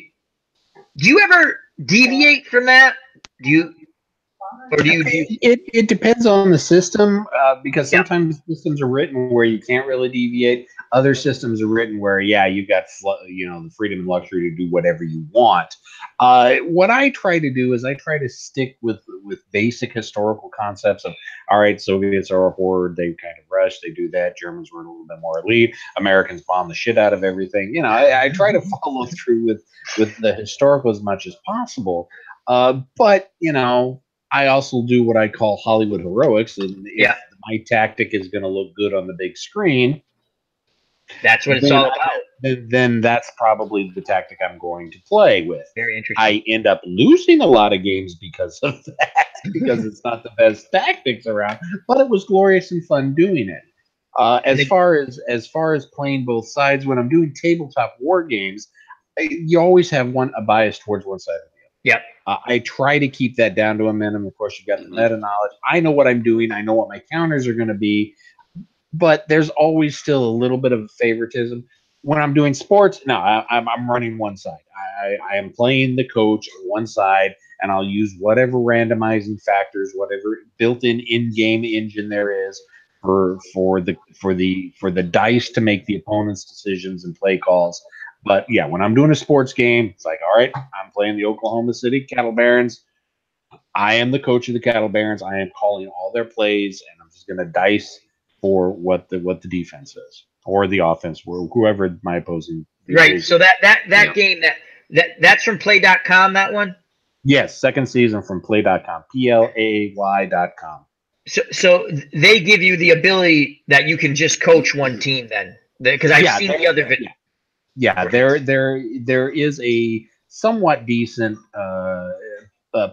you ever deviate from that? It depends on the system, because sometimes systems are written where you can't really deviate. Other systems are written where, yeah, you've got the freedom and luxury to do whatever you want. What I try to do is I try to stick with basic historical concepts of, all right, Soviets are a horde, they kind of rush, they do that. Germans were a little bit more elite. Americans bomb the shit out of everything. I try to follow through with the historical as much as possible. But I also do what I call Hollywood heroics, and if my tactic is going to look good on the big screen, that's what it's all about. Then that's probably the tactic I'm going to play with. Very interesting. I end up losing a lot of games because of that, because it's not the best tactics around, but it was glorious and fun doing it. As far as playing both sides, when I'm doing tabletop war games, you always have a bias towards one side or the other. Yep. I try to keep that down to a minimum. Of course, you've got the meta knowledge. I know what I'm doing. I know what my counters are going to be. But there's always still a little bit of favoritism. When I'm doing sports, no, I'm running one side. I am playing the coach on one side, and I'll use whatever randomizing factors, whatever built-in in-game engine there is for the dice to make the opponent's decisions and play calls. But yeah, when I'm doing a sports game, it's like, all right, I'm playing the Oklahoma City Cattle Barons. I am the coach of the Cattle Barons. I am calling all their plays, and I'm just going to dice for what the defense is or the offense, whoever my opposing. Right. So that game that's from Play.com. That one. Yes, second season from Play.com. PLAY.com. So they give you the ability that you can just coach one team then, because I've seen the other video. Yeah, there is a somewhat decent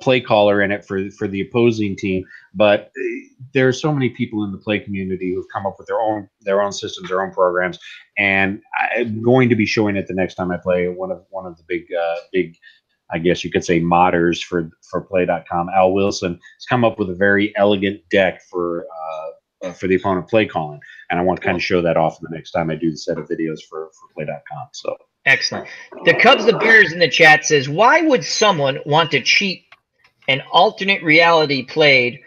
play caller in it for the opposing team, but there are so many people in the play community who've come up with their own systems, their own programs, and I'm going to be showing it the next time I play one of the big I guess you could say modders for Play.com. Al Wilson has come up with a very elegant deck for the opponent play calling, and I want to kind of show that off the next time I do the set of videos for Play.com. So excellent. The Cubs the Bears in the chat says, why would someone want to cheat an alternate reality played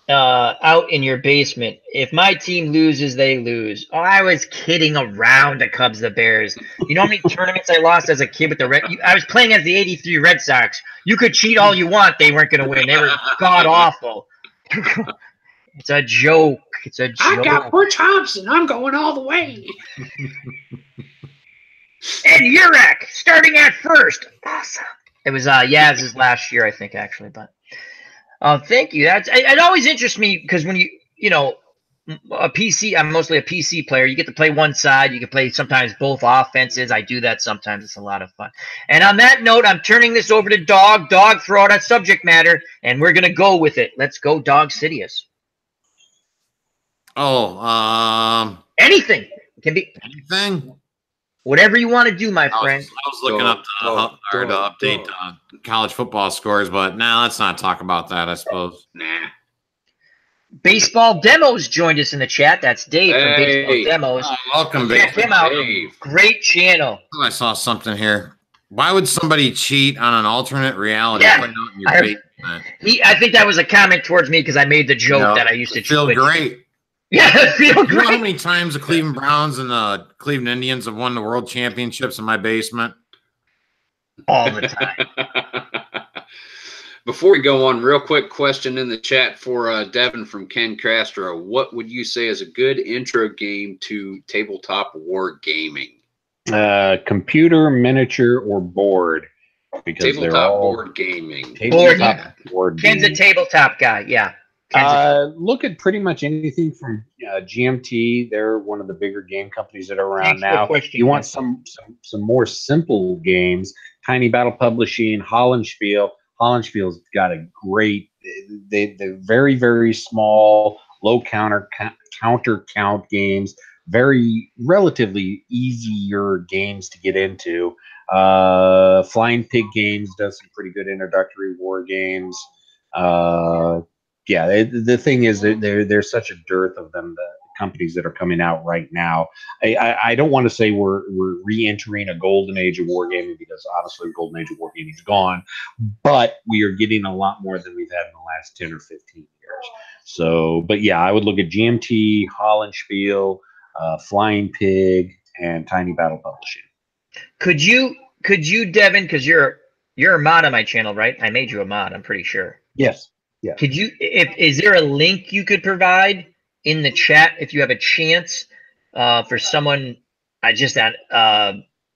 out in your basement? If my team loses, they lose. Oh, I was kidding around. The Cubs the Bears. You know how many tournaments I lost as a kid with the I was playing as the '83 Red Sox. You could cheat all you want, they weren't going to win. They were god awful. It's a joke. It's a joke. I got Butch Thompson. I'm going all the way. And Urek starting at first. Awesome. It was Yaz's last year, I think, actually. But thank you. It always interests me because when a PC, I'm mostly a PC player. You get to play one side. You can play sometimes both offenses. I do that sometimes. It's a lot of fun. And on that note, I'm turning this over to Dog. Dog, throw out that subject matter, and we're going to go with it. Let's go, Dog Sidious. Oh, anything. It can be anything. Whatever you want to do, my friend. I was looking up to update college football scores, but now let's not talk about that, I suppose. Nah. Baseball Demos joined us in the chat. That's Dave from Baseball Demos. Welcome, Check him out. Dave. Great channel. I saw something here. Why would somebody cheat on an alternate reality? Out in your basement? I think that was a comment towards me because I made the joke that I used to feel great. Yeah, feel great. You know how many times the Cleveland Browns and the Cleveland Indians have won the world championships in my basement? All the time. Before we go on, real quick question in the chat for Devin from Ken Castro. What would you say is a good intro game to tabletop war gaming? Computer, miniature, or board. Because tabletop board gaming. Board. Ken's a tabletop guy, yeah. Look at pretty much anything from GMT. They're one of the bigger game companies that are around now. You want some more simple games, Tiny Battle Publishing, Hollandspiel, Hollandspiel's got a great. They're very, very small, low counter count games. Very relatively easier games to get into. Flying Pig Games does some pretty good introductory war games. Yeah, the thing is that there's such a dearth of them, the companies that are coming out right now. I don't want to say we're re-entering a golden age of wargaming, because honestly, golden age of wargaming is gone, but we are getting a lot more than we've had in the last 10 or 15 years. So, but yeah, I would look at GMT, Hollandspiel, Flying Pig, and Tiny Battle Publishing. Could you, Devin, because you're a mod on my channel, right? I made you a mod, I'm pretty sure. Yes. Yeah. Could you, is there a link you could provide in the chat if you have a chance for someone? I just had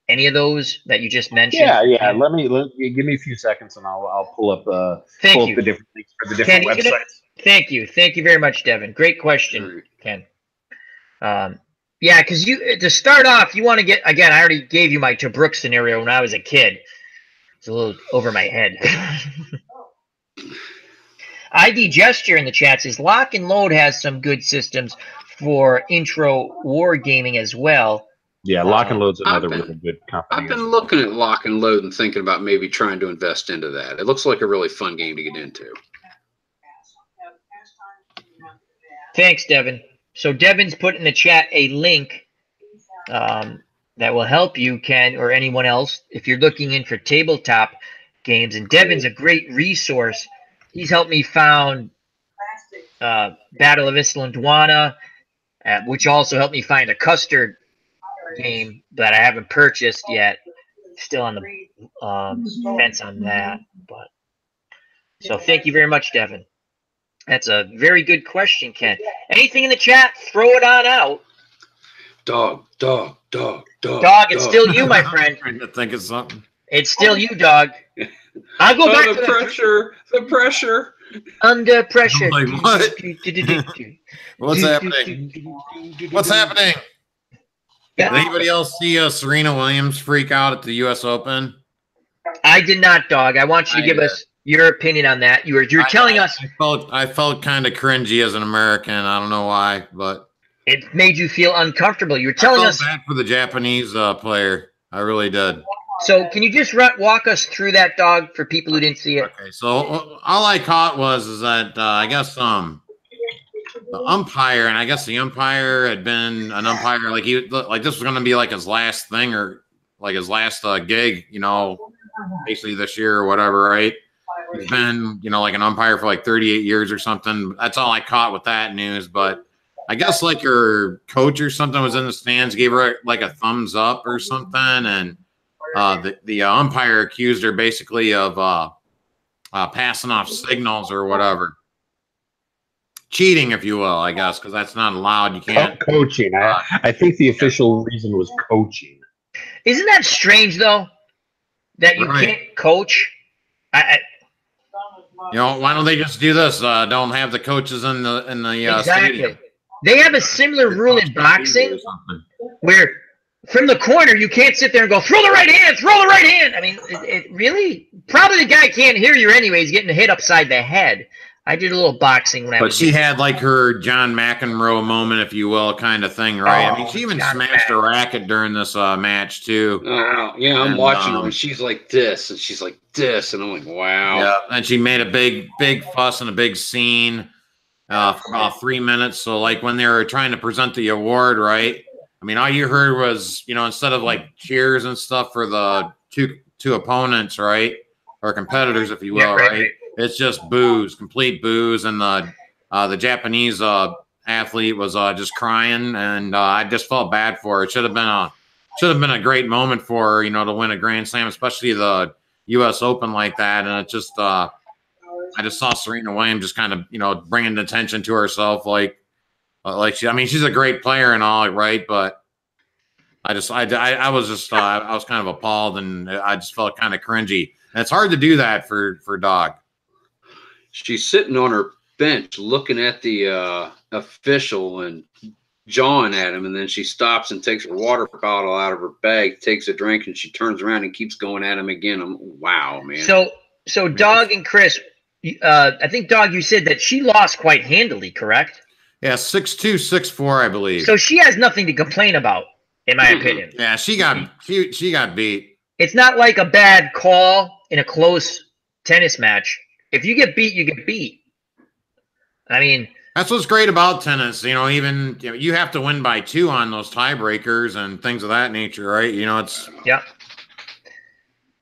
any of those that you just mentioned. Yeah. Let me give me a few seconds, and I'll pull up the different links for the different websites. Thank you very much, Devin. Great question, Ken. Yeah, because to start off, you want to get, again, I already gave you my Tobruk scenario when I was a kid. It's a little over my head. ID Gesture in the chat says Lock and Load has some good systems for intro wargaming as well. Yeah, Lock and Load's another really good company. I've been looking at Lock and Load and thinking about maybe trying to invest into that. It looks like a really fun game to get into. Thanks, Devin. So Devin's put in the chat a link that will help you, Ken, or anyone else, if you're looking in for tabletop games. And Devin's a great resource. He's helped me found Battle of Islandwana, which also helped me find a custard game that I haven't purchased yet. Still on the fence on that. But so thank you very much, Devin. That's a very good question, Ken. Anything in the chat, throw it on out. Dog. Dog, it's still you, my friend. I'm trying to think of something. It's still you, Dog. I'll go back to the pressure. The pressure. Under pressure. Like, what? What's happening? What's happening? Did anybody else see Serena Williams freak out at the U.S. Open? I did not, Dog. I want you to give us your opinion on that. You're telling us. I felt kind of cringy as an American. I don't know why, but it made you feel uncomfortable. You were telling us bad for the Japanese player. I really did. So can you just walk us through that, Dog, for people who didn't see it? Okay, so all I caught is that I guess the umpire, and I guess the umpire had been an umpire, like this was going to be like his last thing, or like his last gig, basically this year or whatever, right? He's been, like an umpire for like 38 years or something. That's all I caught with that news. But I guess like her coach or something was in the stands, gave her like a thumbs up or something, and the umpire accused her basically of passing off signals or whatever. Cheating, if you will, I guess, because that's not allowed. You can't. Coaching. I think the official reason was coaching. Isn't that strange, though, that you can't coach? Why don't they just do this? Don't have the coaches in the exactly. stadium. They have a similar rule in boxing where from the corner you can't sit there and go, throw the right hand, throw the right hand. I mean, it really, probably the guy can't hear you anyway. He's getting hit upside the head. I did a little boxing when I was. But she had like her John McEnroe moment, if you will, kind of thing, right? I mean, she even smashed a racket during this match too. Yeah, I'm watching her, and she's like this, and she's like this, and I'm like, wow. Yeah, and she made a big fuss and a big scene for about 3 minutes. So like when they were trying to present the award, right? I mean, all you heard was, instead of like cheers and stuff for the two opponents, right, or competitors, if you will, right? It's just boos, complete boos, and the Japanese athlete was just crying, and I just felt bad for her. It should have been a great moment for her, to win a Grand Slam, especially the U.S. Open like that. And it just, I just saw Serena Williams just kind of, bringing attention to herself, like she's a great player and all, right? But I was kind of appalled, and I just felt kind of cringy. And it's hard to do that for Dawg. She's sitting on her bench looking at the official and jawing at him, and then she stops and takes her water bottle out of her bag, takes a drink, and she turns around and keeps going at him again. Wow, man. So Dawg and Chris, I think Dawg, you said that she lost quite handily, correct? Yeah, 6'2", 6'4", I believe. So she has nothing to complain about, in my opinion. Yeah, she got beat. It's not like a bad call in a close tennis match. If you get beat, you get beat. I mean, that's what's great about tennis. Even you have to win by 2 on those tiebreakers and things of that nature, right? It's yeah.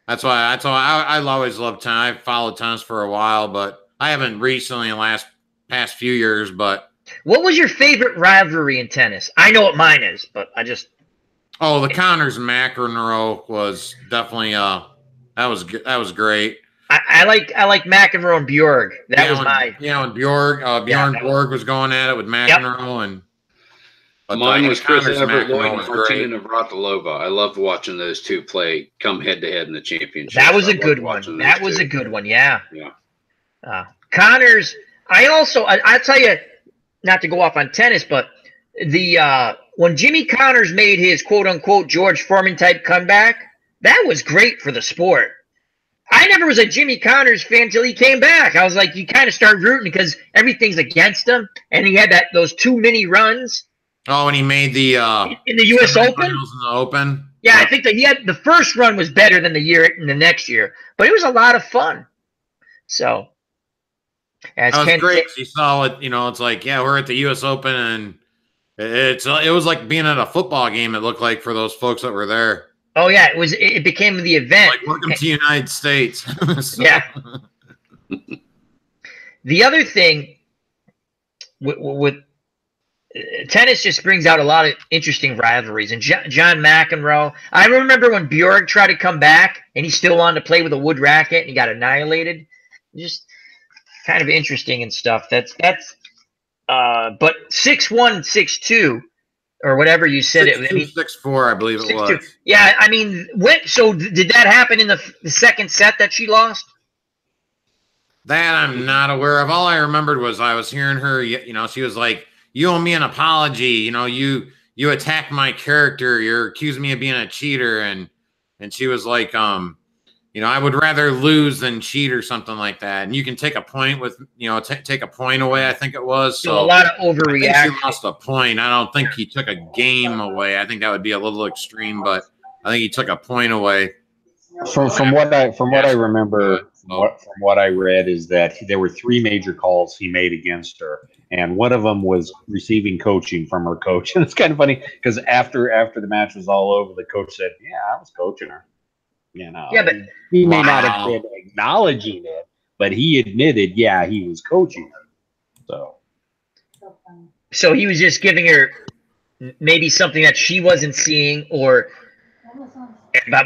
That's why I always loved tennis. I followed tennis for a while, but I haven't recently in the past few years. But what was your favorite rivalry in tennis? I know what mine is, but I just the Connors McEnroe was definitely that was great. I like McEnroe and Bjorg. That was when Bjorn Borg was going at it with McEnroe and. Mine was Chris Evert Lloyd and Martina Navratilova. I loved watching those two play come head to head in the championship. That was a good one. That was a good one. Yeah. Yeah. Connors. I'll tell you, not to go off on tennis, but when Jimmy Connors made his quote unquote George Foreman type comeback, that was great for the sport. I never was a Jimmy Connors fan till he came back. I was like, you kind of start rooting because everything's against him, and he had those 2 mini runs. Oh, and he made the in the U.S. Open. In the Open. Yeah, I think that he had the first run was better than the next year, but it was a lot of fun. So, that was great. You saw it. It's like, yeah, we're at the U.S. Open, and it was like being at a football game. It looked like for those folks that were there. Oh yeah, it was. It became the event. Like welcome to the United States. Yeah. The other thing with tennis just brings out a lot of interesting rivalries. And John McEnroe, I remember when Bjorg tried to come back and he still wanted to play with a wood racket and he got annihilated. Just kind of interesting and stuff. But 6'1", 6'2", or whatever you said 6'2", 6'4", I believe it was. Yeah, I mean, did that happen in the second set that she lost? That I'm not aware of. All I remembered was I was hearing her, she was like, you owe me an apology. You attacked my character. You're accusing me of being a cheater. And she was like, I would rather lose than cheat or something like that. And you can take a point with, take a point away, I think it was. So a lot of overreaction. I think she lost a point. I don't think he took a game away. I think that would be a little extreme, but I think he took a point away. From what I remember, from what I read is that there were 3 major calls he made against her. And one of them was receiving coaching from her coach. And it's kind of funny because after the match was all over, the coach said, yeah, I was coaching her. Yeah, but he may not have been acknowledging it, but he admitted, yeah, he was coaching her. So he was just giving her maybe something that she wasn't seeing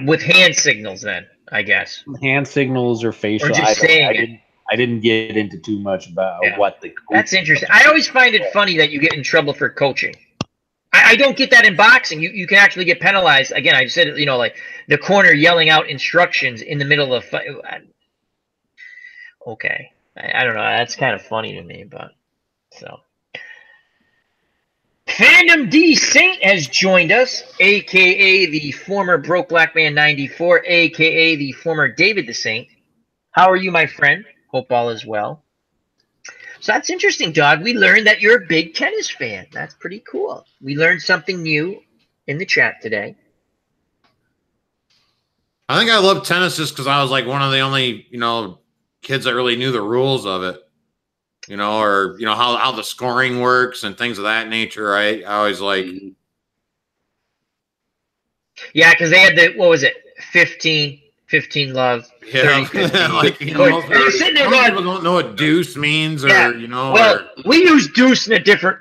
with hand signals then, I guess. Hand signals or facial. Or just saying I didn't get into too much about what the coach. That's interesting. I always find it funny that you get in trouble for coaching. I don't get that in boxing. You can actually get penalized. Again, I said, like the corner yelling out instructions in the middle of the fight. Okay. I don't know. That's kind of funny to me, but so. Fandom D Saint has joined us, a.k.a. the former Broke Black Man 94, a.k.a. the former David the Saint. How are you, my friend? Hope all is well. So that's interesting, Dawg. We learned that you're a big tennis fan. That's pretty cool. We learned something new in the chat today. I think I love tennis just because I was like one of the only, kids that really knew the rules of it, or, how the scoring works and things of that nature, right? I always like. Yeah, because they had what was it, 15 love, 30, 15. Like, they're sitting there going, people don't know what deuce means, or Well, we use deuce in a different.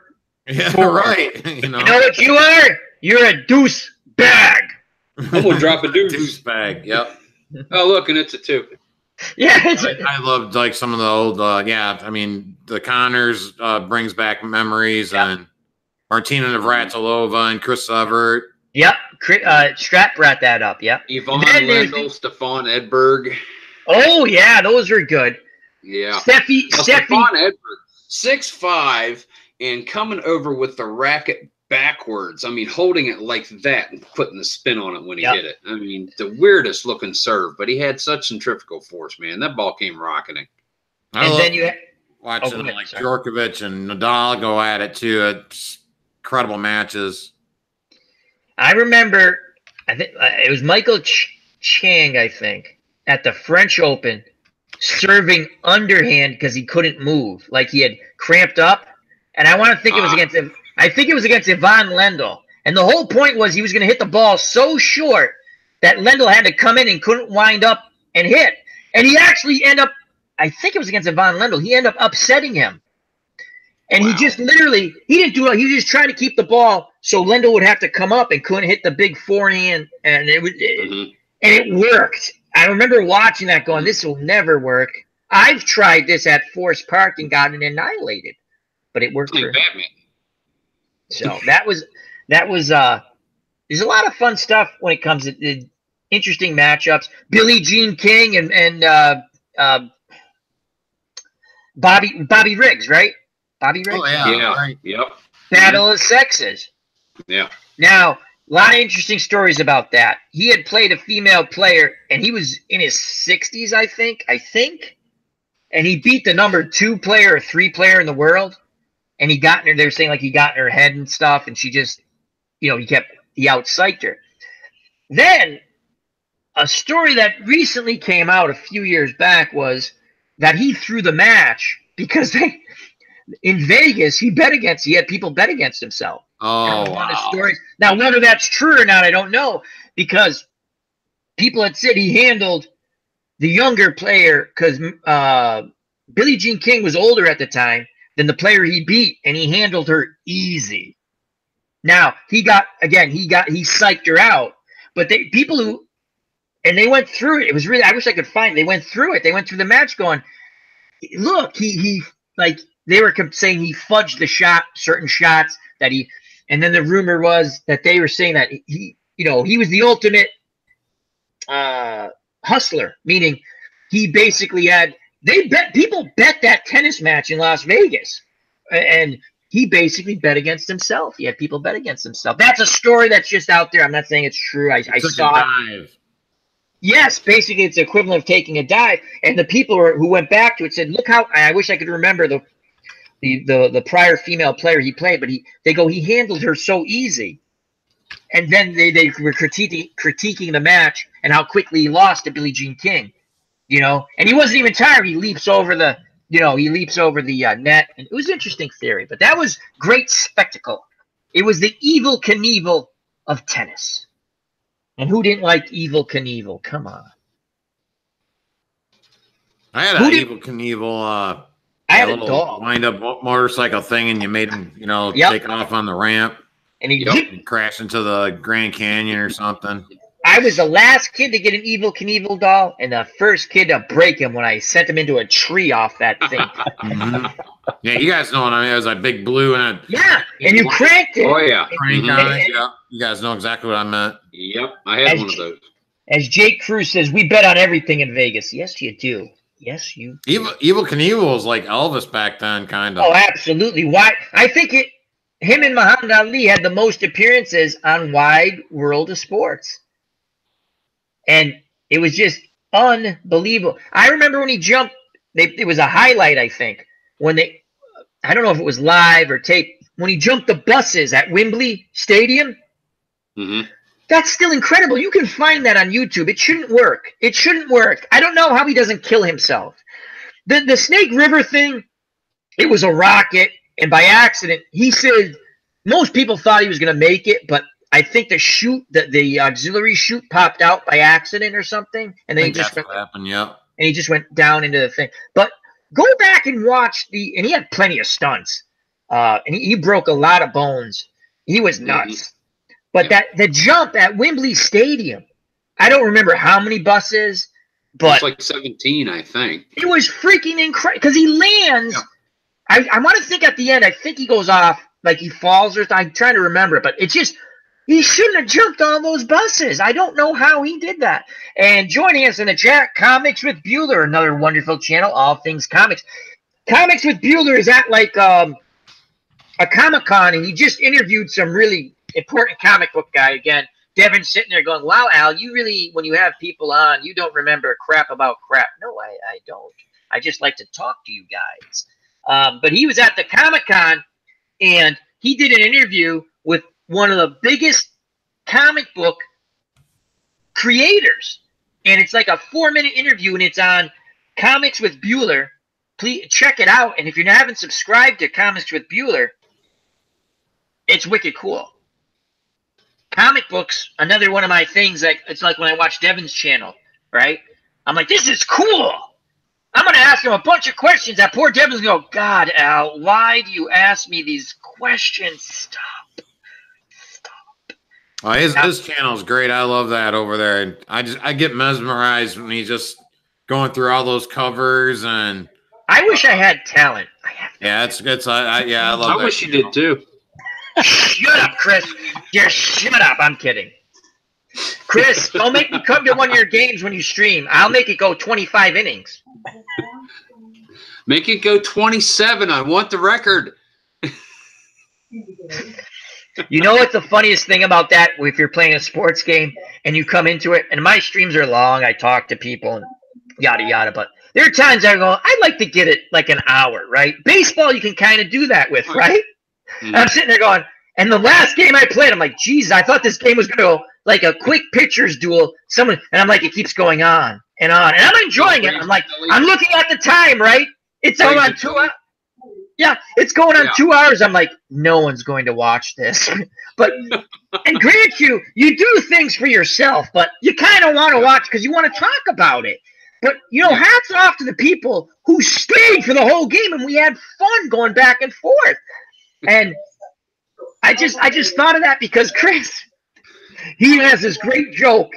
Form. Right. You know what you are? You're a deuce bag. I'm gonna drop a deuce. Deuce bag. Yep. Oh, look, and it's a 2. Yeah, I loved like some of the old. I mean, the Connors brings back memories, and Martina Navratilova and Chris Evert. Yep. Strat brought that up. Yep. Yvonne Lendl, Stefan Edberg. Oh yeah, those were good. Yeah. Stefan Edberg, 6'5", and coming over with the racket backwards. I mean, holding it like that and putting the spin on it when he hit it. I mean, the weirdest looking serve, but he had such centrifugal force, man. That ball came rocketing. And then you watching like Djokovic and Nadal go at it too. It's incredible matches. I remember, I think it was Michael Chang, I think, at the French Open, serving underhand because he couldn't move, like he had cramped up. And I want to think it was against him. I think it was against Ivan Lendl. And the whole point was he was going to hit the ball so short that Lendl had to come in and couldn't wind up and hit. And he actually ended up, I think it was against Ivan Lendl, he ended up upsetting him. And he just literally, he didn't do it. He was just trying to keep the ball so Lendl would have to come up and couldn't hit the big forehand. And it worked. I remember watching that going, this will never work. I've tried this at Forest Park and gotten annihilated. But it worked for Batman. So there's a lot of fun stuff when it comes to interesting matchups. Billie Jean King and Bobby Riggs, right? Bobby Riggs? Oh, yeah. Right. Yep. Battle of Sexes. Yeah. Now, a lot of interesting stories about that. He had played a female player, and he was in his 60s, I think. And he beat the number 2 player or 3 player in the world. And he got in her, they were saying like he got in her head and stuff, and she just, he out-psyched her. Then, a story that recently came out a few years back was that he threw the match because in Vegas, he had people bet against himself. Oh, wow. Now, whether that's true or not, I don't know, because people had said he handled the younger player, because Billie Jean King was older at the time than the player he beat, and he handled her easy. Now, he psyched her out, but they went through it. It was really, I wish I could find it. They went through it. They went through the match going, look, they were saying he fudged certain shots that and then the rumor was that they were saying that he was the ultimate hustler, meaning he basically people bet that tennis match in Las Vegas, and he basically bet against himself. He had people bet against himself. That's a story that's just out there. I'm not saying it's true. I saw it. Yes, basically it's the equivalent of taking a dive. And the people who went back to it said, look how, I wish I could remember the prior female player he played, but he handled her so easy. And then they were critiquing the match and how quickly he lost to Billie Jean King, and he wasn't even tired. He leaps over the net, and it was an interesting theory, but that was great spectacle. It was the Evel Knievel of tennis. And who didn't like Evel Knievel? Come on. I had an Evel Knievel. I had a little wind-up motorcycle thing, and you made him, take off on the ramp. And he crashed into the Grand Canyon or something. I was the last kid to get an Evel Knievel doll, and the first kid to break him when I sent him into a tree off that thing. Yeah, you guys know what I mean. It was like big blue and and you cranked it. Oh yeah, yeah. You guys know exactly what I meant. Yep, I had one of those. As Jake Cruz says, we bet on everything in Vegas. Yes, you do. Yes, you do. Evel Knievel was like Elvis back then, kind of. Oh, absolutely. Why? I think him and Muhammad Ali had the most appearances on Wide World of Sports. And it was just unbelievable. I remember when he jumped, it was a highlight, I think, I don't know if it was live or tape, when he jumped the buses at Wembley Stadium. Mm-hmm. That's still incredible. You can find that on YouTube. It shouldn't work. It shouldn't work. I don't know how he doesn't kill himself. The Snake River thing, it was a rocket, and by accident, he said most people thought he was going to make it, but I think the auxiliary chute popped out by accident or something, and then he just went down into the thing. But go back and watch and he had plenty of stunts, and he broke a lot of bones. He was nuts. Mm-hmm. But the jump at Wembley Stadium, I don't remember how many buses, but it's like 17, I think. It was freaking incredible because he lands. Yeah. I want to think at the end. I think he goes off like he falls or something. I'm trying to remember it, but it's just. He shouldn't have jumped on those buses. I don't know how he did that. And joining us in the chat, Comics with Bueller, another wonderful channel, all things comics. Comics with Bueller is at like a Comic-Con, and he just interviewed some really important comic book guy again. Devin's sitting there going, wow, Al, you really, when you have people on, you don't remember crap about crap. No, I don't. I just like to talk to you guys. But he was at the Comic-Con, and he did an interview with one of the biggest comic book creators. And it's like a 4-minute interview, and it's on Comics with Bueller. Please check it out. And if you haven't subscribed to Comics with Bueller, it's wicked cool. Comic books, another one of my things. Like it's like when I watch Devin's channel, right? I'm like, this is cool. I'm gonna ask him a bunch of questions. That poor Devin's gonna go, God, Al, why do you ask me these questions? Stop. His channel is great. I love that over there. And I get mesmerized when he's just going through all those covers. And I wish I had talent. Yeah, it's I love that. I wish you did too. Shut up, Chris. Just shut up. I'm kidding. Chris, don't make me come to one of your games when you stream. I'll make it go 25 innings. Make it go 27. I want the record. You know what's the funniest thing about that? If you're playing a sports game and you come into it, and my streams are long, I talk to people and yada yada, but there are times I go, I'd like to get it like an hour, right? Baseball, you can kind of do that with, right? And I'm sitting there going, and the last game I played, I'm like, geez, I thought this game was going to go like a quick pitcher's duel. And I'm like, it keeps going on and on. And I'm enjoying it. I'm like, I'm looking at the time, right? It's going on 2 hours. Yeah, it's going on 2 hours. I'm like, no one's going to watch this. But, and grant you do things for yourself, but you kind of want to watch because you want to talk about it. But, you know, hats off to the people who stayed for the whole game, and we had fun going back and forth. And I just thought of that because Chris, he has this great joke.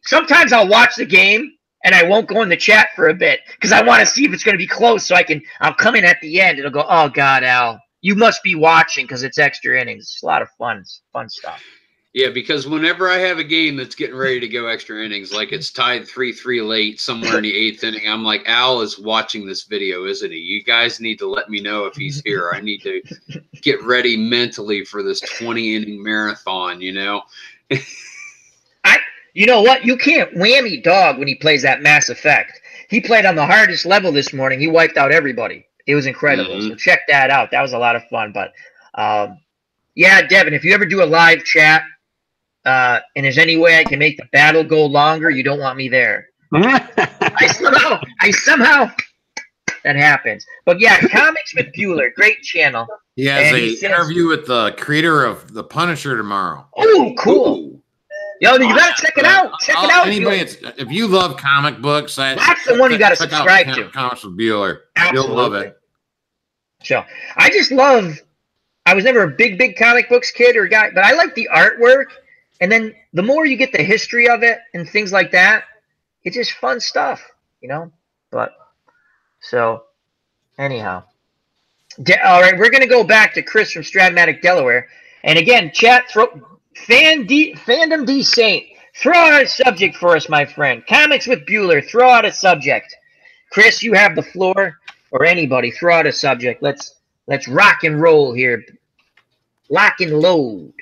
Sometimes I'll watch the game and I won't go in the chat for a bit because I want to see if it's going to be close so I'll come in at the end. It'll go, oh, God, Al, you must be watching because it's extra innings. It's a lot of fun stuff. Yeah, because whenever I have a game that's getting ready to go extra innings, like it's tied 3-3 late somewhere in the 8th inning, I'm like, Al is watching this video, isn't he? You guys need to let me know if he's here. I need to get ready mentally for this 20-inning marathon, you know? You know what? You can't whammy Dog when he plays that Mass Effect. He played on the hardest level this morning. He wiped out everybody. It was incredible. So check that out. That was a lot of fun. But, yeah, Devin, if you ever do a live chat, and there's any way I can make the battle go longer, you don't want me there. I somehow that happens. But yeah, Comics with Bueller, great channel. He has an interview with the creator of The Punisher tomorrow. Oh, cool. Ooh. Yo, you gotta check it out. Check it out. If you love comic books, that's the one you gotta subscribe to. Comics with Bueller. Absolutely. You'll love it. So I was never a big comic books kid or guy, but I like the artwork. And then the more you get the history of it and things like that, it's just fun stuff, you know? But, so, anyhow. All right, we're going to go back to Chris from Stratmatic, Delaware. And again, chat, Fandom D Saint, throw out a subject for us, my friend. Comics with Bueller, throw out a subject. Chris, you have the floor, or anybody, throw out a subject. Let's rock and roll here. Lock and load.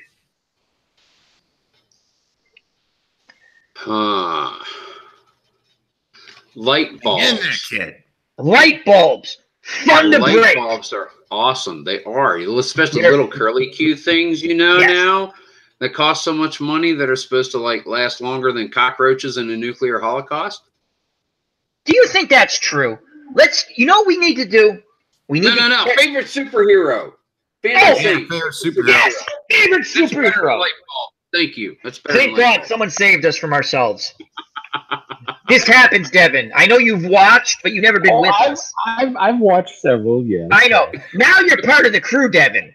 Light bulbs. Light bulbs. Fun to break. Light bulbs are awesome. They are. Especially little curly Q things, you know, now that cost so much money that are supposed to like last longer than cockroaches in a nuclear holocaust. Do you think that's true? You know what we need to do? No. Favorite superhero. Favorite superhero. Yes. Favorite superhero. Light bulb. Thank you. That's better. Thank God someone saved us from ourselves. This happens, Devin. I know you've watched, but you've never been with us. I've watched several, yes. I know. Now you're part of the crew, Devin.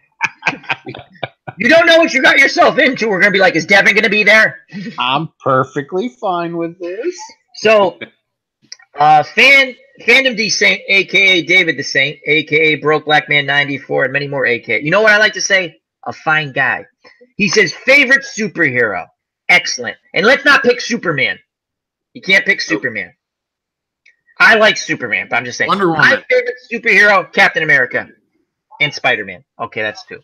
You don't know what you got yourself into. We're going to be like, is Devin going to be there? I'm perfectly fine with this. So, Fandom D Saint, a.k.a. David the Saint, a.k.a. Broke Black Man 94, and many more a.k.a. You know what I like to say? A fine guy. He says, favorite superhero. Excellent. And let's not pick Superman. You can't pick Superman. I like Superman, but I'm just saying. Wonder Woman. My favorite superhero, Captain America. And Spider-Man. Okay, that's 2.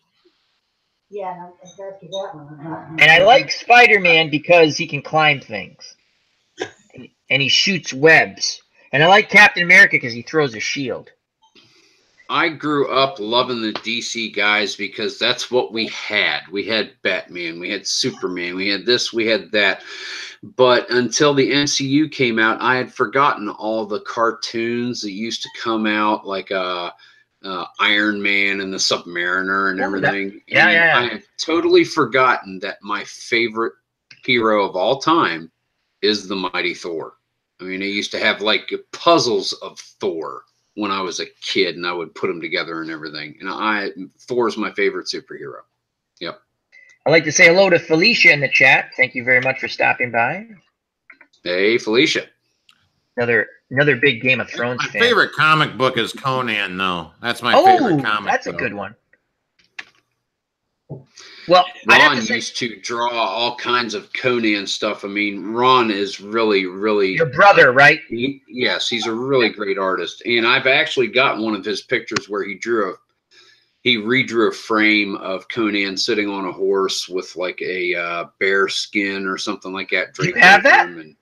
Yeah, no, compared to that one. And I like Spider-Man because he can climb things. And he shoots webs. And I like Captain America because he throws a shield. I grew up loving the DC guys because that's what we had. We had Batman, we had Superman, we had this, we had that. But until the MCU came out, I had forgotten all the cartoons that used to come out, like Iron Man and the Submariner and everything. Yeah. I have totally forgotten that my favorite hero of all time is the Mighty Thor. I mean, I used to have like puzzles of Thor when I was a kid, and I would put them together and everything. And Thor is my favorite superhero. Yep. I'd like to say hello to Felicia in the chat. Thank you very much for stopping by. Hey, Felicia. Another big Game of Thrones My fan. favorite comic book is Conan, though. That's my favorite comic. That's a good one. Well, Ron used to draw all kinds of Conan stuff. I mean, Ron is really, really... Your brother, right? Yes, he's a really great artist. And I've actually got one of his pictures where he redrew a frame of Conan sitting on a horse with like a bear skin or something like that. Do you have that? And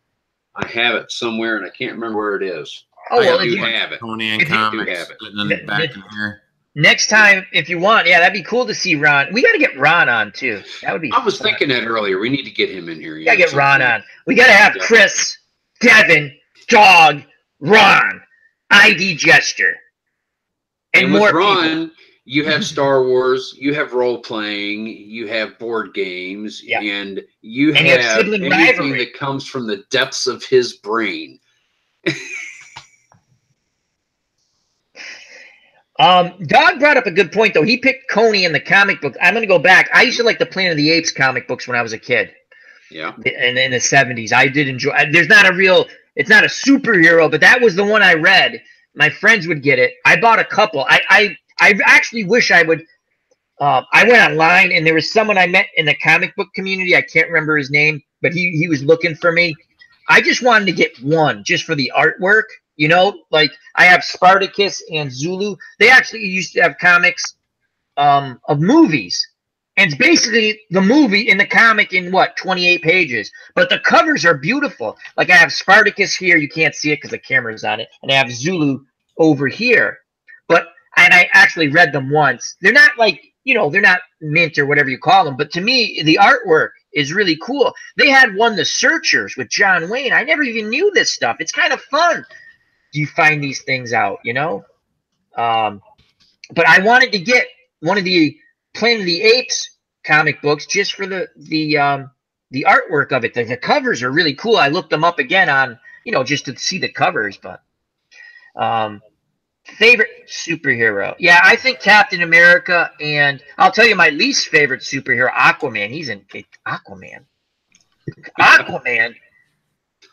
I have it somewhere, and I can't remember where it is. Oh, well, I do have it. Conan comics sitting in the back in here. Next time, if you want, yeah, that'd be cool to see Ron. We got to get Ron on, too. That would be I was thinking that earlier. We need to get him in here. We got to get Ron on. We got to have Chris, Devin, Dog, Ron, ID Gesture, and more with Ron, people. You have Star Wars, you have role-playing, you have board games, and you have anything rivalry that comes from the depths of his brain. Dog brought up a good point, though. He picked Coney in the comic book. I'm going to go back. I used to like the Planet of the Apes comic books when I was a kid. Yeah.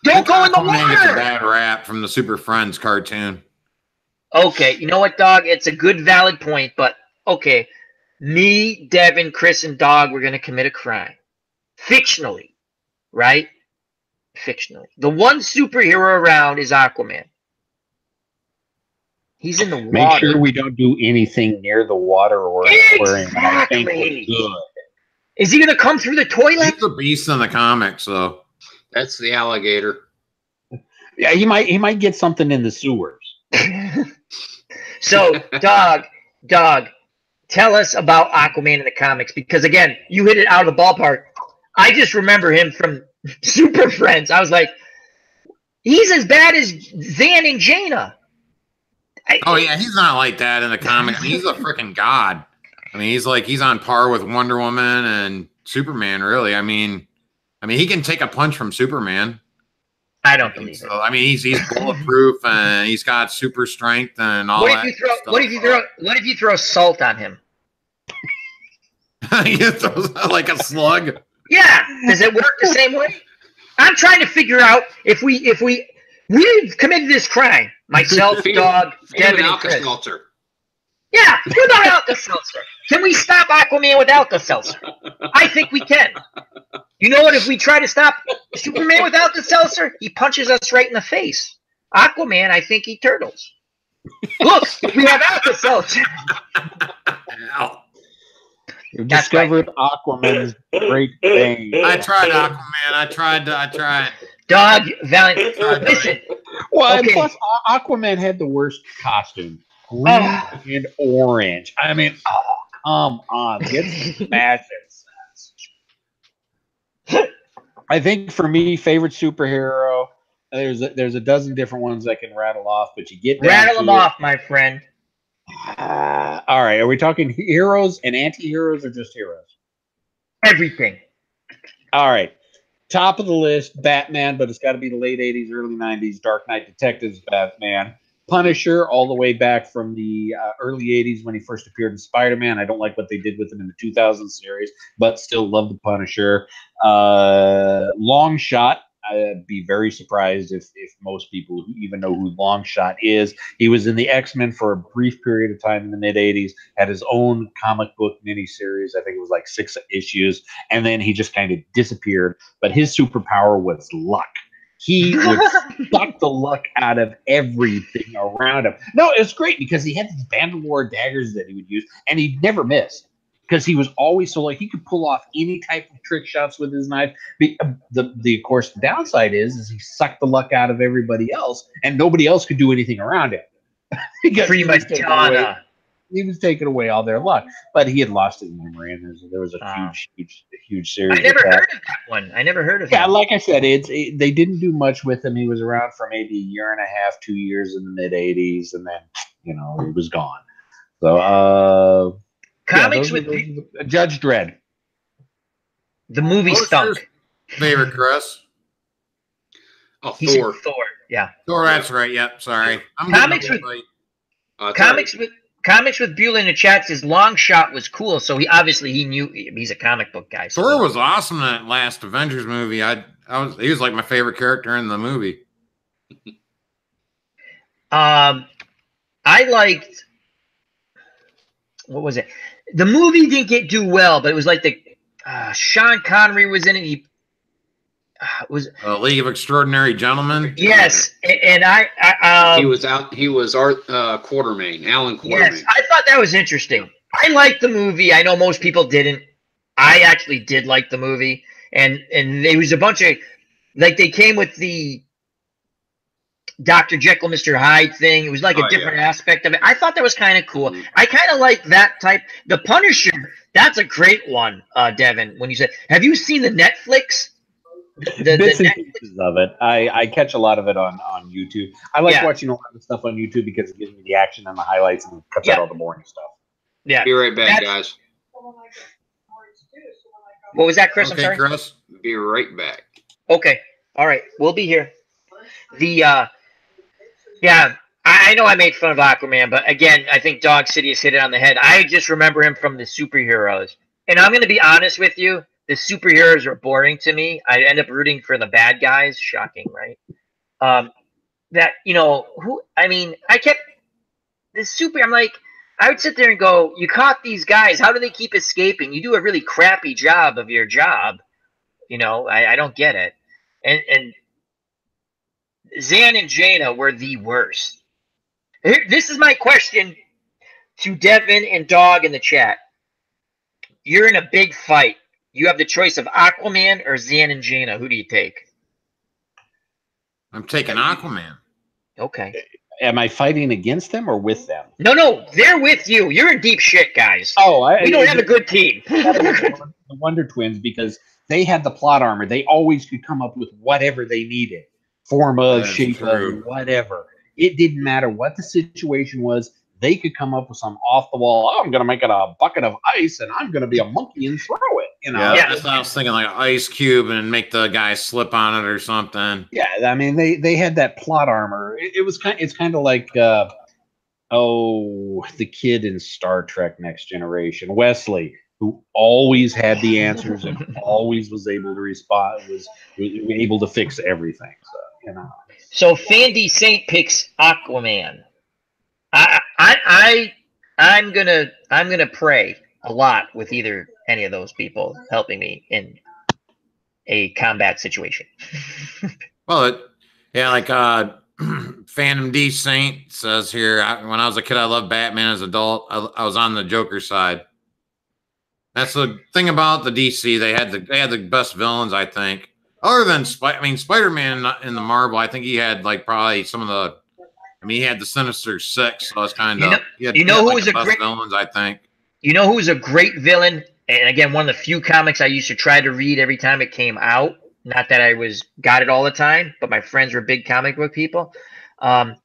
Gets a bad rap from the Super Friends cartoon. Okay, you know what, Dog? It's a good, valid point, but okay. Me, Devin, Chris, and Dog, we're going to commit a crime. Fictionally, right? Fictionally. The one superhero around is Aquaman. He's in the water. Make sure we don't do anything near the water or aquarium. I think we're good. Is he going to come through the toilet? He's a beast in the comics, though. That's the alligator. Yeah, he might get something in the sewers. So, Dog, tell us about Aquaman in the comics, because again, you hit it out of the ballpark. I just remember him from Super Friends. I was like, he's as bad as Zan and Jaina. Oh yeah, he's not like that in the comic. I mean, he's a freaking god. I mean, he's on par with Wonder Woman and Superman, really. I mean, he can take a punch from Superman. I don't believe it. I mean, he's bulletproof and he's got super strength and all that. What if you throw salt on him? You throw like a slug. Yeah. Does it work the same way? I'm trying to figure out if we've committed this crime. Myself, Dog, Devin, and Chris. Yeah, without Alka-Seltzer. Can we stop Aquaman with Alka-Seltzer? I think we can. You know what? If we try to stop Superman with Alka-Seltzer, he punches us right in the face. Aquaman, I think he turtles. Look, we have episodes. Ow. You That's discovered Aquaman's great bane. I tried Aquaman. I tried. Dog, Valiant. Listen. Well, and Okay. plus Aquaman had the worst costume, green Ah. and orange. I mean, oh, come on, get some fashion sense. I think for me, favorite superhero. There's a dozen different ones I can rattle off, but you get down Rattle to them it. off, my friend. All right, are we talking heroes and anti-heroes or just heroes? Everything. All right, top of the list, Batman, but it's got to be the late '80s, early '90s. Dark Knight Detectives, Batman, Punisher, all the way back from the early '80s when he first appeared in Spider-Man. I don't like what they did with him in the 2000 series, but still love the Punisher. Long Shot. I'd be very surprised if most people even know who Longshot is. He was in the X-Men for a brief period of time in the mid 80s, had his own comic book miniseries. I think it was like 6 issues. And then he just kind of disappeared. But his superpower was luck. He would suck the luck out of everything around him. No, it's great because he had these Bandalore daggers that he would use, and he'd never miss. Because he was always so like he could pull off any type of trick shots with his knife. Of course the downside is he sucked the luck out of everybody else, and nobody else could do anything around him. Prima Donna. He was taking away all their luck, but he had lost his memory, and there was a huge series. I never heard of that one. I never heard of that. Yeah, like I said, they didn't do much with him. He was around for maybe a year and a half, 2 years in the mid '80s, and then he was gone. So Comics with Judge Dredd. The movie stunk. Favorite, Chris? Oh, He said Thor. Thor. Yeah. Thor. That's right. Yep. Sorry. Comics with Bueller in the chat says Long Shot was cool, so he knew he's a comic book guy. So Thor was awesome in that last Avengers movie. He was like my favorite character in the movie. I liked, what was it? The movie didn't do well, but it was like the Sean Connery was in it. He was League of Extraordinary Gentlemen. Yes, and he was Art Quartermain, Alan Quartermain. Yes, I thought that was interesting. I liked the movie. I know most people didn't. I actually did like the movie, and there was a bunch of they came with the Dr. Jekyll, Mr. Hyde thing. It was like a different aspect of it. I thought that was kind of cool. Mm-hmm. I kind of like that type. The Punisher, that's a great one, Devin. When you said, have you seen the Netflix? Bits and pieces of it. I catch a lot of it on YouTube. I like watching a lot of stuff on YouTube because it gives me the action and the highlights and cuts out all the boring stuff. Yeah. Be right back, guys. What was that, Chris? Okay, I'm sorry. Chris. Be right back. Okay. All right. We'll be here. I know I made fun of Aquaman, but again, I think Dog City has hit it on the head. I just remember him from the superheroes. And I'm going to be honest with you. The superheroes are boring to me. I end up rooting for the bad guys. Shocking, right? I'm like, I would sit there and go, you caught these guys. How do they keep escaping? You do a really crappy job of your job. I don't get it. And Zan and Jaina were the worst. This is my question to Devin and Dog in the chat. You're in a big fight. You have the choice of Aquaman or Zan and Jaina. Who do you take? I'm taking Aquaman. Okay. Am I fighting against them or with them? No, they're with you. You're in deep shit, guys. We don't have a good team. The Wonder Twins, because they had the plot armor. They always could come up with whatever they needed. Form of, shape of, whatever. It didn't matter what the situation was. They could come up with some off the wall. Oh, I'm going to make it a bucket of ice, and I'm going to be a monkey and throw it. Yeah, that's what I was thinking, like an ice cube, and make the guy slip on it or something. Yeah, I mean they had that plot armor. It's kind of like the kid in Star Trek Next Generation, Wesley, who always had the answers and always was able to respond, was able to fix everything. So So Fandy Saint picks Aquaman. I'm gonna pray a lot with either any of those people helping me in a combat situation. Well, Phantom D Saint says here, when I was a kid, I loved Batman. As an adult, I was on the Joker side. That's the thing about the DC. They had the best villains, I think. Other than Spider-Man in the Marvel, I think he had like probably some of the. I mean, he had the Sinister Six, so it's kind of he had who like was the a best great villains, I think. You know who was a great villain? And again, one of the few comics I used to try to read every time it came out. Not that I got it all the time, but my friends were big comic book people. The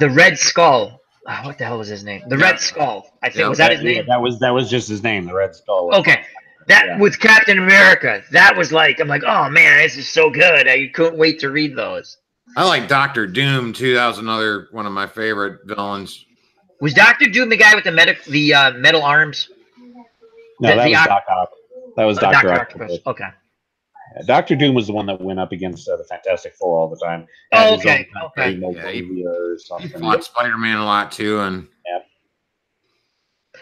Red Skull. Oh, what the hell was his name? The Red Skull. I think was that his name? Yeah, that was just his name, the Red Skull. Okay. That with Captain America. That was like, I'm like, oh man, this is so good. I couldn't wait to read those. I like Doctor Doom too. That was another one of my favorite villains. Was Doctor Doom the guy with the metal arms? No, that was Doc Ock. That was Dr. Octopus. Okay. Yeah, Doctor Doom was the one that went up against the Fantastic Four all the time. Oh, okay. Yeah, he fought Spider-Man a lot too, and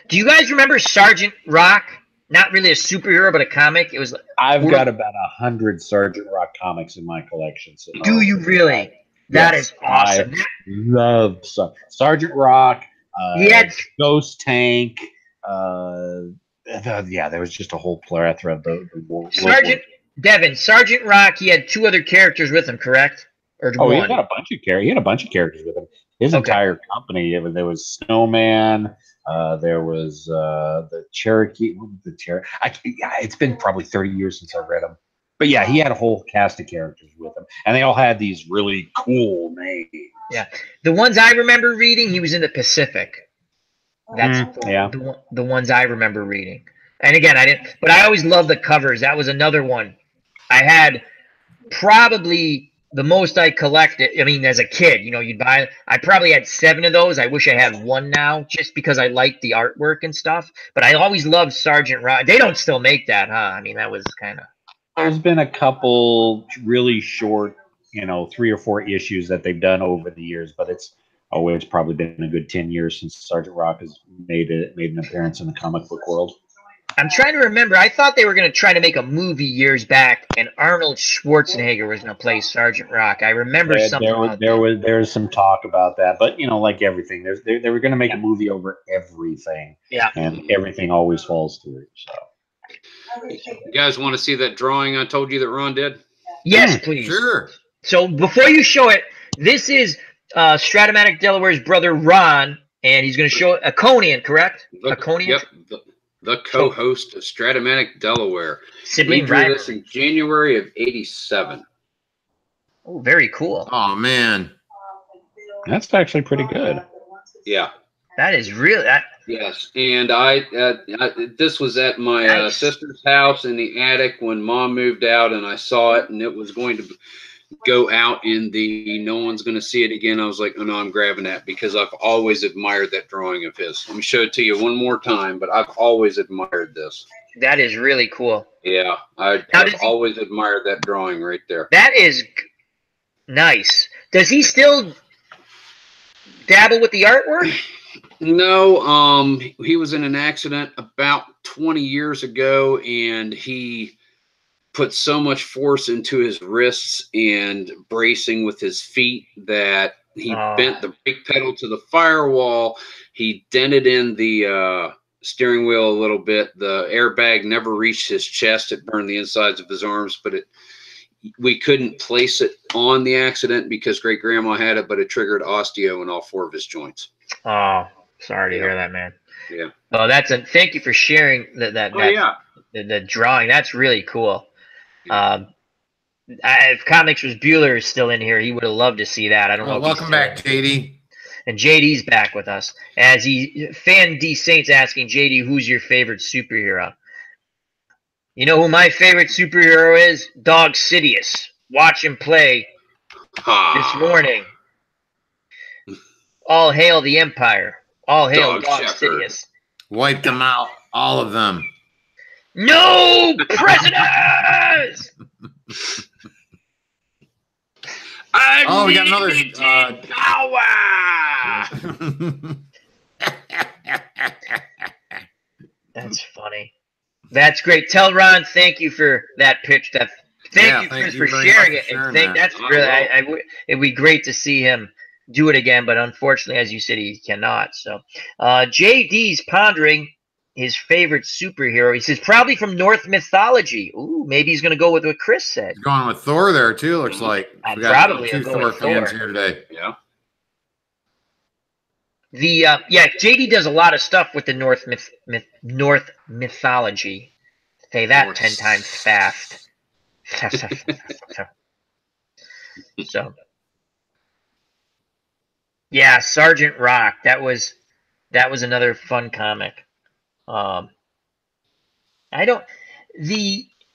Do you guys remember Sergeant Rock? Not really a superhero, but a comic. It was. I've got about 100 Sergeant Rock comics in my collection. So do you really? That is awesome. I love Sergeant Rock. He had Ghost Tank. Yeah, there was just a whole plethora of the Sergeant Rock. He had 2 other characters with him, correct? Or one? He had a bunch of characters. He had a bunch of characters with him. His entire company. There was Snowman. There was the Cherokee. It's been probably 30 years since I read them. But yeah, he had a whole cast of characters with him, and they all had these really cool names. Yeah, the ones I remember reading, he was in the Pacific. That's the ones I remember reading. And again, I didn't, but I always loved the covers. That was another one. I had probably the most I collected. I mean, as a kid, you'd buy. I probably had 7 of those. I wish I had 1 now, just because I liked the artwork and stuff. But I always loved Sergeant Rock. They don't still make that, huh? I mean, that was kind of. There's been a couple really short, 3 or 4 issues that they've done over the years, but it's probably been a good 10 years since Sergeant Rock has made an appearance in the comic book world. I'm trying to remember. I thought they were going to try to make a movie years back, and Arnold Schwarzenegger was going to play Sergeant Rock. I remember something. There was some talk about that, but like everything, they were going to make a movie over everything. Yeah, and everything always falls through. So, you guys want to see that drawing I told you that Ron did? Yes, please. Sure. So before you show it, this is Stratomatic Delaware's brother Ron, and he's going to show Aconian, correct? Aconian? Yep. The co-host of Stratomatic Delaware. Sibling he drew this in January of '87. Oh, very cool. Oh man, that's actually pretty good. Yeah, that is really Yes, and this was at my sister's house in the attic when Mom moved out, and I saw it, and it was going to go out in the no one's going to see it again. I was like, oh no, I'm grabbing that because I've always admired that drawing of his. Let me show it to you one more time, but I've always admired this. That is really cool. Yeah, I've always admired that drawing right there. That is nice. Does he still dabble with the artwork? No, he was in an accident about 20 years ago, and he put so much force into his wrists and bracing with his feet that he bent the brake pedal to the firewall. He dented in the steering wheel a little bit. The airbag never reached his chest. It burned the insides of his arms, but we couldn't place it on the accident because great grandma had it, but it triggered osteo in all 4 of his joints. Oh, sorry to hear that, man. Yeah. Oh, thank you for sharing the drawing. That's really cool. If Comics was Bueller is still in here, he would have loved to see that. I don't know. Welcome back, JD. And JD's back with us. Fan D Saints asking JD, who's your favorite superhero? You know who my favorite superhero is? Dog Sidious. Watch him play this morning. All hail the Empire. All hail Dog Sidious. Wipe them out, all of them. No prisoners! We got another power. That's funny. That's great. Tell Ron thank you for that pitch. thank you, Chris, for sharing it. And that's really, it'd be great to see him do it again, but unfortunately, as you said, he cannot. So, JD's pondering his favorite superhero. He says probably from Norse mythology. Ooh, maybe he's going to go with what Chris said. He's going with Thor there too. Looks like we got probably two Thor fans here today. Yeah. JD does a lot of stuff with the Norse mythology. Say that 10 times fast. So, yeah, Sergeant Rock. That was another fun comic.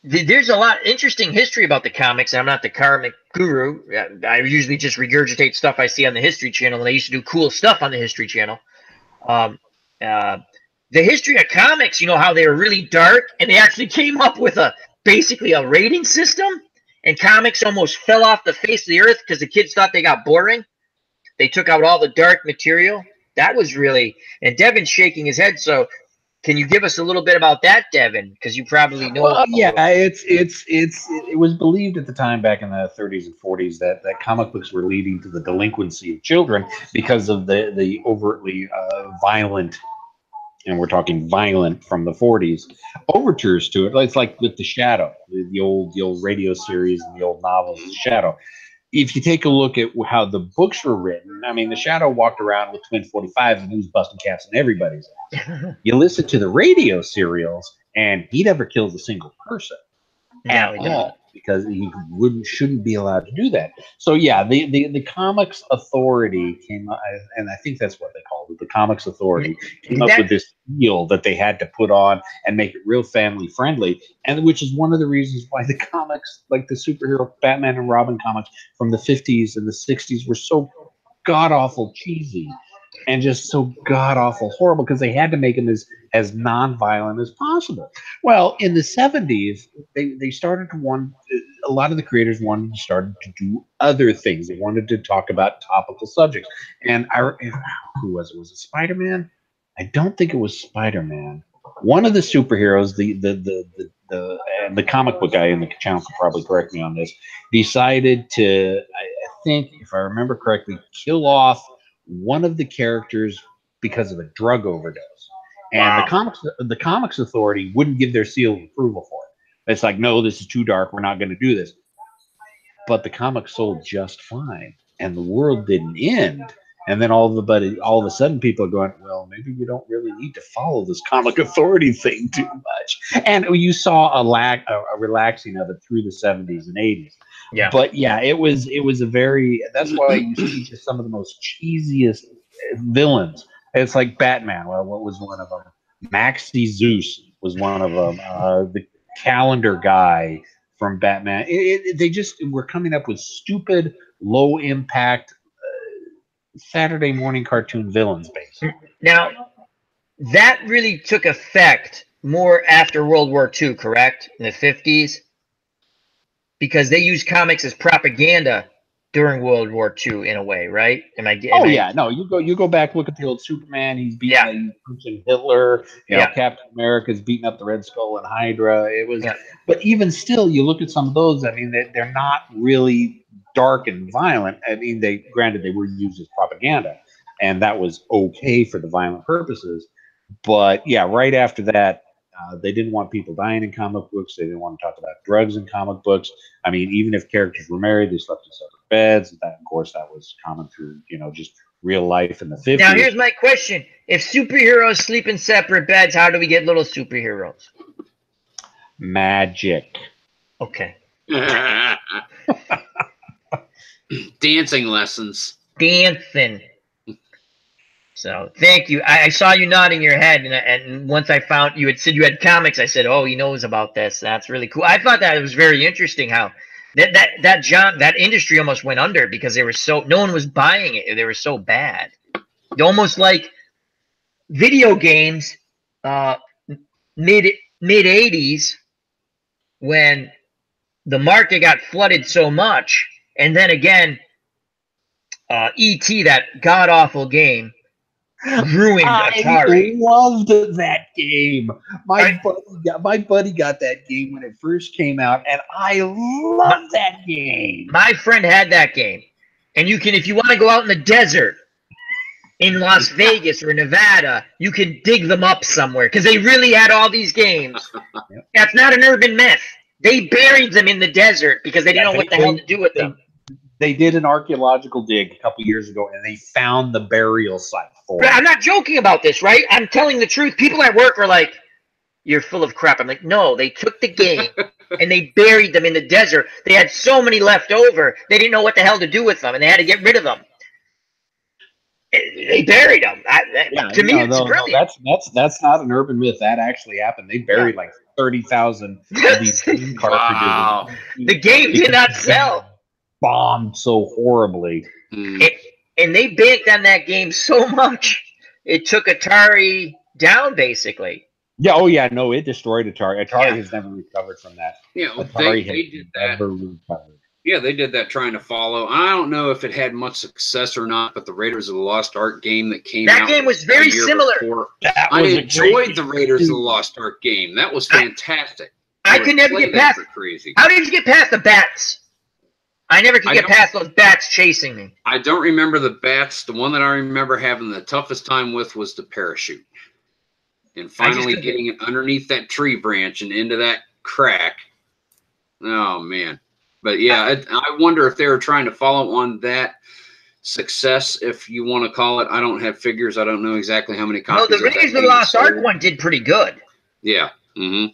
There's a lot of interesting history about the comics. I'm not the comic guru. I usually just regurgitate stuff I see on the History Channel, and I used to do cool stuff on the History Channel. The history of comics, you know how they were really dark, and they actually came up with basically a rating system, and comics almost fell off the face of the earth because the kids thought they got boring. They took out all the dark material. That was really, and Devin's shaking his head. So, can you give us a little bit about that, Devin? Because you probably know. Well, yeah, it was believed at the time back in the 30s and 40s that comic books were leading to the delinquency of children because of the overtly violent, and we're talking violent from the 40s, overtures to it. It's like with The Shadow, the old radio series and the old novels, The Shadow. If you take a look at how the books were written, I mean, The Shadow walked around with twin 45s and he was busting caps in everybody's ass. You listen to the radio serials, and he never kills a single person at all because he shouldn't be allowed to do that. So yeah, the Comics Authority came, and I think that's what they called it. The Comics Authority came up with this deal that they had to put on and make it real family friendly, and which is one of the reasons why the comics, like the superhero Batman and Robin comics from the 50s and the 60s, were so god awful cheesy and just so god awful horrible because they had to make them as non-violent as possible. Well, in the 70s, they started to want, a lot of the creators wanted to start to do other things. They wanted to talk about topical subjects. And who was it? Was it Spider-Man? I don't think it was Spider-Man. One of the superheroes, the comic book guy in the channel could probably correct me on this, decided to, I think, if I remember correctly, kill off one of the characters because of a drug overdose. And the Comics Authority wouldn't give their seal of approval for it. It's like, no, this is too dark. We're not going to do this. But the comics sold just fine, and the world didn't end. And then all of a sudden, people are going, well, maybe we don't really need to follow this Comic Authority thing too much. And you saw a relaxing of it through the 70s and 80s. Yeah. But yeah, it was a very. That's why you see just some of the most cheesiest villains. It's like Batman. Well, what was one of them? Maxie Zeus was one of them. The calendar guy from Batman. They just were coming up with stupid, low impact Saturday morning cartoon villains, basically. Now, that really took effect more after World War II, correct? In the 50s? Because they used comics as propaganda during World War II in a way, right? No, you go back, look at the old Superman. He's punching Hitler. Captain America's beating up the Red Skull and Hydra. It was, but even still, you look at some of those. I mean, they're not really dark and violent. I mean, they were used as propaganda, and that was okay for the violent purposes. But yeah, right after that, they didn't want people dying in comic books. They didn't want to talk about drugs in comic books. I mean, even if characters were married, they slept in separate beds. And that, of course, that was common through, just real life in the 50s. Now, here's my question. If superheroes sleep in separate beds, how do we get little superheroes? Magic. Okay. Dancing lessons. Dancing. So thank you. I saw you nodding your head, and once I found you had said you had comics, I said, "Oh, he knows about this. That's really cool." I thought that it was very interesting how that industry almost went under because they were no one was buying it. They were so bad. Almost like video games, mid 80s, when the market got flooded so much, and then again, E.T., that god awful game. ruined Atari. I loved that game. My buddy got that game when it first came out, and I loved that game. My friend had that game, and you can, if you want to go out in the desert in Las Vegas or Nevada, you can dig them up somewhere because they really had all these games. That's not an urban myth. They buried them in the desert because they didn't know what the hell to do with them. They did an archaeological dig a couple years ago, and they found the burial site for it. I'm not joking about this, right? I'm telling the truth. People at work are like, "You're full of crap." I'm like, no, they took the game and they buried them in the desert. They had so many left over, they didn't know what the hell to do with them, and they had to get rid of them. They buried them. To me, it's brilliant. That's not an urban myth. That actually happened. They buried like 30,000 of these game cartridges. Wow. The game did not sell. Bombed so horribly. And they banked on that game so much, it took Atari down, basically. Yeah, oh yeah, no, it destroyed Atari. Atari has never recovered from that. Yeah, well, Atari they did that. Never recovered. Yeah, they did that trying to follow. I don't know if it had much success or not, but the Raiders of the Lost Ark game that came out. That game was very similar. I enjoyed the Raiders of the Lost Ark game. That was fantastic. I could never get past. Crazy. How did you get past the bats? I never could get past those bats chasing me. I don't remember the bats. The one that I remember having the toughest time with was the parachute. And finally getting it underneath that tree branch and into that crack. Oh, man. But, yeah, I wonder if they were trying to follow on that success, if you want to call it. I don't have figures. I don't know exactly how many copies. No, the Raiders of the Lost Ark one did pretty good. Yeah. Mm-hmm.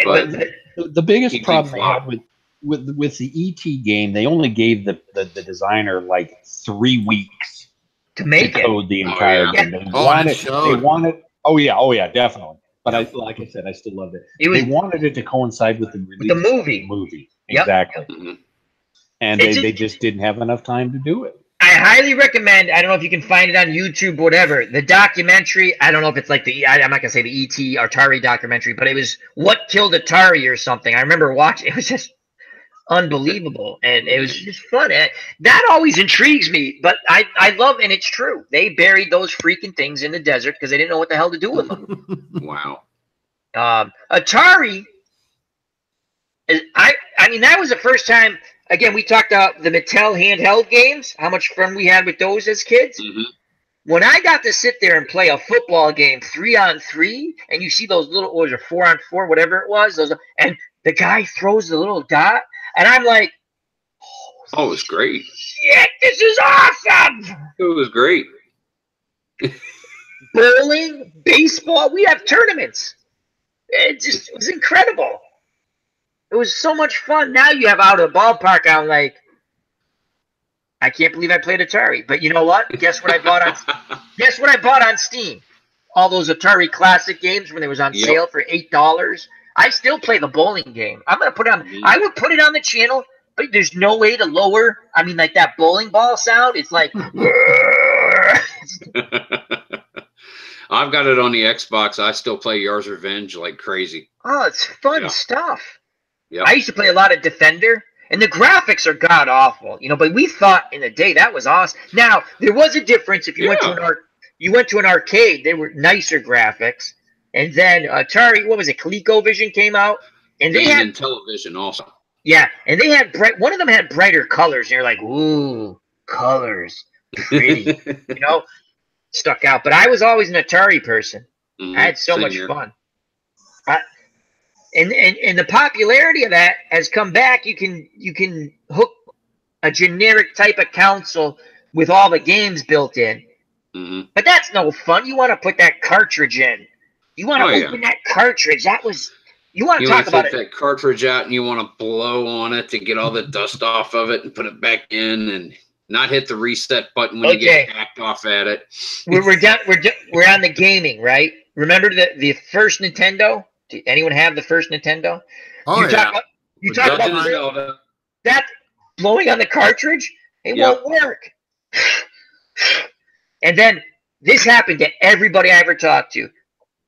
But the biggest problem I had with the ET game, they only gave the designer like 3 weeks to make to code the entire game. They wanted. Oh yeah, definitely. But like I said, I still loved it. They wanted it to coincide with the release of the movie. Yep. Exactly. And they just didn't have enough time to do it. I highly recommend, I don't know if you can find it on YouTube, whatever, the documentary. I don't know if it's like I'm not going to say the E.T. Atari documentary, but it was What Killed Atari or something. I remember watching, it was just unbelievable. And it was just fun. That always intrigues me, but I love, and it's true, they buried those freaking things in the desert because they didn't know what the hell to do with them. Wow. Atari, I mean, that was the first time. Again, we talked about the Mattel handheld games, how much fun we had with those as kids. Mm-hmm. When I got to sit there and play a football game 3-on-3, and you see those little, what was it, 4-on-4, whatever it was, and the guy throws the little dot, and I'm like, oh, it was great. Shit, this is awesome. It was great. Bowling, baseball, we have tournaments. It was incredible. It was so much fun. Now you have out of the ballpark. I'm like, I can't believe I played Atari. But you know what? Guess what I bought on Steam? All those Atari classic games when they was on sale for $8. I still play the bowling game. I'm gonna put it on. I would put it on the channel, but there's no way to lower. I mean, like that bowling ball sound. It's like. I've got it on the Xbox. I still play Yar's Revenge like crazy. Oh, it's fun stuff. Yep. I used to play a lot of Defender, and the graphics are god awful, but we thought in the day that was awesome. Now there was a difference if you went to an arcade, they were nicer graphics, and then Atari, what was it? ColecoVision came out, and they had television also. Yeah, and they had one of them had brighter colors, and you're like, ooh, colors, pretty, stuck out. But I was always an Atari person. I had so much fun. And the popularity of that has come back. You can hook a generic type of console with all the games built in. Mm-hmm. But that's no fun. You want to put that cartridge in. You want to open that cartridge. You want to talk about it. That cartridge out and you want to blow on it to get all the dust off of it and put it back in and not hit the reset button when you get hacked off at it. We're on the gaming, right? Remember the first Nintendo? Did anyone have the first Nintendo? Oh, you talk about that blowing on the cartridge? It won't work. And then this happened to everybody I ever talked to.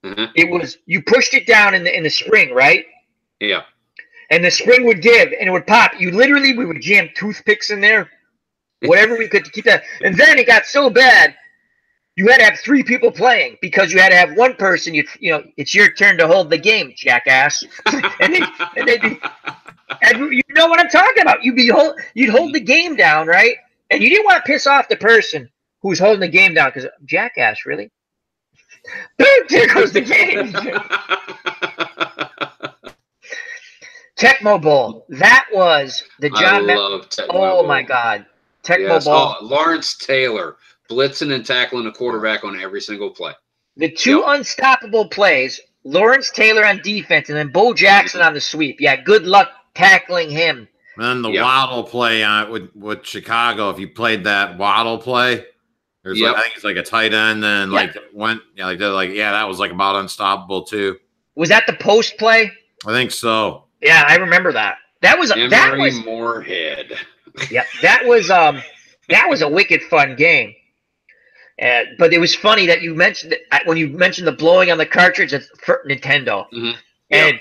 Mm-hmm. It was, you pushed it down in the spring, right? Yeah. And the spring would give and it would pop. We would jam toothpicks in there, whatever we could to keep that. And then it got so bad, you had to have 3 people playing because you had to have one person. You know, it's your turn to hold the game, jackass. and they'd be, and you know what I'm talking about. You'd hold the game down, right? And you didn't want to piss off the person who's holding the game down because jackass, really? There goes the game. Tecmo Bowl. That was the John. I love Tecmo Oh Bowl. my God, Tecmo Yes. Bowl. Oh, Lawrence Taylor blitzing and tackling a quarterback on every single play. The 2 unstoppable plays: Lawrence Taylor on defense, and then Bo Jackson on the sweep. Yeah, good luck tackling him. And then the Waddle play with Chicago. If you played that Waddle play, there's like, I think it's like a tight end, and like that was like about unstoppable too. Was that the post play? I think so. Yeah, I remember that. That was Moorhead. Yeah, that was a wicked fun game. But it was funny that you mentioned when you mentioned the blowing on the cartridge for Nintendo. Mm-hmm. And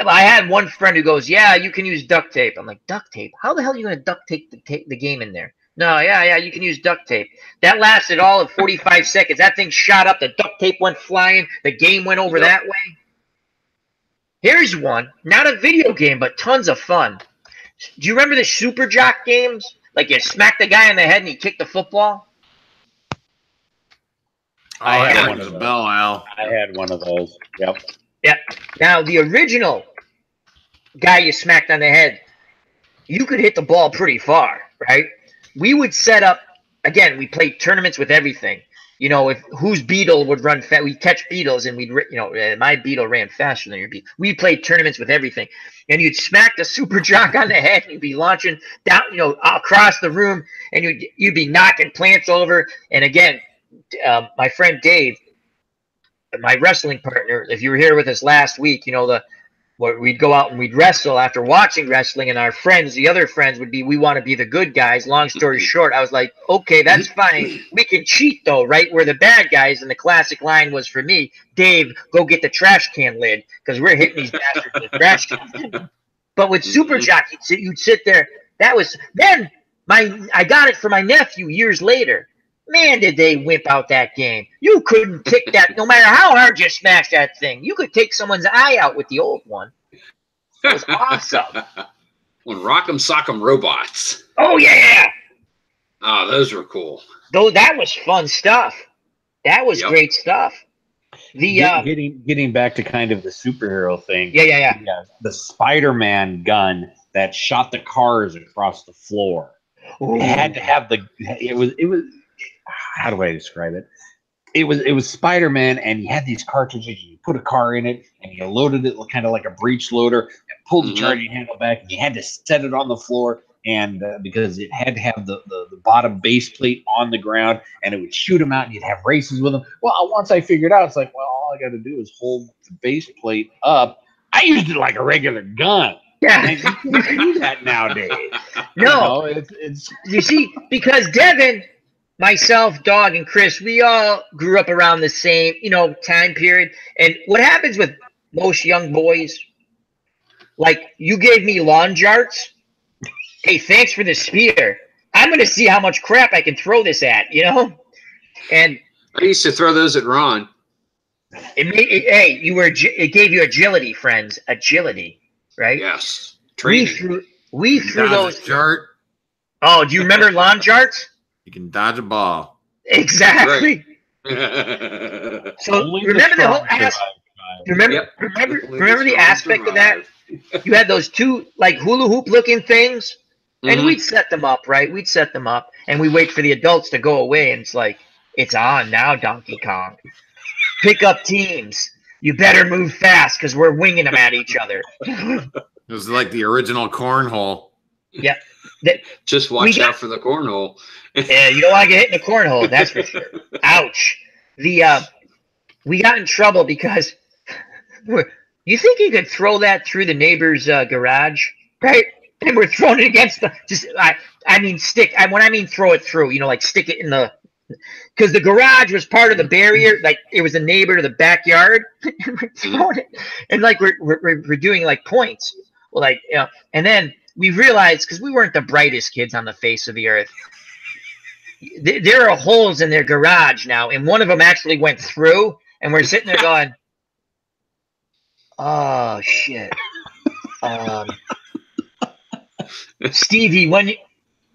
I had one friend who goes, "Yeah, you can use duct tape." I'm like, "Duct tape? How the hell are you going to duct tape the game in there?" No, yeah, you can use duct tape. That lasted all of 45 seconds. That thing shot up. The duct tape went flying. The game went over that way. Here's one, not a video game, but tons of fun. Do you remember the Super Jock games? Like you smack the guy in the head and he kicked the football? I had one of those. Al. I had one of those. Yep. Yeah. Now, the original guy you smacked on the head, you could hit the ball pretty far, right? We would set up, again, we played tournaments with everything. You know, whose beetle would run fast. We'd catch beetles, and my beetle ran faster than your beetle. We played tournaments with everything. And you'd smack the Super Jock on the head, and you'd be launching down, across the room, and you'd be knocking plants over. And again, my friend Dave, my wrestling partner, if you were here with us last week, we'd go out and we'd wrestle after watching wrestling, and our friends, the other friends, would be, we want to be the good guys. Long story short, I was like, okay, that's fine. We can cheat though, right? We're the bad guys, and the classic line was for me, Dave, go get the trash can lid, because we're hitting these bastards with the trash can. But with Super Jock, you'd sit there. Then I got it for my nephew years later. Man, did they whip out that game. You couldn't kick that, no matter how hard you smash that thing. You could take someone's eye out with the old one. It was awesome. When Rock'em Sock'em Robots. Oh, yeah. Oh, those were cool. Though that was fun stuff. That was great stuff. Getting back to kind of the superhero thing. Yeah. The Spider-Man gun that shot the cars across the floor. Ooh. It had to have it was how do I describe it? It was Spider-Man, and he had these cartridges. You put a car in it, and you loaded it kind of like a breech loader, and pulled the charging handle back, and you had to set it on the floor, and because it had to have the bottom base plate on the ground, and it would shoot him out, and you'd have races with him. Well, once I figured out, it's like, well, all I got to do is hold the base plate up. I used it like a regular gun. Yeah, and you can do that nowadays. No, it's you see, because Devin, myself, Dog, and Chris, we all grew up around the same, time period. And what happens with most young boys, like, you gave me lawn jarts. Hey, thanks for the spear. I'm going to see how much crap I can throw this at, And I used to throw those at Ron. It gave you agility, friends. Agility, right? Yes. Training. We threw those. Jart. Oh, do you remember lawn jarts? You can dodge a ball. Exactly. Right. So remember the whole remember the aspect of that? You had those two like hula hoop looking things, and we'd set them up, right? We'd set them up, and we wait for the adults to go away, and it's like, it's on now, Donkey Kong. Pick up teams. You better move fast because we're winging them at each other. It was like the original cornhole. Yeah. Just watch out for the cornhole. Yeah, you don't want to get hit in the cornhole, that's for sure. Ouch. We got in trouble because you think you could throw that through the neighbor's garage, right? And we're throwing it against stick. When I mean throw it through, like stick it in the, because the garage was part of the barrier, like it was a neighbor to the backyard, and we're throwing it, and like we're doing like points, well, and then we realized, because we weren't the brightest kids on the face of the earth, there are holes in their garage now, and one of them actually went through, and we're sitting there going, oh shit. Stevie,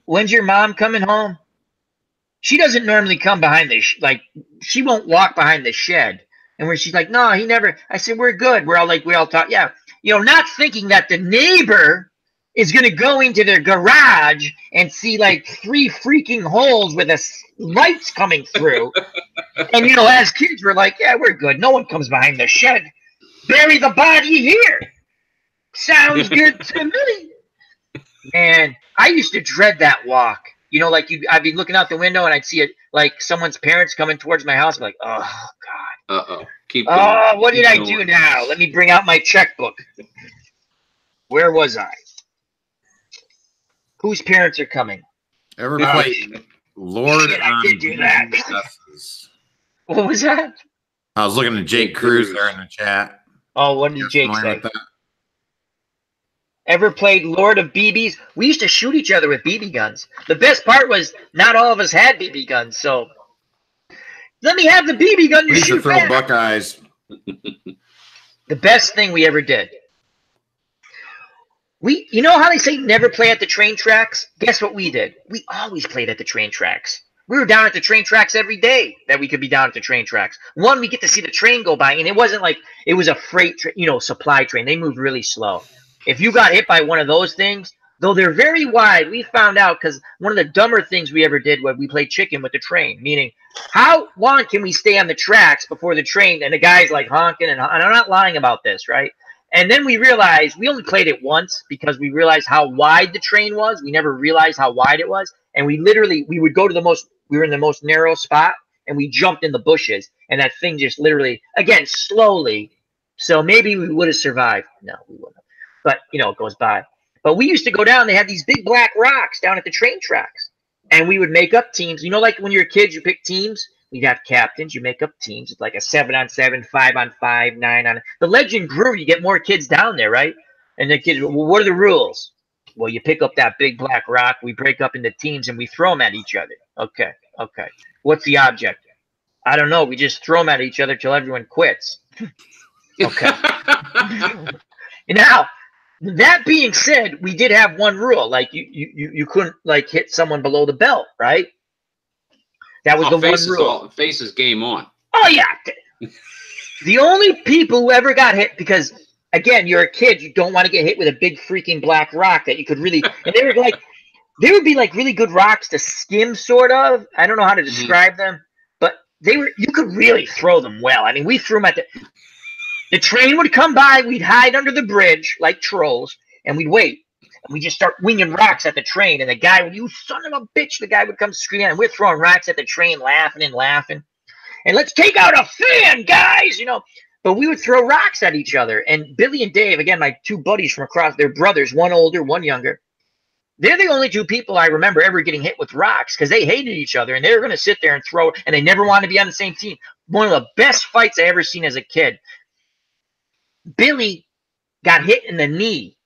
when's your mom coming home? She doesn't normally come behind the she won't walk behind the shed. And where she's like, no, he never. I said, we're good. We all talk. Yeah, not thinking that the neighbor is gonna go into their garage and see like 3 freaking holes with lights coming through. And as kids, we're like, yeah, we're good. No one comes behind the shed. Bury the body here. Sounds good to me. Man, I used to dread that walk. I'd be looking out the window and I'd see it like someone's parents coming towards my house. I'm like, oh God. Uh-oh. Keep going. What did I do now? Let me bring out my checkbook. Where was I? Whose parents are coming? Ever played Lord Shit, I did do that. What was that? I was looking at Jake Cruz there in the chat. Oh, what did Jake say? Ever played Lord of BBs? We used to shoot each other with BB guns. The best part was not all of us had BB guns, so let me have the BB gun to we used shoot to throw back. Buckeyes. The best thing we ever did. You know how they say never play at the train tracks? Guess what we did? We always played at the train tracks. We were down at the train tracks every day that we could be down at the train tracks. One, we get to see the train go by, and it wasn't like it was a freight, supply train. They moved really slow. If you got hit by one of those things, though they're very wide, we found out because one of the dumber things we ever did was we played chicken with the train, meaning how long can we stay on the tracks before the train, and the guy's like honking, and I'm not lying about this, right? And then we realized we only played it once because we realized how wide the train was. We never realized how wide it was. And we would go to we were in the most narrow spot, and we jumped in the bushes, and that thing just literally, again, slowly. So maybe we would have survived. No, we wouldn't have. But, it goes by. But we used to go down. They had these big black rocks down at the train tracks. And we would make up teams. Like when you're a kid, you pick teams. We'd have captains. You make up teams. It's like a 7-on-7, 5-on-5, 9-on. The legend grew. You get more kids down there, right? And the kids, well, what are the rules? Well, you pick up that big black rock. We break up into teams, and we throw them at each other. Okay. What's the object? I don't know. We just throw them at each other till everyone quits. Okay. Now, that being said, we did have one rule. Like you couldn't hit someone below the belt, right? That was the one rule. Faces game on. Oh yeah. The only people who ever got hit, because again, you're a kid, you don't want to get hit with a big freaking black rock that you could really. And they would be like really good rocks to skim, sort of. I don't know how to describe them, but you could really throw them well. I mean, we threw them at the train would come by, we'd hide under the bridge like trolls, and we'd wait. And we'd just start winging rocks at the train, and the guy would, you son of a bitch, the guy would come screaming, and we're throwing rocks at the train, laughing. And let's take out a fan, guys, But we would throw rocks at each other. And Billy and Dave, again, my 2 buddies from across, they're brothers, one older, one younger. They're the only 2 people I remember ever getting hit with rocks because they hated each other, and they were going to sit there and throw, and they never wanted to be on the same team. One of the best fights I ever seen as a kid. Billy got hit in the knee,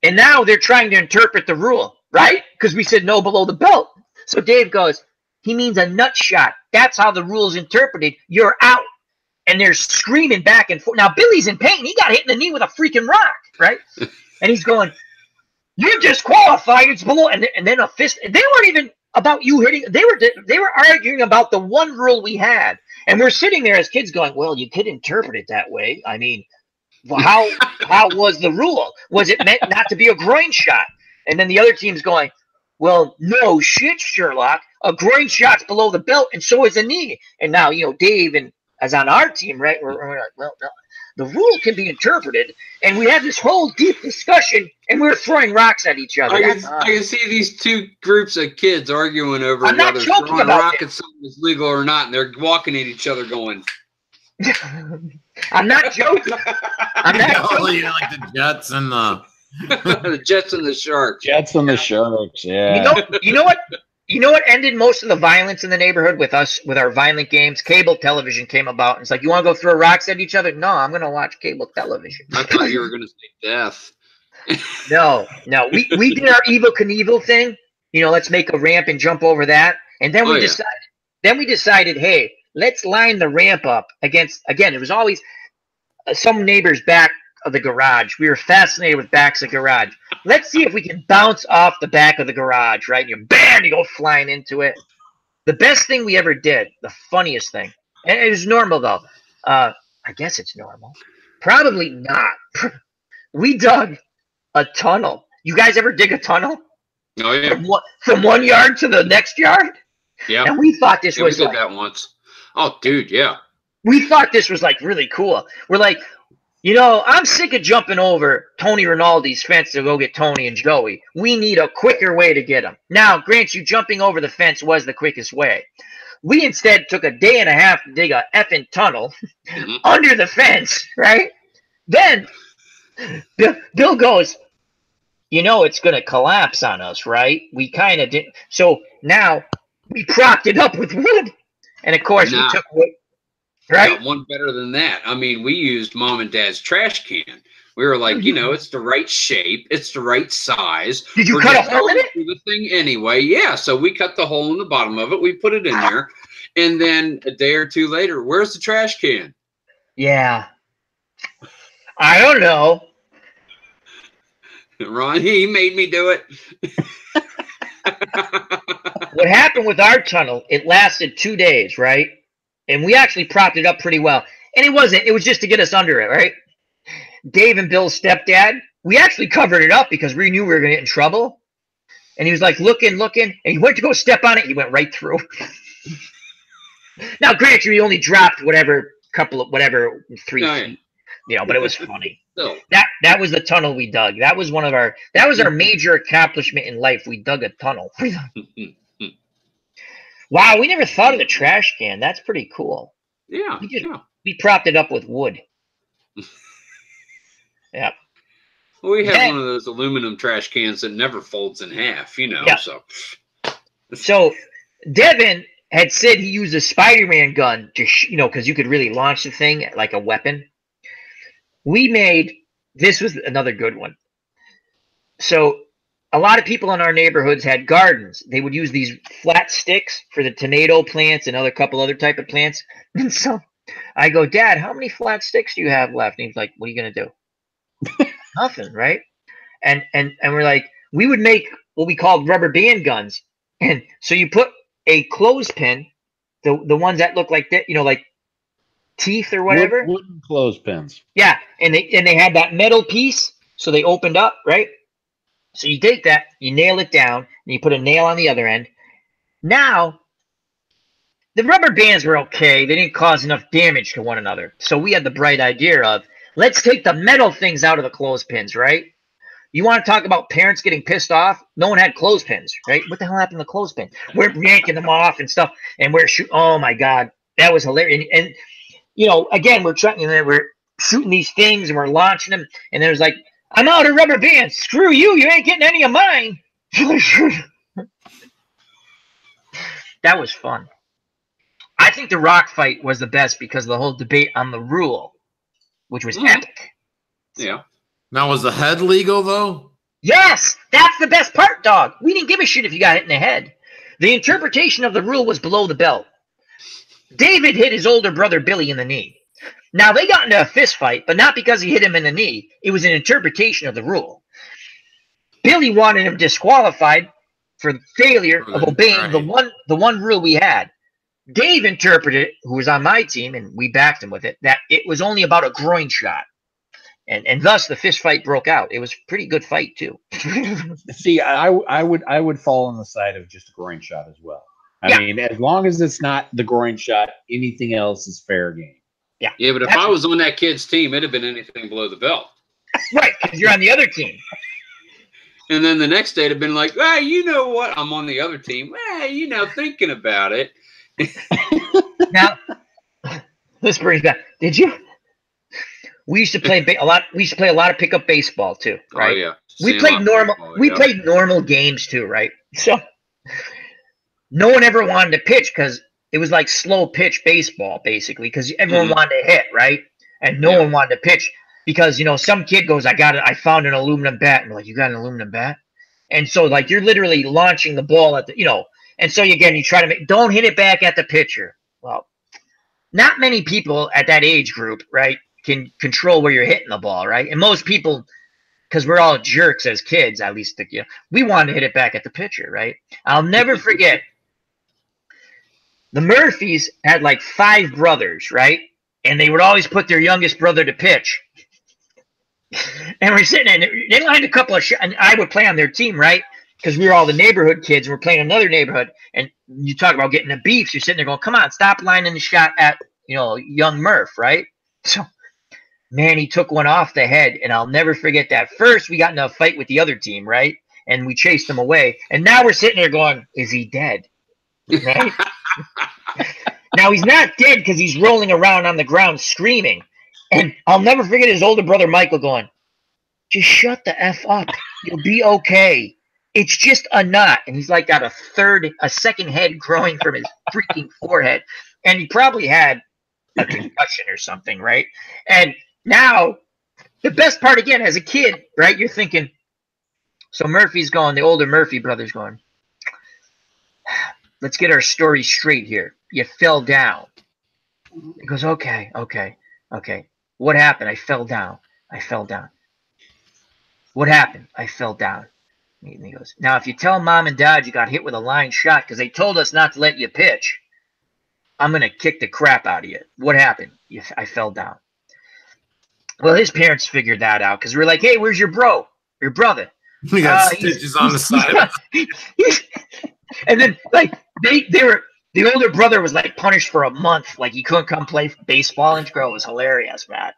and now they're trying to interpret the rule, right? Because we said no below the belt. So Dave goes, he means a nut shot. That's how the rule's interpreted. You're out. And they're screaming back and forth. Now, Billy's in pain. He got hit in the knee with a freaking rock, right? And he's going, you're disqualified. It's below. And then a fist. They weren't even about you hitting. They were arguing about the one rule we had. And we're sitting there as kids going, well, you could interpret it that way. I mean, well, how was the rule? Was it meant not to be a groin shot? And then the other team's going, well, no shit, Sherlock. A groin shot's below the belt, and so is a knee. And now, Dave and as on our team, right? We're like, well, no, the rule can be interpreted, and we had this whole deep discussion, and we were throwing rocks at each other. I can see these 2 groups of kids arguing over I'm not whether joking throwing about rock it. at something is legal or not, and they're walking at each other going. I'm not joking. I'm not joking. Like the Jets and the The Jets and the Sharks. Jets and the Sharks, yeah. You know what ended most of the violence in the neighborhood with us, with our violent games? Cable television came about, and it's like, you want to go throw rocks at each other? No, I'm going to watch cable television. I thought you were going to say death. No. We did our Evel Knievel thing. Let's make a ramp and jump over that. And then we decided, hey, let's line the ramp up against, again, it was always some neighbor's back of the garage. We were fascinated with backs of garage. Let's see if we can bounce off the back of the garage, right? And you bam, you go flying into it. The best thing we ever did, the funniest thing, and it was normal though. I guess it's normal. Probably not. We dug a tunnel. You guys ever dig a tunnel? Oh yeah. From 1 yard to the next yard? Yeah. And we thought this was we did that once. Oh, dude, yeah. We thought this was like really cool. We're like, you know, I'm sick of jumping over Tony Rinaldi's fence to go get Tony and Joey. We need a quicker way to get them. Now, grant you, jumping over the fence was the quickest way. We instead took a day and a half to dig a effing tunnel under the fence, right? Then Bill goes, you know, it's going to collapse on us, right? We kind of did. So now we propped it up with wood. And of course, we took wood. Right. One better than that. I mean, we used mom and dad's trash can. We were like, you know, it's the right shape. It's the right size. Did you cut a hole in it? The thing anyway. Yeah. So we cut the hole in the bottom of it. We put it in there. And then a day or two later, where's the trash can? Yeah. I don't know. Ron, he made me do it. What happened with our tunnel, it lasted 2 days, right? And we actually propped it up pretty well. And it was just to get us under it, right? Dave and Bill's stepdad, we actually covered it up because we knew we were going to get in trouble. And he was like, looking. And he went to go step on it. He went right through. Now, granted, he only dropped 3 feet. You know, but it was funny. That was the tunnel we dug. That was our major accomplishment in life. We dug a tunnel. Wow, we never thought of the trash can. That's pretty cool. Yeah. We propped it up with wood. Yeah. Well, we have one of those aluminum trash cans that never folds in half, you know. Yeah. So Devin had said he used a Spider-Man gun to, because you could really launch the thing like a weapon. This was another good one. So a lot of people in our neighborhoods had gardens. They would use these flat sticks for the tomato plants and couple other type of plants. And so I go, Dad, how many flat sticks do you have left? And he's like, what are you going to do? Nothing, right? And we're like, we would make what we called rubber band guns. And so you put a clothespin, the ones that look like that, like teeth or whatever. Wooden clothespins. Yeah. And they had that metal piece. So they opened up, right? So you take that, you nail it down, and you put a nail on the other end. Now, the rubber bands were okay. They didn't cause enough damage to one another. So we had the bright idea of, let's take the metal things out of the clothespins, right? You want to talk about parents getting pissed off? No one had clothespins, right? What the hell happened to clothespins? We're yanking them off and stuff, and we're shooting. Oh, my God. That was hilarious. And again, we're shooting these things, and we're launching them, and there's like, I'm out of rubber bands. Screw you. You ain't getting any of mine. That was fun. I think the rock fight was the best because of the whole debate on the rule, which was epic. Yeah. Now, was the head legal, though? Yes. That's the best part, dog. We didn't give a shit if you got hit in the head. The interpretation of the rule was below the belt. David hit his older brother Billy in the knee. Now, they got into a fist fight, but not because he hit him in the knee. It was an interpretation of the rule. Billy wanted him disqualified for the failure of obeying the one rule we had. Dave interpreted it, who was on my team, and we backed him with it, that it was only about a groin shot. And thus the fist fight broke out. It was a pretty good fight, too. See, I would fall on the side of just a groin shot as well. I mean, as long as it's not the groin shot, anything else is fair game. Yeah. Yeah, but if I was on that kid's team, it'd have been anything below the belt. Right, because you're on the other team. And then the next day it'd have been like, you know what? I'm on the other team. Thinking about it. Now, this brings back. Did you? We used to play a lot. We used to play a lot of pickup baseball too, right? Oh yeah. We played normal. We played normal games too, right? So no one ever wanted to pitch because it was like slow pitch baseball, basically, because everyone wanted to hit, right? And no one wanted to pitch because, some kid goes, I found an aluminum bat. And we're like, you got an aluminum bat? And so, like, you're literally launching the ball at the, And so again, you try to don't hit it back at the pitcher. Well, not many people at that age group, right, can control where you're hitting the ball, right? And most people, because we're all jerks as kids, at least, we want to hit it back at the pitcher, right? I'll never forget. The Murphys had like 5 brothers, right? And they would always put their youngest brother to pitch. And we're sitting there, and they lined a couple of shots, and I would play on their team, right? Because we were all the neighborhood kids, and we're playing another neighborhood. And you talk about getting the beefs. You're sitting there going, come on, stop lining the shot at, young Murph, right? So, man, he took one off the head, and I'll never forget that. First, we got in a fight with the other team, right? And we chased him away. And now we're sitting there going, is he dead? Right? Now he's not dead because he's rolling around on the ground screaming. And I'll never forget his older brother Michael going, just shut the F up. You'll be okay. It's just a knot. And he's like got a second head growing from his freaking forehead. And he probably had a concussion or something, right? And now the best part again, as a kid, right? You're thinking, so Murphy's going, the older Murphy brother's going, let's get our story straight here. You fell down. He goes, okay. What happened? I fell down. What happened? I fell down. And he goes, now, if you tell mom and dad you got hit with a line shot because they told us not to let you pitch, I'm going to kick the crap out of you. What happened? I fell down. Well, his parents figured that out because we're like, hey, where's your brother? We got stitches on the side. And then, like, the older brother was, like, punished for a month. Like, he couldn't come play baseball. And girl was hilarious, man.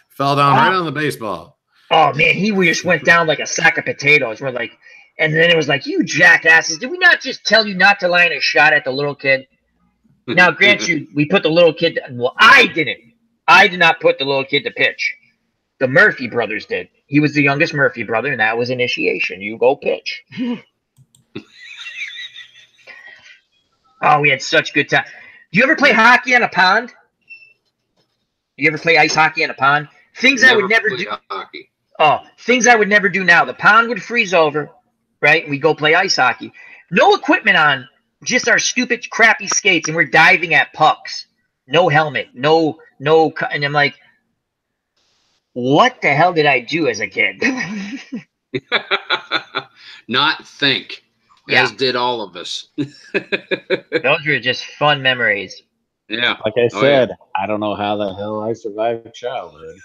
Fell down right on the baseball. Oh, man, we just went down like a sack of potatoes. We're like, and then it was like, you jackasses, did we not just tell you not to line a shot at the little kid? Now, grant you, we put the little kid, well, I didn't. I did not put the little kid to pitch. The Murphy brothers did. He was the youngest Murphy brother, and that was initiation. You go pitch. Oh, we had such good time. Do you ever play hockey on a pond? You ever play ice hockey on a pond? Things I would never do. Hockey. Oh, things I would never do now. The pond would freeze over, right? We go play ice hockey. No equipment on, just our stupid, crappy skates, and we're diving at pucks. No helmet, no. And I'm like, what the hell did I do as a kid? Not think, as did all of us. Those were just fun memories. Yeah. Like I said, I don't know how the hell I survived childhood.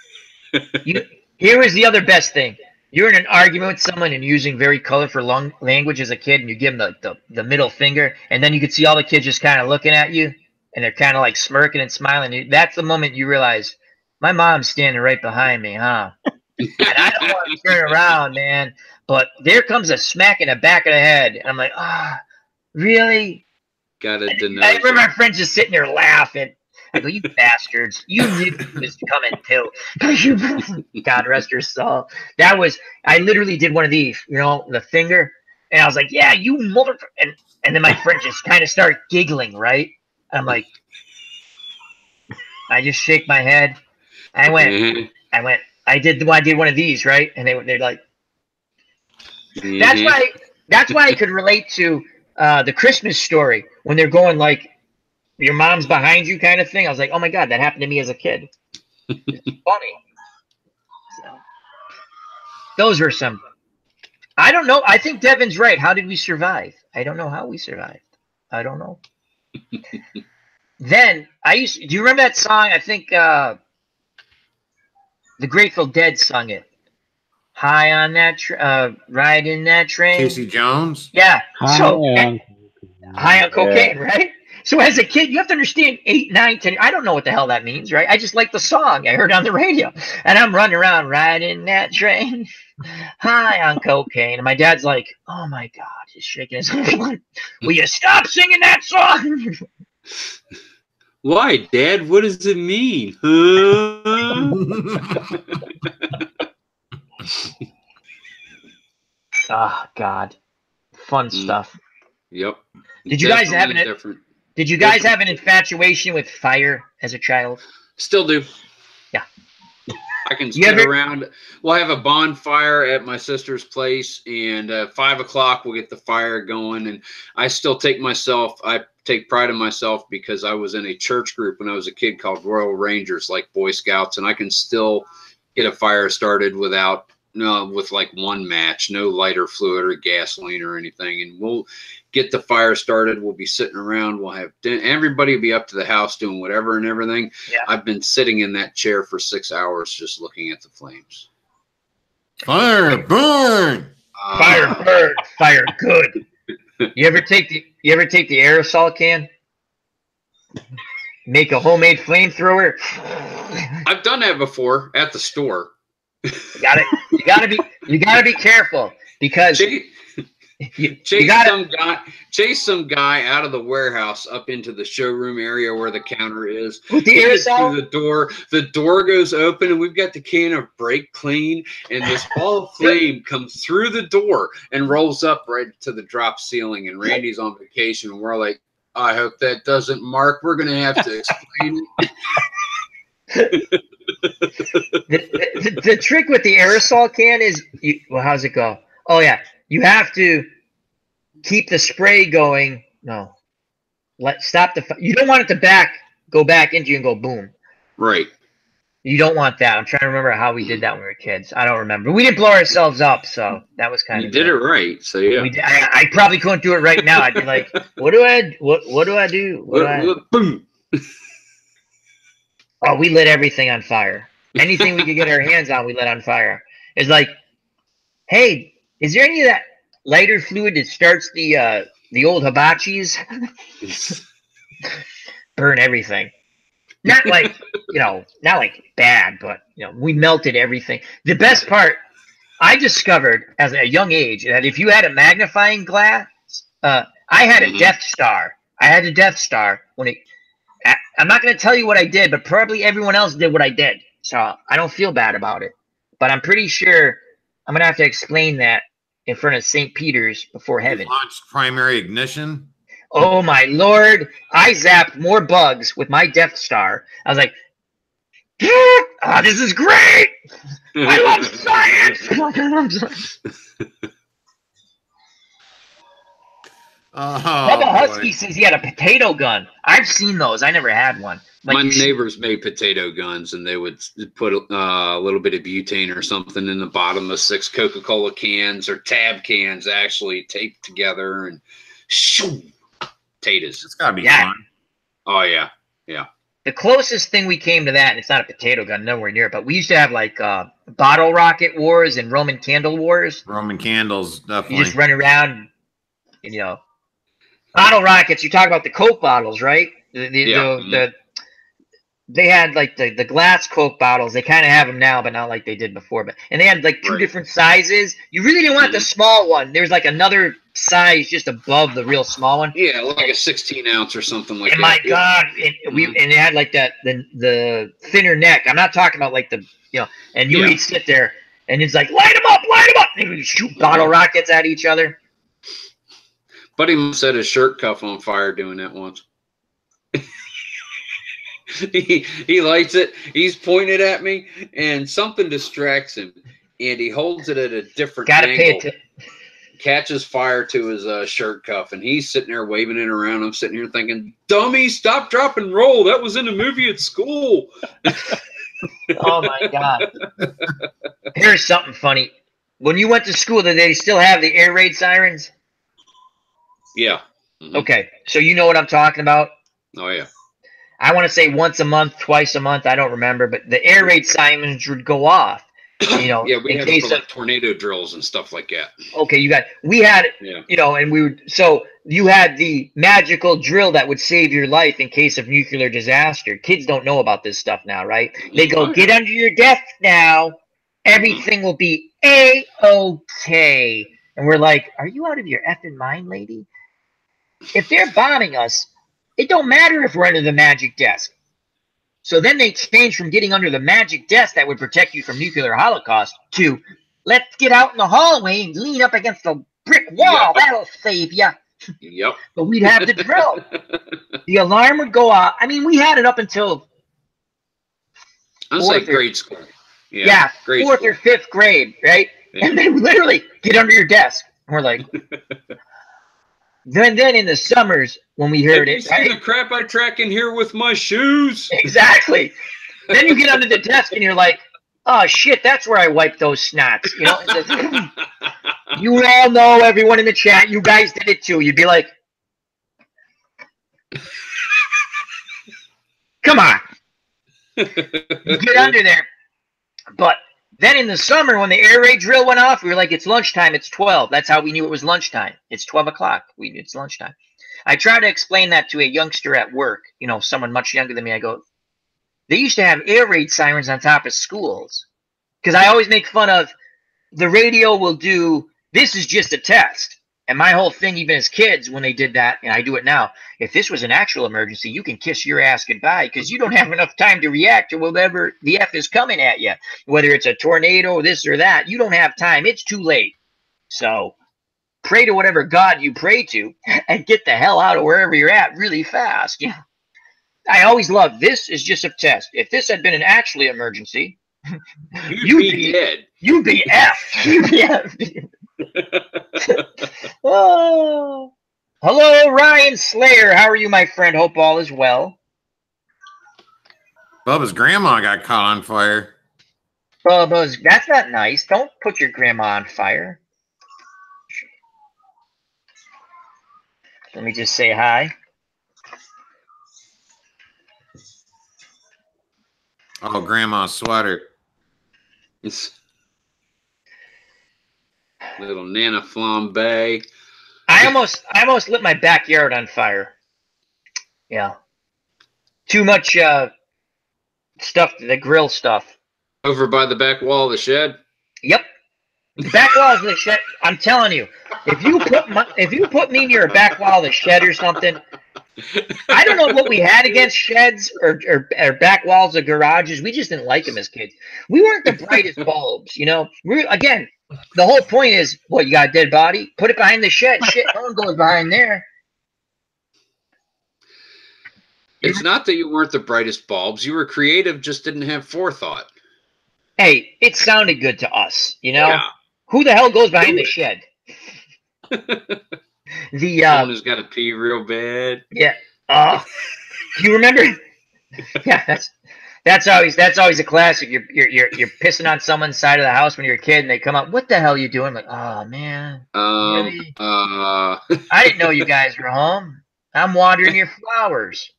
Here is the other best thing. You're in an argument with someone and using very colorful language as a kid, and you give them the middle finger, and then you can see all the kids just kind of looking at you, and they're kind of like smirking and smiling. That's the moment you realize, my mom's standing right behind me, huh? And I don't want to turn around, man. But there comes a smack in the back of the head. And I'm like, really? Gotta deny. I remember my friends just sitting there laughing. I go, you bastards. You knew it was coming too. God rest your soul. I literally did one of these, the finger. And I was like, yeah, you motherfucker. And then my friend just kind of started giggling, right? I'm like, I just shake my head. I did one of these, right? And they're like, that's why I could relate to the Christmas Story when they're going like, your mom's behind you kind of thing. I was like, oh my God, that happened to me as a kid. It's funny. So, those were some. I don't know. I think Devin's right. How did we survive? I don't know how we survived. I don't know. Then do you remember that song? I think the Grateful Dead sung it. High on that, riding that train. Casey Jones? Yeah. High on cocaine, yeah. Right? So as a kid, you have to understand 8, 9, 10. I don't know what the hell that means, right? I just like the song I heard on the radio. And I'm running around riding that train, high on cocaine. And my dad's like, oh my God, he's shaking his head. Will you stop singing that song? Why, Dad? What does it mean? Oh, God. Fun stuff. Yep. Did you guys have an infatuation with fire as a child? Still do. Yeah. I can sit around. We'll have a bonfire at my sister's place, and 5 o'clock we'll get the fire going. And I still take pride in myself because I was in a church group when I was a kid called Royal Rangers, like Boy Scouts, and I can still get a fire started with like one match, no lighter fluid or gasoline or anything. And we'll get the fire started. We'll be sitting around. We'll have dinner. Everybody will be up to the house doing whatever and everything. Yeah. I've been sitting in that chair for 6 hours just looking at the flames. Fire burn. Fire burn. Fire good. You ever take the aerosol can? Make a homemade flamethrower? I've done that before at the store. You gotta be careful because chase some guy out of the warehouse up into the showroom area where the counter is. With the aerosol? The door goes open, and we've got the can of brake clean, and this ball of flame comes through the door and rolls up right to the drop ceiling. And Randy's on vacation, and we're like, I hope that doesn't mark. We're gonna have to explain it. The trick with the aerosol can is, how's it go? Oh yeah, you have to keep the spray going. No, stop you don't want it to go back into you and go boom. Right. You don't want that. I'm trying to remember how we did that when we were kids. I don't remember. We didn't blow ourselves up, so that was kind of. You did it right, so yeah. I probably couldn't do it right now. I'd be like, what do I do? Boom. Oh, we lit everything on fire. Anything we could get our hands on, we lit on fire. It's like, hey, is there any of that lighter fluid that starts the old hibachis? Burn everything. Not like, not like bad, but we melted everything. The best part, I discovered as a young age that if you had a magnifying glass, I had a Death Star. I had a Death Star when I'm not going to tell you what I did, but probably everyone else did what I did. So I don't feel bad about it. But I'm pretty sure I'm going to have to explain that in front of St. Peter's before heaven. Launched primary ignition. Oh, my Lord. I zapped more bugs with my Death Star. I was like, oh, this is great. I love science. Bubba Husky says he had a potato gun. I've seen those. I never had one. My neighbors made potato guns, and they would put a little bit of butane or something in the bottom of 6 Coca-Cola cans or Tab cans, actually taped together, and shoo, potatoes. It's got to be fun. Oh, yeah. Yeah. The closest thing we came to that, and it's not a potato gun, nowhere near, but we used to have like bottle rocket wars and Roman candle wars. Roman candles, definitely. You just run around, bottle rockets. You talk about the Coke bottles, right? They had like the glass Coke bottles. They kind of have them now, but not like they did before. And they had like 2 different sizes. You really didn't want the small one. There's like another size just above the real small one. Yeah, like a 16-ounce or something like that. And my God, and it had like the thinner neck. I'm not talking about like and you would sit there and it's like light them up, and we shoot bottle rockets at each other. Buddy set his shirt cuff on fire doing that once. he lights it. He's pointed at me, and something distracts him, and he holds it at a different angle. Catches fire to his shirt cuff, and he's sitting there waving it around. I'm sitting here thinking, "Dummy, stop, drop, and roll. That was in a movie at school." Oh my God! Here's something funny. When you went to school, did they still have the air raid sirens? Yeah. Okay, so you know what I'm talking about. Oh yeah. I want to say once a month, twice a month. I don't remember, but the air raid sirens would go off. Yeah, we had like tornado drills and stuff like that. Okay, we had, and we would. So you had the magical drill that would save your life in case of nuclear disaster. Kids don't know about this stuff now, right? They go, get under your desk now. Everything will be A-okay. And we're like, are you out of your effing mind, lady? If they're bombing us, it don't matter if we're under the magic desk. So then they changed from getting under the magic desk that would protect you from nuclear holocaust to let's get out in the hallway and lean up against the brick wall. Yep. That'll save you. Yep. But we'd have the drill. The alarm would go off. I mean, we had it up until I was like grade school. Yeah, grade fourth school. or fifth grade, right? Yeah. And then literally get under your desk. And we're like, then in the summers when we heard Have you it, seen right? the crap I track in here with my shoes? Exactly. Then you get under the desk and you're like, oh shit, that's where I wipe those snots. You know, you all know, everyone in the chat, you guys did it too. You'd be like, come on. You get under there. But then in the summer, when the air raid drill went off, we were like, it's lunchtime, it's 12. That's how we knew it was lunchtime. It's 12 o'clock. We knew it's lunchtime. I try to explain that to a youngster at work, you know, someone much younger than me. I go, they used to have air raid sirens on top of schools. Because I always make fun of, the radio will do, this is just a test. And my whole thing, even as kids, when they did that, and I do it now, if this was an actual emergency, you can kiss your ass goodbye because you don't have enough time to react to whatever the F is coming at you. Whether it's a tornado, this or that, you don't have time. It's too late. So pray to whatever God you pray to and get the hell out of wherever you're at really fast. Yeah. I always love, this is just a test. If this had been an actually emergency, You'd be dead. You'd be F. You'd be F. Oh. Hello, Ryan Slayer. How are you, my friend? Hope all is well. Bubba's grandma got caught on fire. Bubba's, that's not nice. Don't put your grandma on fire. Let me just say hi. Oh, grandma's sweater. It's little Nana flambe. I almost lit my backyard on fire. Yeah. Too much stuff, the grill stuff. Over by the back wall of the shed. Yep. The back wall of the shed. I'm telling you, if you put me near a back wall of the shed or something, I don't know what we had against sheds or back walls of garages. We just didn't like them as kids. We weren't the brightest bulbs, you know. Again, the whole point is, what, you got a dead body? Put it behind the shed. Shit, no one goes behind there. It's not that you weren't the brightest bulbs. You were creative, just didn't have forethought. Hey, it sounded good to us, you know. Yeah. Who the hell goes behind the shed? Someone who's got to pee real bad. Yeah. Do you remember? Yeah, that's always a classic. You're pissing on someone's side of the house when you're a kid, and they come up. What the hell are you doing? I'm like, oh man. Really? I didn't know you guys were home. I'm watering your flowers.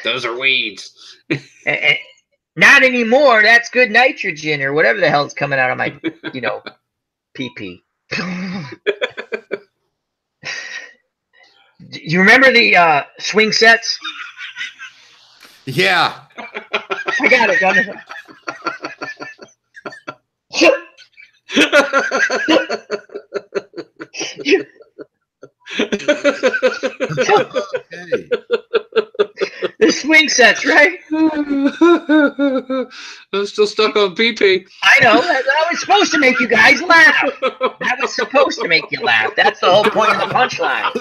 Those are weeds. Not anymore. That's good nitrogen or whatever the hell's coming out of my, pee-pee. You remember the swing sets? Yeah. I got it. Okay. The swing sets, right? I'm still stuck on PP. I know. That was supposed to make you guys laugh. That was supposed to make you laugh. That's the whole point of the punchline.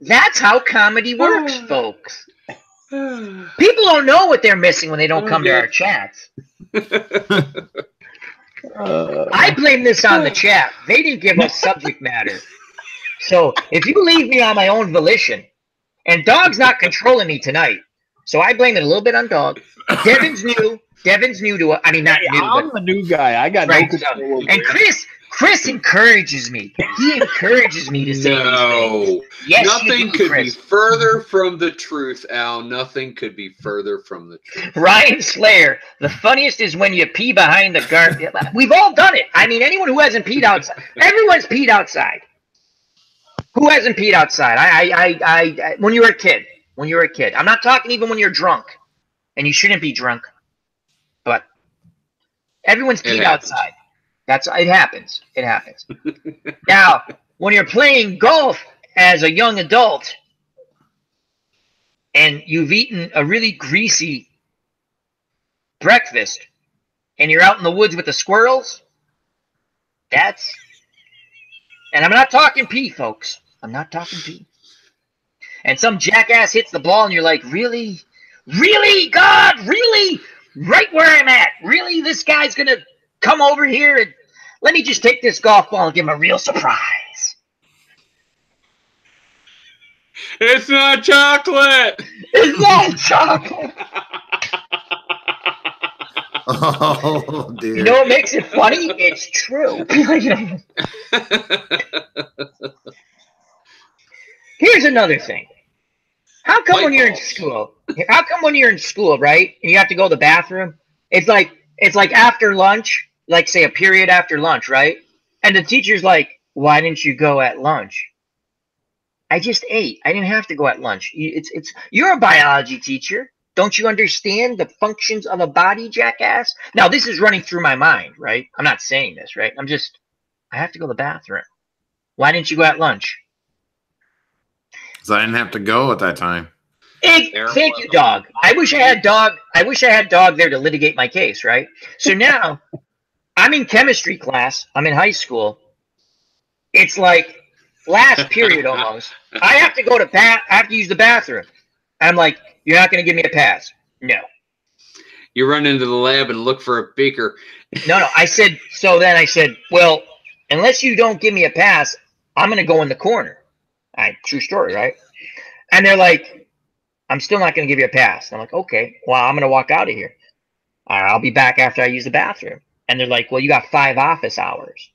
That's how comedy works, folks. People don't know what they're missing when they don't come to our chats. I blame this on the chat. They didn't give us subject matter. So if you leave me on my own volition, and Dog's not controlling me tonight, so I blame it a little bit on Dog. Devin's new to it. I mean, not new. I'm the new guy. I got right, no control. and Chris encourages me. He encourages me to say these things. Yes, nothing could be further from the truth, Al. Nothing could be further from the truth. Ryan Slayer, the funniest is when you pee behind the guard. We've all done it. I mean, anyone who hasn't peed outside, everyone's peed outside. Who hasn't peed outside? I when you were a kid. When you were a kid. I'm not talking even when you're drunk, and you shouldn't be drunk. But everyone's peed outside. It happens. It happens. Now, when you're playing golf as a young adult and you've eaten a really greasy breakfast and you're out in the woods with the squirrels, and I'm not talking pee, folks. I'm not talking pee. and some jackass hits the ball, and you're like, really? Really, God? Really? Right where I'm at? Really? This guy's going to come over here and let me just take this golf ball and give him a real surprise. It's not chocolate. It's not chocolate. Oh, dear. You know what makes it funny? It's true. Here's another thing. How come when you're in school? How come when you're in school, right, and you have to go to the bathroom? It's like after lunch, like say a period after lunch, right? And the teacher's like, "Why didn't you go at lunch?" I just ate. I didn't have to go at lunch. You're a biology teacher. Don't you understand the functions of a body, jackass? Now, this is running through my mind, right? I'm not saying this, right? I have to go to the bathroom. Why didn't you go at lunch? Because I didn't have to go at that time. Thank you, Dog. I wish I had Dog there to litigate my case, right? So now, I'm in chemistry class. I'm in high school. It's like last period almost. I have to use the bathroom. I'm like, you're not going to give me a pass. No. You run into the lab and look for a beaker. No. I said, well, unless you don't give me a pass, I'm going to go in the corner. True story, right? And they're like, I'm still not going to give you a pass. I'm like, okay, well, I'm going to walk out of here. I'll be back after I use the bathroom. And they're like, well, you got 5 office hours.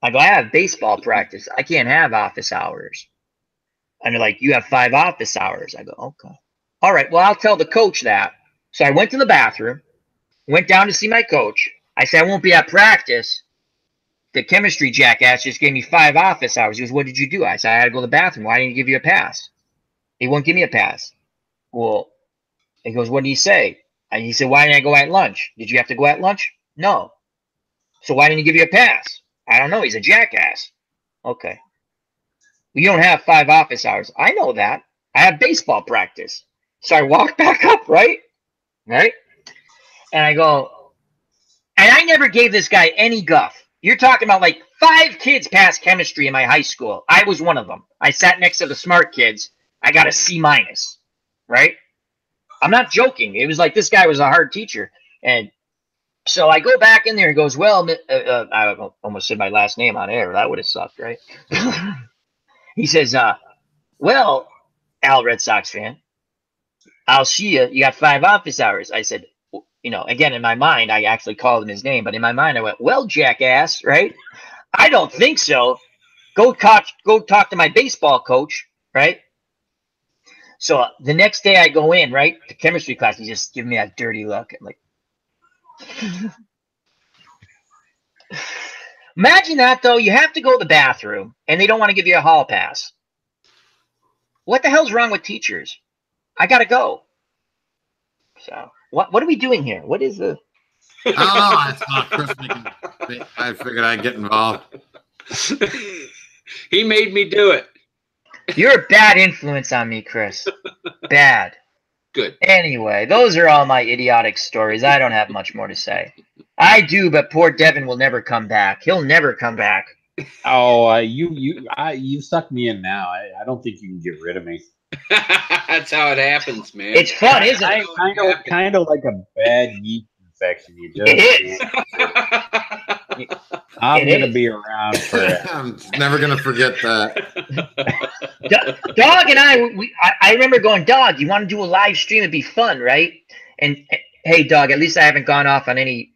I go, I have baseball practice. I can't have office hours. And they're like, you have 5 office hours. I go, okay. All right, well, I'll tell the coach that. So I went to the bathroom, went down to see my coach. I said, I won't be at practice. The chemistry jackass just gave me 5 office hours. He goes, what did you do? I said, I had to go to the bathroom. Why didn't he give you a pass? He won't give me a pass. Well, he goes, what did he say? And he said, why didn't I go at lunch? Did you have to go at lunch? No. So why didn't he give you a pass? I don't know. He's a jackass. Okay. Well, you don't have 5 office hours. I know that. I have baseball practice. So I walk back up, right? Right? And I go, and I never gave this guy any guff. You're talking about like 5 kids passed chemistry in my high school. I was one of them. I sat next to the smart kids. I got a C-, right? I'm not joking. It was like this guy was a hard teacher. And so I go back in there and goes, well, I almost said my last name on air. That would have sucked, right? He says, well, Al, Red Sox fan, I'll see you. You got 5 office hours. I said, you know, again, in my mind, I actually called him his name. But in my mind, I went, well, jackass, right? I don't think so. Go talk to my baseball coach, right? So the next day I go in, right, to chemistry class. He just give me that dirty look. I'm like, imagine that, though. You have to go to the bathroom, and they don't want to give you a hall pass. What the hell's wrong with teachers? I got to go. So what are we doing here? What is the... I don't know. I thought Chris I figured I'd get involved. He made me do it. You're a bad influence on me, Chris. Bad. Good. Anyway, those are all my idiotic stories. I don't have much more to say. I do, but poor Devin will never come back. He'll never come back. Oh, you sucked me in now. I don't think you can get rid of me. That's how it happens, man. It's fun, isn't it? Kind of like a bad yeast infection. You just It is. I'm gonna be around for it. I'm never gonna forget that. Dog and I remember going, Dog, you want to do a live stream? It'd be fun, right? And hey, Dog, at least I haven't gone off on any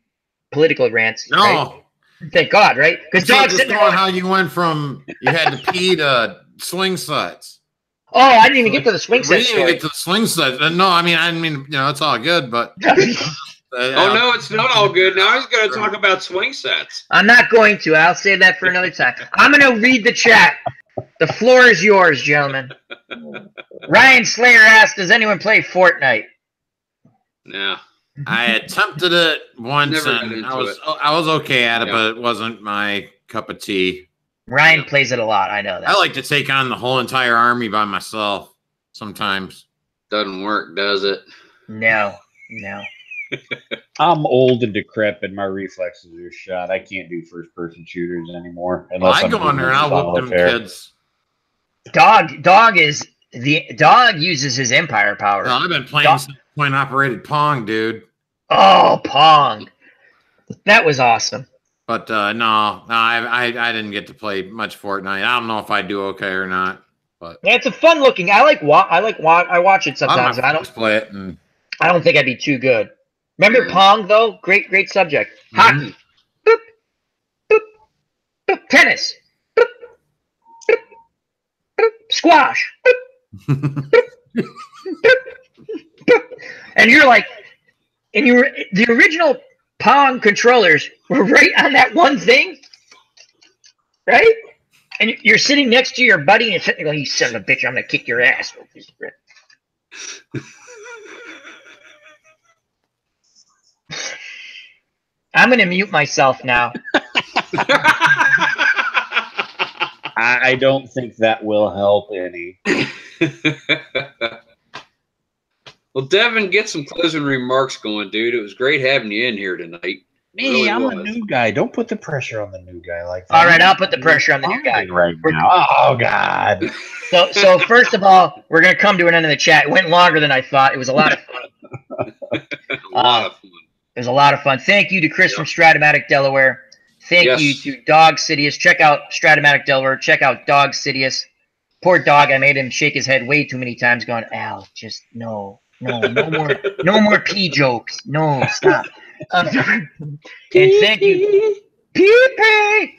political rants. No. Right? Thank God, right? Because So Dog's just sitting there. how you went from you had to pee to swing sets. Oh, I didn't even get to the swing set We didn't even get to the swing sets. No, I mean, you know, it's all good, but. Oh no, it's not all good. Now I was going to talk about swing sets. I'm not going to. I'll save that for another time. I'm going to read the chat. The floor is yours, gentlemen. Ryan Slayer asked, does anyone play Fortnite? No. I attempted it once, Never got and into I was okay at it, Yeah. but it wasn't my cup of tea. Ryan plays it a lot. I know that. I like to take on the whole entire army by myself sometimes. Doesn't work, does it? No. I'm old and decrepit. My reflexes are shot. I can't do first-person shooters anymore. Well, I go on there and I'll whoop them kids. Dog is The dog uses his empire power. I've been playing some point-operated Pong, dude. Oh, Pong. That was awesome. But no, I didn't get to play much Fortnite. I don't know if I do okay or not. But yeah, it's a fun looking. I watch it sometimes. I don't play it, and I don't think I'd be too good. Remember Pong though? Great subject. Hockey. Boop, boop, boop. Tennis. Boop, boop, boop. Squash. Boop, boop, boop, boop. And you're like, the original Pong controllers were right on that one thing, right? And you're sitting next to your buddy, and you're sitting there going, "You son of a bitch! I'm gonna kick your ass." I'm gonna mute myself now. I don't think that will help any. Well, Devin, get some closing remarks going, dude. It was great having you in here tonight. Me, Really I'm was. a new guy. Don't put the pressure on the new guy like that. All right, I'll put the pressure on the new guy right now. Oh God. So first of all, we're gonna come to an end of the chat. It went longer than I thought. It was a lot of fun. A lot of fun. It was a lot of fun. Thank you to Chris from Stratomatic, Delaware. Thank you to Dog Sidious. Check out Stratomatic, Delaware. Check out Dog Sidious. Poor dog. I made him shake his head way too many times, going, "Al, just no more pee jokes. No, stop." And thank you, pee.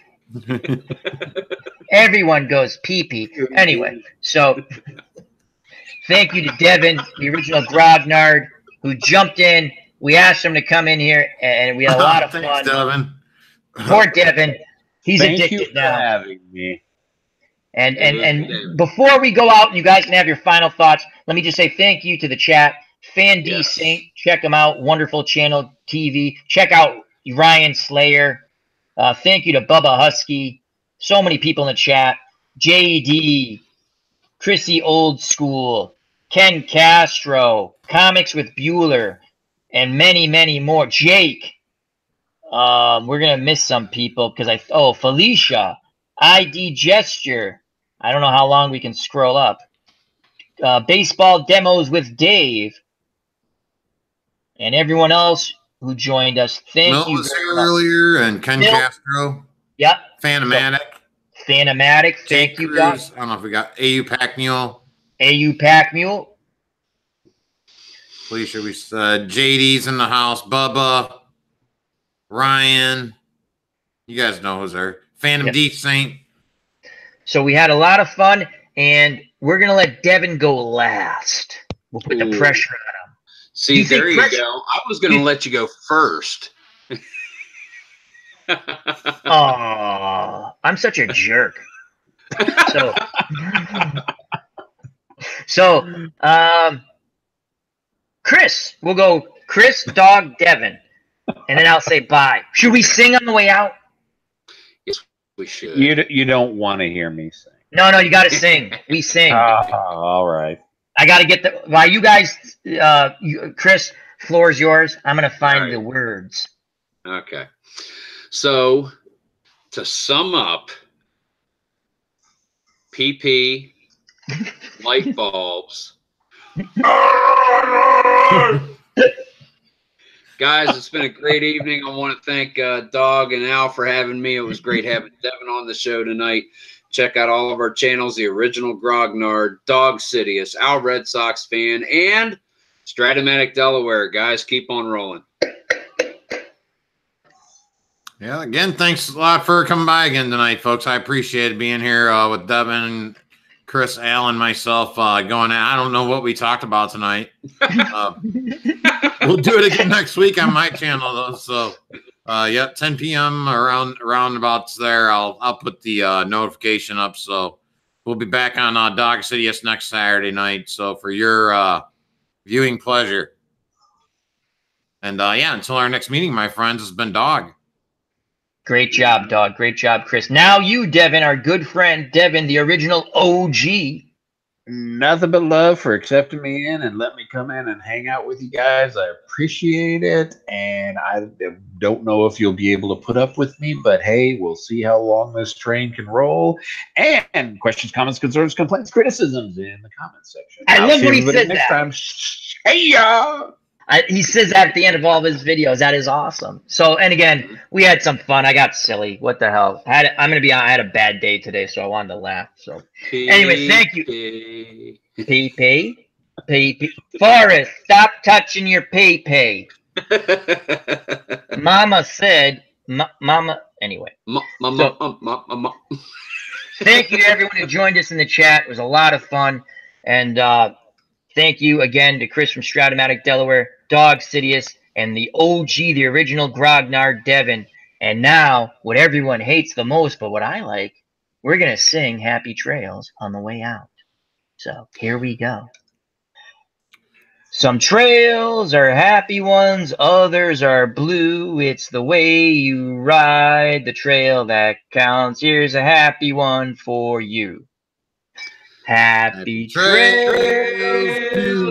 Everyone goes pee. Anyway, so thank you to Devin, the original Grognard, who jumped in. We asked him to come in here, and we had a lot of fun. Devin. Poor Devin. He's Thank addicted you for now. having me. And before we go out and you guys can have your final thoughts, let me just say thank you to the chat. Fan D Saint, check him out. Wonderful channel TV. Check out Ryan Slayer. Thank you to Bubba Husky. So many people in the chat. JD, Chrissy Old School, Ken Castro, Comics with Bueller, and many, many more. Jake. We're gonna miss some people because Felicia, ID Gesture. I don't know how long we can scroll up. Baseball Demos with Dave. And everyone else who joined us. Thank you was here earlier, and Ken Castro. Yep. Fanomatic. Thank you, Cruz. guys. I don't know if we got AU Pack Mule. AU Pack Mule. Felicia, we JD's in the house. Bubba. Ryan. You guys know who's there. Phantom D Saint. So we had a lot of fun, and we're going to let Devin go last. We'll put the pressure on him. See, there you go. I was going to let you go first. Oh, I'm such a jerk. So, Chris, we'll go Chris, Dog, Devin, and then I'll say bye. Should we sing on the way out? Yes, we should. You don't want to hear me sing. No, you got to sing. We sing. All right. I got to get while you guys, Chris, floor is yours. I'm going to find the words. Okay. So, to sum up, PP, light bulbs. Guys, it's been a great evening. I want to thank Dog and Al for having me. It was great having Devin on the show tonight. Check out all of our channels, the original Grognard, Dog Sidious, Al Red Sox fan, and Stratomatic Delaware. Guys, keep on rolling. Yeah, again, thanks a lot for coming by again tonight, folks. I appreciate being here with Devin, Chris, Al, and myself going. I don't know what we talked about tonight. We'll do it again next week on my channel, though. So, 10 p.m. around about there. I'll put the notification up. So we'll be back on Dog Sidious next Saturday night. So for your viewing pleasure. And until our next meeting, my friends, it's been Dog. Great job, Dog. Great job, Chris. Now you, Devin, our good friend, Devin, the original OG. Nothing but love for accepting me in and letting me come in and hang out with you guys. I appreciate it. And I don't know if you'll be able to put up with me, but hey, we'll see how long this train can roll. And questions, comments, concerns, complaints, criticisms in the comments section. I love see when he everybody says next that. time. Hey ya! He says that at the end of all of his videos. That is awesome. So, and again, we had some fun. I got silly. What the hell? I'm going to be honest. I had a bad day today, so I wanted to laugh. So, anyway, thank you. Pee. Forrest, stop touching your pee. Mama said, Mama. Anyway. Thank you to everyone who joined us in the chat. It was a lot of fun. And thank you again to Chris from Stratomatic, Delaware, Dog Sidious, and the OG, the original Grognard, Devin. And now, what everyone hates the most, but what I like, we're going to sing Happy Trails on the way out. So here we go. Some trails are happy ones, others are blue. It's the way you ride the trail that counts. Here's a happy one for you. Happy trails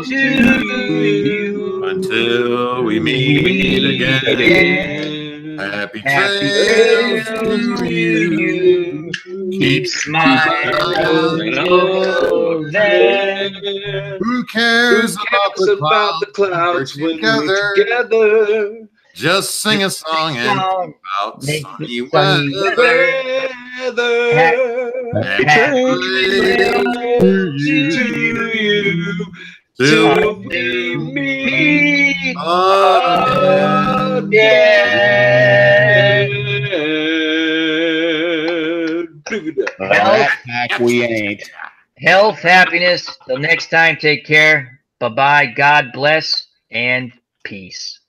to you until we meet again. Happy trails to you. Keep smiling until then. Who cares about the clouds when we're together? Just sing a song and think about sunny weather. Happy trails to you. Till we meet again. We ain't. Health, happiness. Till next time, take care. Bye-bye. God bless and peace.